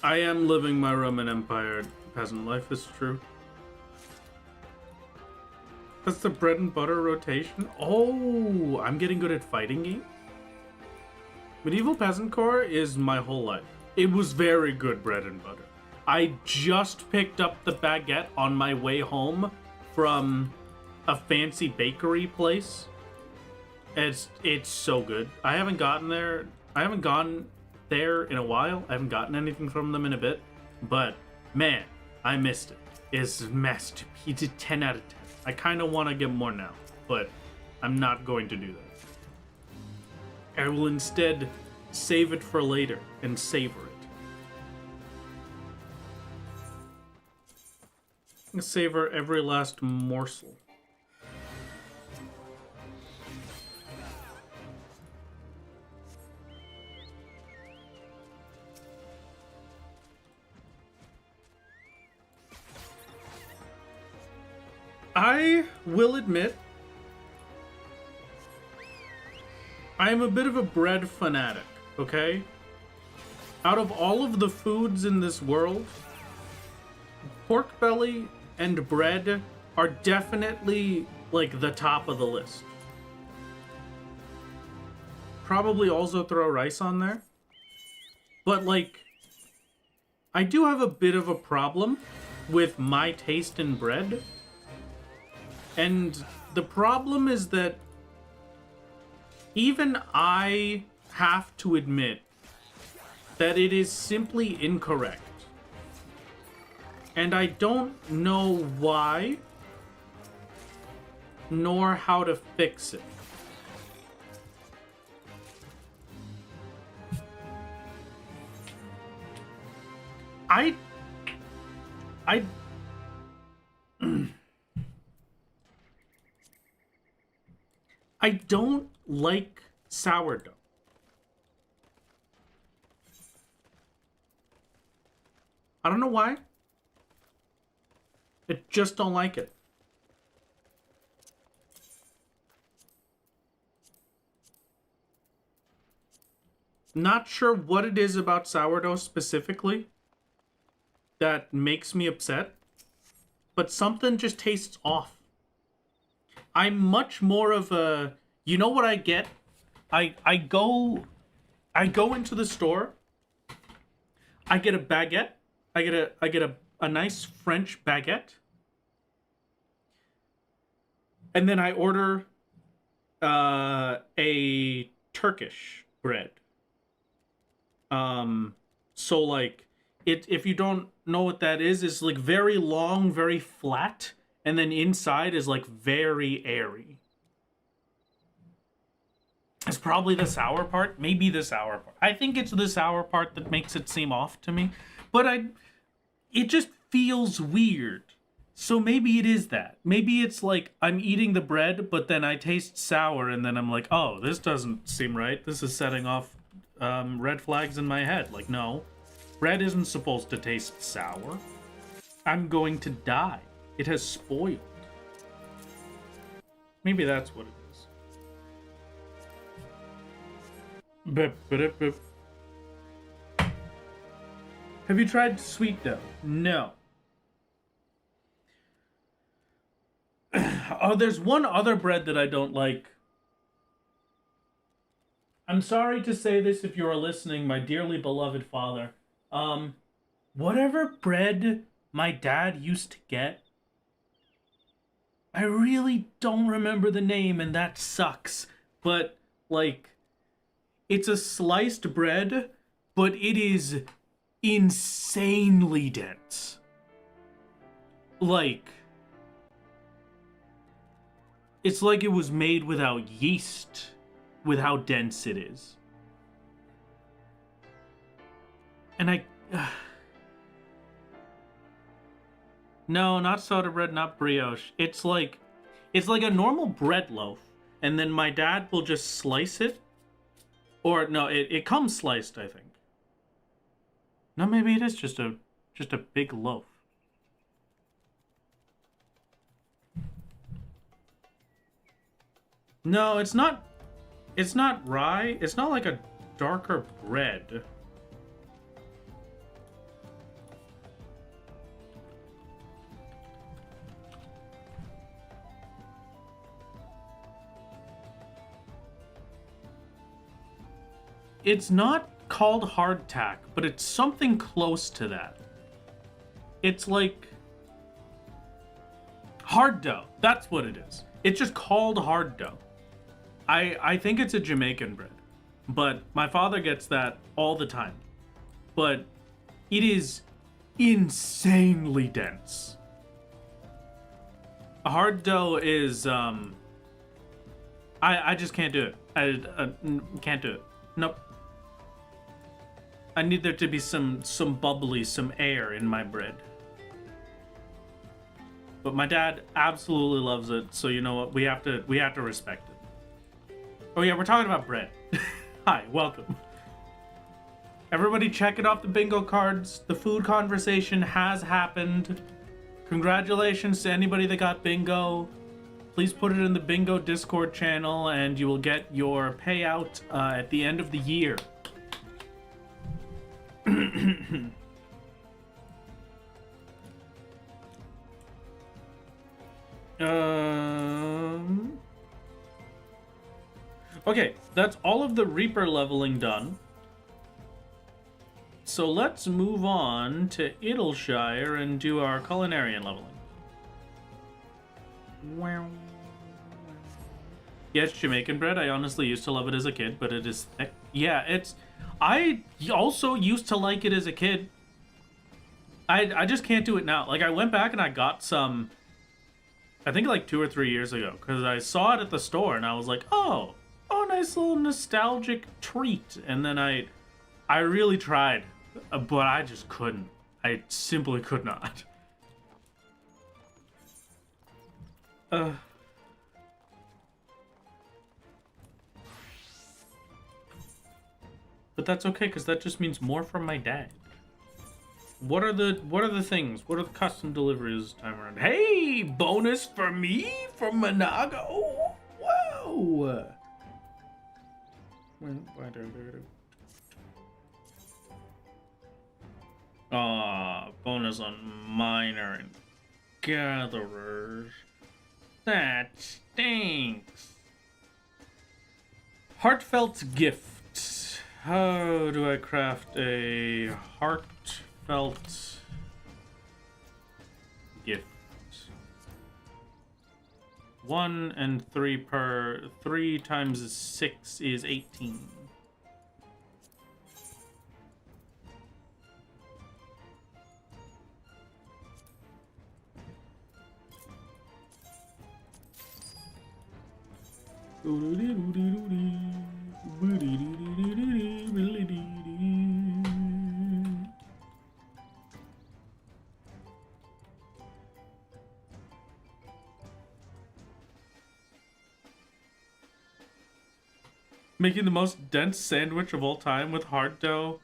I am living my Roman Empire peasant life, is true. That's the bread and butter rotation? Oh, I'm getting good at fighting games? Medieval Peasant Corps is my whole life. It was very good bread and butter. I just picked up the baguette on my way home from a fancy bakery place. It's so good. I haven't gone there in a while. I haven't gotten anything from them in a bit. But, man, I missed it. It's masterpiece. 10 out of 10. I kind of want to get more now, but I'm not going to do that. I will instead save it for later and savor it. Savor every last morsel. I will admit, I am a bit of a bread fanatic, okay? Out of all of the foods in this world, pork belly and bread are definitely, like, the top of the list. Probably also throw rice on there. But, like, I do have a bit of a problem with my taste in bread. And the problem is that even I have to admit that it is simply incorrect. And I don't know why, nor how to fix it. I don't like sourdough. I don't know why. I just don't like it. Not sure what it is about sourdough specifically that makes me upset, but something just tastes off. I'm much more of a, you know what I get? I go into the store. I get a baguette. I get a nice French baguette. And then I order a Turkish bread. So like if you don't know what that is, it's like very long, very flat, and then inside is like very airy. It's probably the sour part, maybe the sour part. I think it's the sour part that makes it seem off to me, but it just feels weird. So maybe it is that. Maybe it's like I'm eating the bread, but then I taste sour, and then I'm like, oh, this doesn't seem right. This is setting off red flags in my head. Like, no, bread isn't supposed to taste sour. I'm going to die. It has spoiled. Maybe that's what it is. Have you tried sweet dough? No. Oh, there's one other bread that I don't like. I'm sorry to say this if you are listening, my dearly beloved father. Whatever bread my dad used to get, I really don't remember the name, and that sucks. But, like, it's a sliced bread, but it is insanely dense. Like, it's like it was made without yeast, with how dense it is. And no, not soda bread, not brioche. It's like a normal bread loaf, and then my dad will just slice it. Or no, it comes sliced, I think. No, maybe it is just a big loaf. No, it's not rye. It's not like a darker bread. It's not called hardtack, but it's something close to that. It's like hard dough. That's what it is. It's just called hard dough. I think it's a Jamaican bread, but my father gets that all the time. But it is insanely dense. A hard dough is I just can't do it. I can't do it. Nope. I need there to be some bubbly, some air in my bread. But my dad absolutely loves it, so you know what? We have to respect it. Oh yeah, we're talking about bread. Hi, welcome. Everybody check it off the bingo cards. The food conversation has happened. Congratulations to anybody that got bingo. Please put it in the bingo Discord channel and you will get your payout at the end of the year. Okay, that's all of the Reaper leveling done. So let's move on to Idleshire and do our Culinarian leveling. Yeah, it's Jamaican bread. I honestly used to love it as a kid, but it is thick. Yeah, I also used to like it as a kid. I just can't do it now. Like, I went back and I got some, I think like 2 or 3 years ago, because I saw it at the store and I was like, oh, nice little nostalgic treat. And then I really tried, but I just couldn't. I simply could not. But that's okay, because that just means more from my dad. What are the things? What are the custom deliveries this time around? Hey, bonus for me from Managa. Oh, whoa. Bonus on miner and gatherers. That stinks. Heartfelt gift. How do I craft a heartfelt gift? 1 and 3 per 3 times 6 is 18. Making the most dense sandwich of all time with hard dough,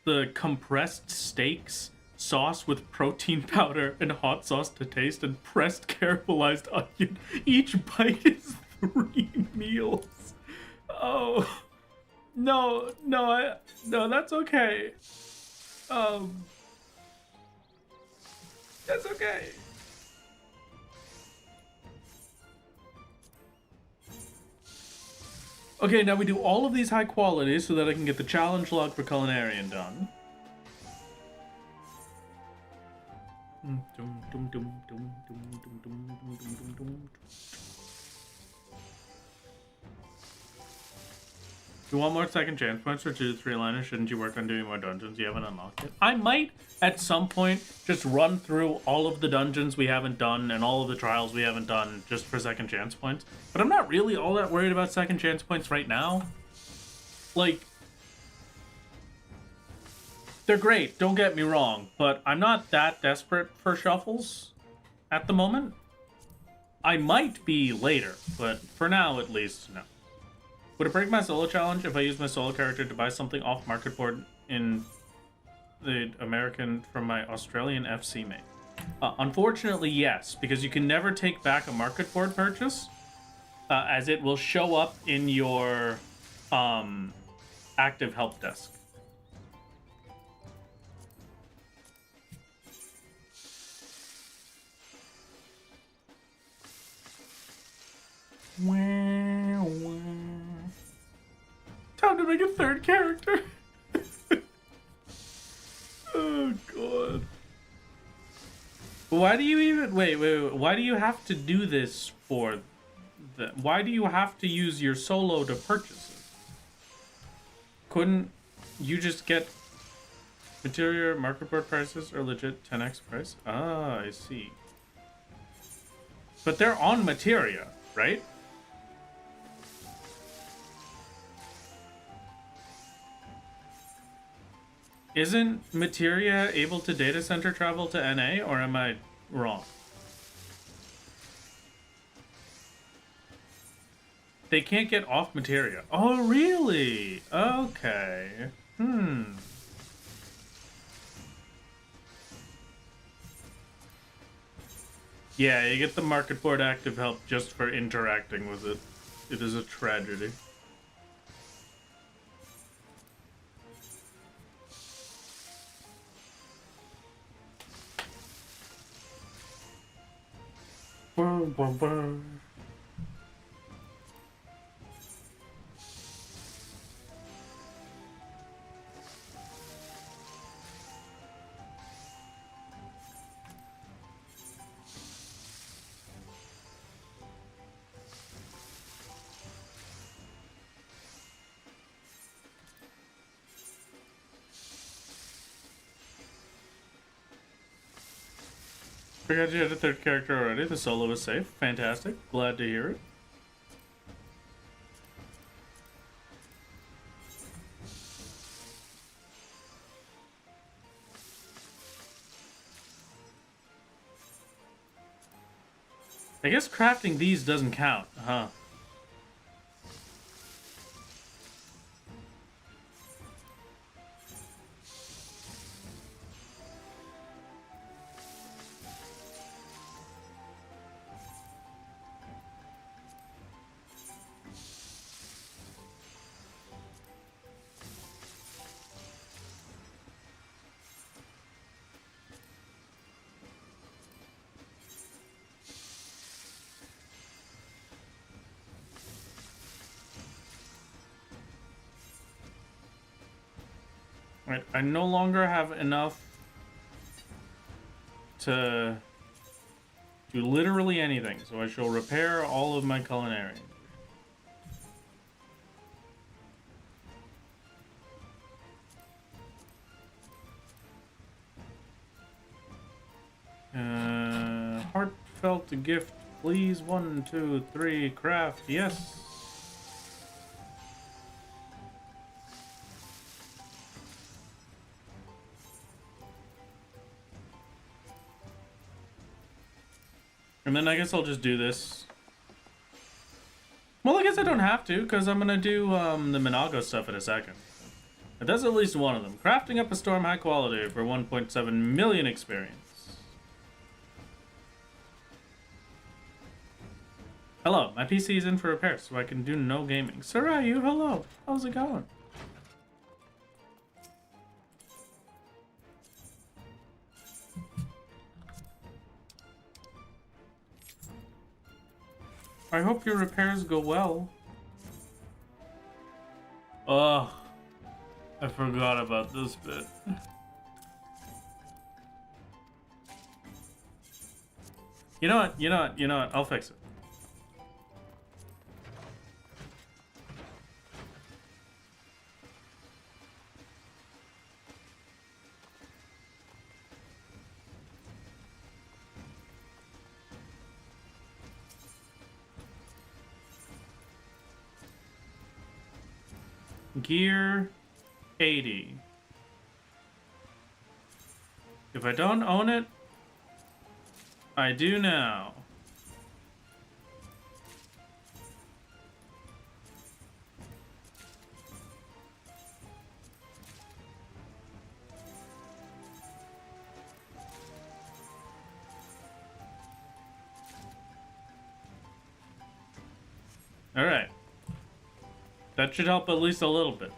the compressed steaks, sauce with protein powder and hot sauce to taste, and pressed caramelized onion. Each bite is 3 meals. Oh, no, that's okay. That's okay. Okay, now we do all of these high qualities so that I can get the challenge log for Culinarian done. You want more second chance points for 2 to 3 liners? Shouldn't you work on doing more dungeons you haven't unlocked yet? I might, at some point, just run through all of the dungeons we haven't done and all of the trials we haven't done just for second chance points. But I'm not really all that worried about second chance points right now. Like, they're great, don't get me wrong, but I'm not that desperate for shuffles at the moment. I might be later, but for now, at least, no. Would it break my solo challenge if I use my solo character to buy something off market board in the American from my Australian FC mate? Unfortunately, yes, because you can never take back a market board purchase, as it will show up in your active help desk. Time to make a third character. Oh god. Why do you even wait? Why do you have to do this for the? Why do you have to use your solo to purchase it? Couldn't you just get material market board prices or legit 10x price? Ah, I see. But they're on materia, right? Isn't materia able to data center travel to NA, or am I wrong? They can't get off materia. Oh, really? Okay. Yeah, you get the market board active help just for interacting with it. It is a tragedy. Boom, boom, boom. Forgot you had a third character already. The solo is safe. Fantastic. Glad to hear it. I guess crafting these doesn't count, huh? Right, I no longer have enough to do literally anything, so I shall repair all of my culinary. Heartfelt gift, please. 1, 2, 3, craft, yes. And then I guess I'll just do this. Well, I guess I don't have to, because I'm gonna do the Minago stuff in a second. But that's at least one of them. Crafting up a storm high quality for 1.7 million experience. Hello, my PC is in for repair, so I can do no gaming. Sarayu, hello. How's it going? I hope your repairs go well. Ugh. I forgot about this bit. You know what? I'll fix it. Gear 80. If I don't own it, I do now. All right. That should help at least a little bit.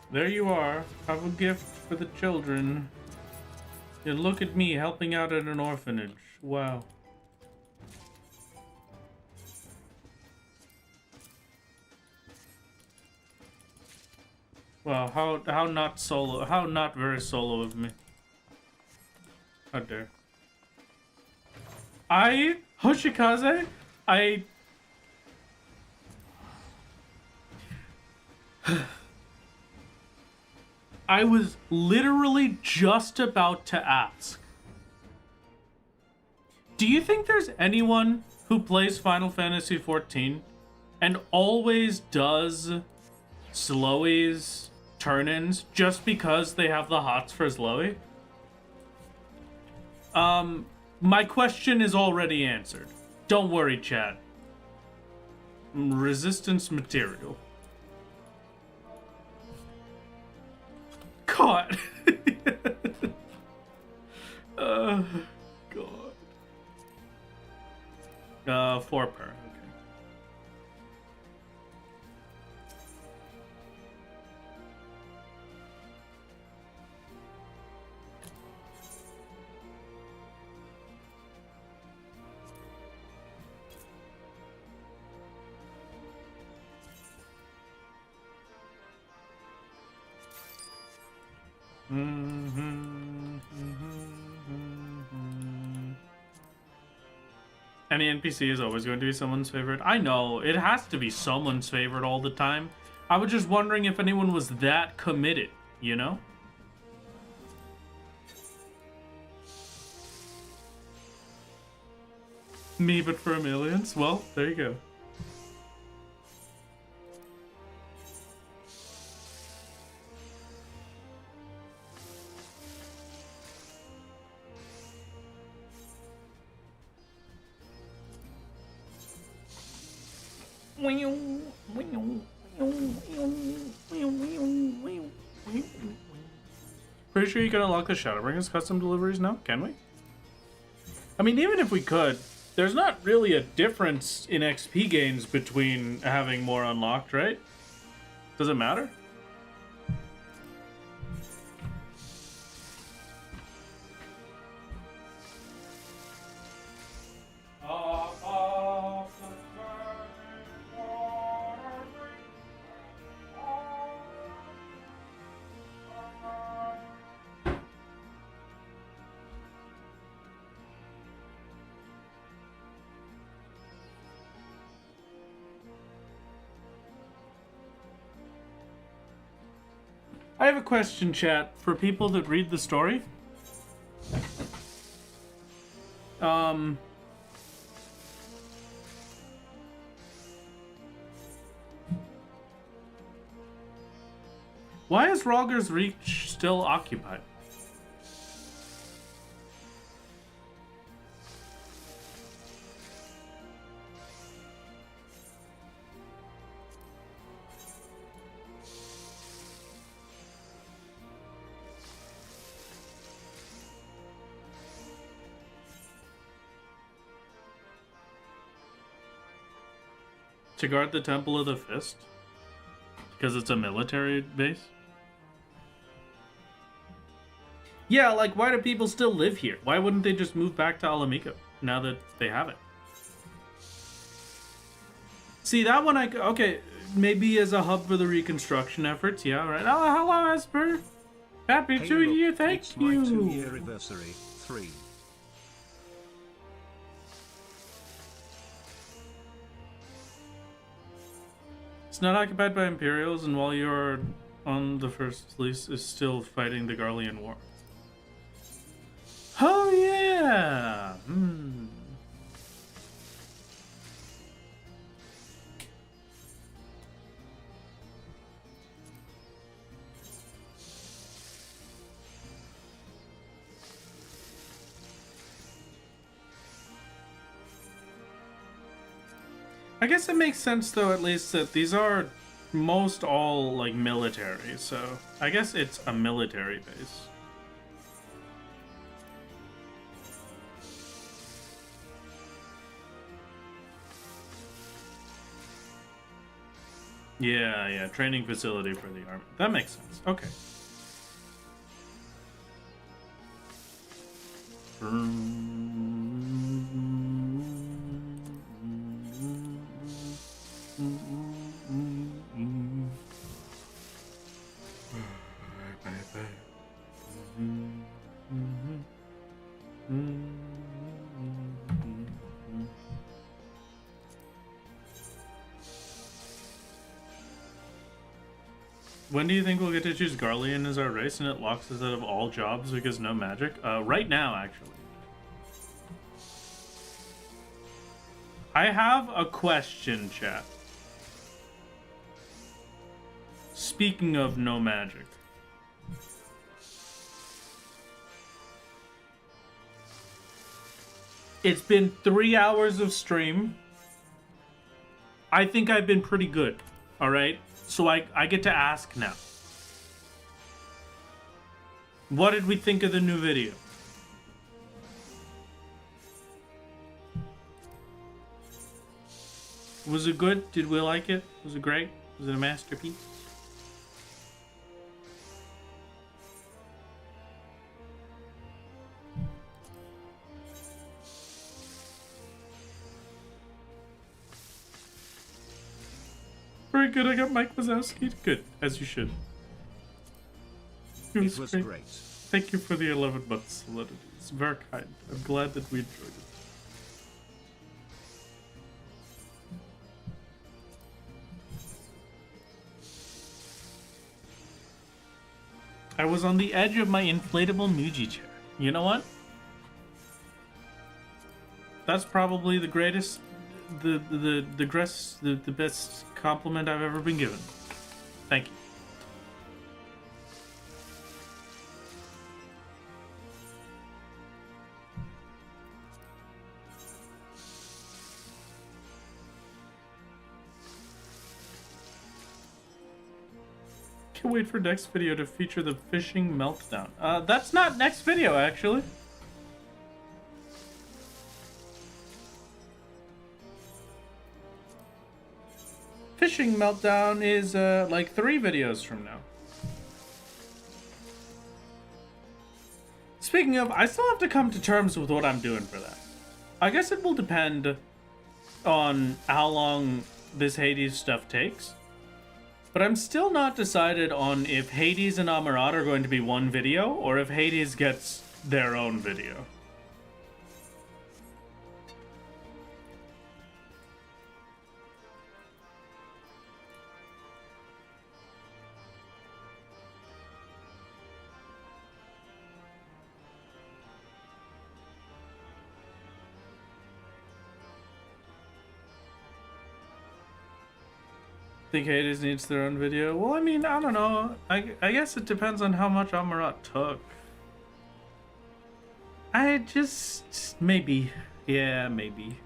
There you are. Have a gift for the children. Yeah, look at me helping out at an orphanage. Wow. Wow, how not solo, how not very solo of me. How dare. Hoshikaze, I was literally just about to ask. Do you think there's anyone who plays Final Fantasy XIV and always does Sloey's turn-ins just because they have the hots for Sloey? My question is already answered. Don't worry, Chad. Resistance material. God. God. 4 per. Okay. Any NPC is always going to be someone's favorite. I know, it has to be someone's favorite all the time. I was just wondering if anyone was that committed, you know? Me, but for millions? Well, there you go. Pretty sure you can unlock the Shadowbringers custom deliveries now? Can we? I mean, even if we could, there's not really a difference in XP gains between having more unlocked, right? Does it matter? I have a question, chat, for people that read the story. Why is Rogger's Reach still occupied? To guard the Temple of the Fist? Because it's a military base? Yeah, like, why do people still live here? Why wouldn't they just move back to Alamiko now that they have it? See, that one okay, maybe as a hub for the reconstruction efforts, yeah, right. Oh, hello, Esper. Happy Hey, 2 look, year, thank it's you. my 2-year anniversary. 3. It's not occupied by Imperials, and while you're on the first lease, is still fighting the Garlean War. Oh yeah! I guess it makes sense, though, at least, that these are most all, like, military, so I guess it's a military base. Yeah, training facility for the army. That makes sense. Okay. When do you think we'll get to choose Garlean as our race and it locks us out of all jobs because no magic? Right now, actually. I have a question, chat. Speaking of no magic. It's been 3 hours of stream. I think I've been pretty good, alright? So I get to ask now. What did we think of the new video? Was it good? Did we like it? Was it great? Was it a masterpiece? Very good. I got Mike Wazowski. Good, as you should. It was great. Thank you for the 11 months solidity. It's very kind. I'm glad that we enjoyed it. I was on the edge of my inflatable Muji chair. You know what? That's probably the greatest, the best compliment I've ever been given. Thank you. Can't wait for next video to feature the fishing meltdown. That's not next video, actually. Fishing meltdown is, like 3 videos from now. Speaking of, I still have to come to terms with what I'm doing for that. I guess it will depend on how long this Hades stuff takes. But I'm still not decided on if Hades and Amarat are going to be one video, or if Hades gets their own video. Think Hades needs their own video? Well, I mean, I don't know. I guess it depends on how much Amarat took. I just... maybe. Yeah, maybe.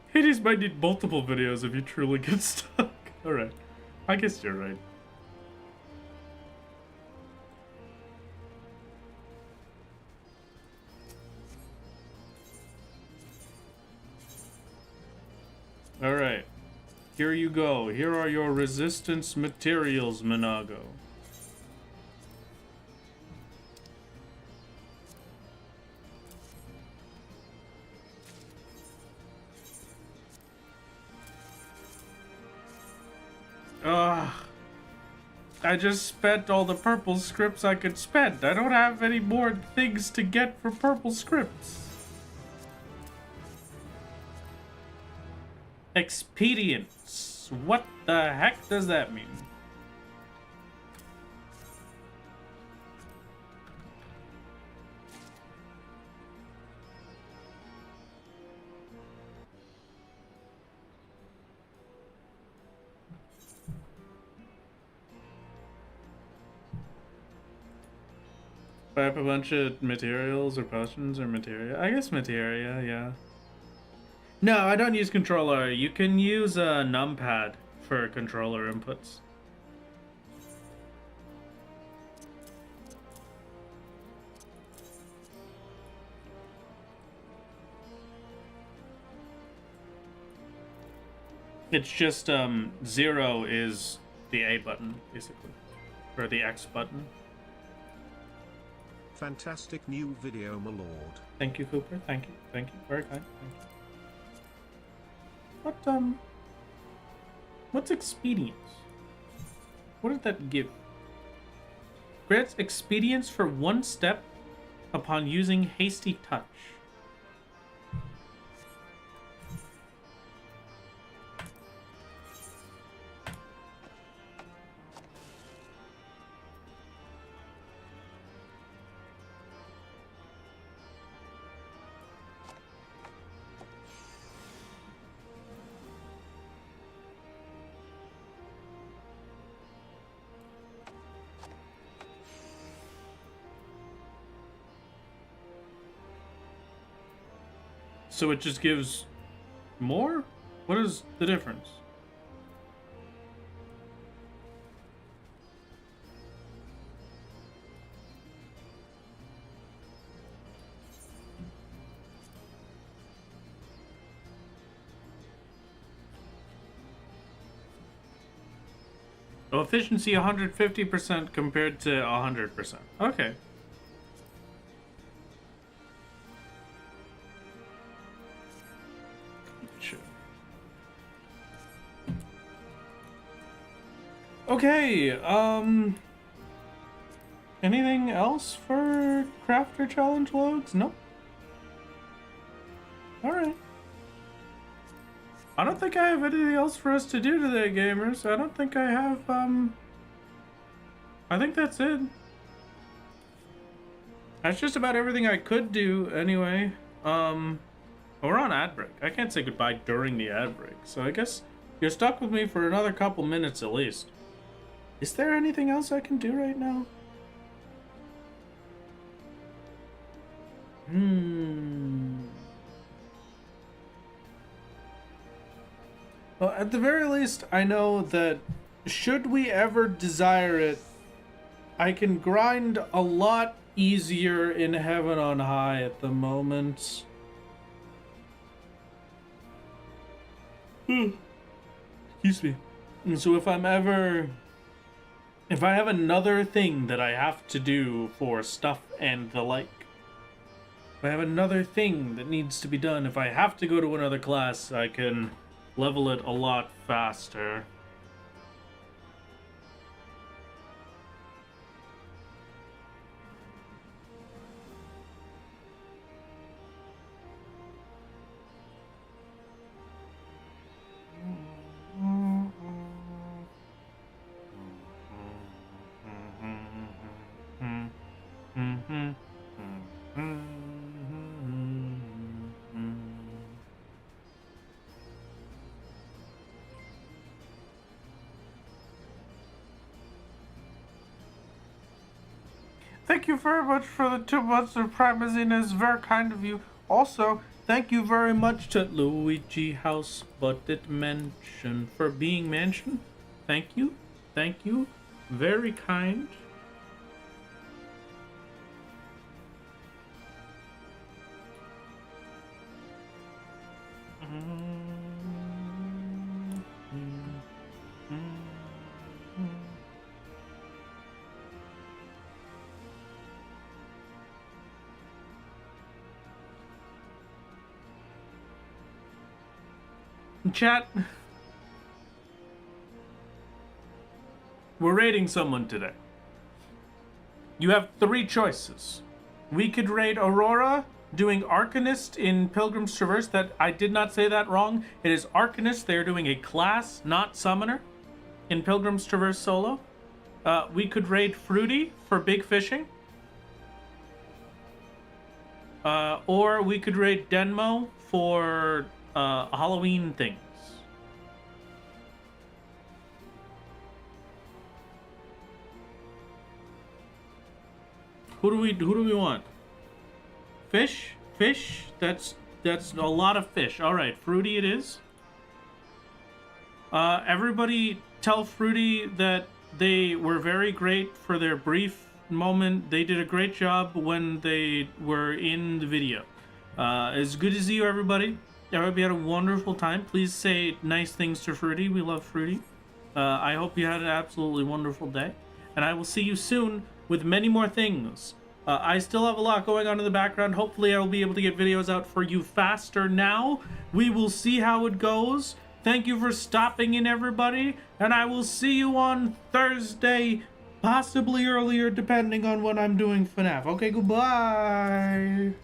Hades might need multiple videos if you truly get stuck. Alright. I guess you're right. Alright. Here you go. Here are your resistance materials, Minago. I just spent all the purple scripts I could spend. I don't have any more things to get for purple scripts. Expedience. What the heck does that mean? Buy up a bunch of materials or potions or materia. I guess materia, yeah. No, I don't use controller. You can use a numpad for controller inputs. It's just 0 is the A button, basically. Or the X button. Fantastic new video, my lord. Thank you, Cooper. Thank you. Thank you. Very kind. Thank you. What's expedience? What did that give? Grants expedience for 1 step upon using hasty touch. So it just gives more? What is the difference? Oh, efficiency 150% compared to 100%. Okay. Okay, anything else for crafter challenge loads? Nope. Alright. I don't think I have anything else for us to do today, gamers. I don't think I have, I think that's it. That's just about everything I could do, anyway. We're on ad break. I can't say goodbye during the ad break, so I guess you're stuck with me for another couple minutes at least. Is there anything else I can do right now? Well, at the very least, I know that should we ever desire it, I can grind a lot easier in heaven on high at the moment. Excuse me. And so if I have another thing that I have to do for stuff and the like, if I have another thing that needs to be done, if I have to go to another class, I can level it a lot faster. Thank you very much for the 2 months of Primazine. It's very kind of you. Also, thank you very much to Luigi House Butted Mansion for being mentioned. Thank you. Thank you. Very kind. Chat, we're raiding someone today. You have 3 choices. We could raid Aurora doing Arcanist in Pilgrim's Traverse. That I did not say that wrong. It is Arcanist. They're doing a class, not Summoner, in Pilgrim's Traverse solo. We could raid Fruity for big fishing. Or we could raid Denmo for Halloween things. Who do we want? Fish? Fish? That's a lot of fish. All right, Fruity it is. Everybody tell Fruity that they were very great for their brief moment. They did a great job when they were in the video. It's good to see you, everybody. I hope you had a wonderful time. Please say nice things to Fruity. We love Fruity. I hope you had an absolutely wonderful day. And I will see you soon with many more things. I still have a lot going on in the background. Hopefully I will be able to get videos out for you faster now. We will see how it goes. Thank you for stopping in, everybody. And I will see you on Thursday, possibly earlier, depending on when I'm doing FNAF. Okay, goodbye.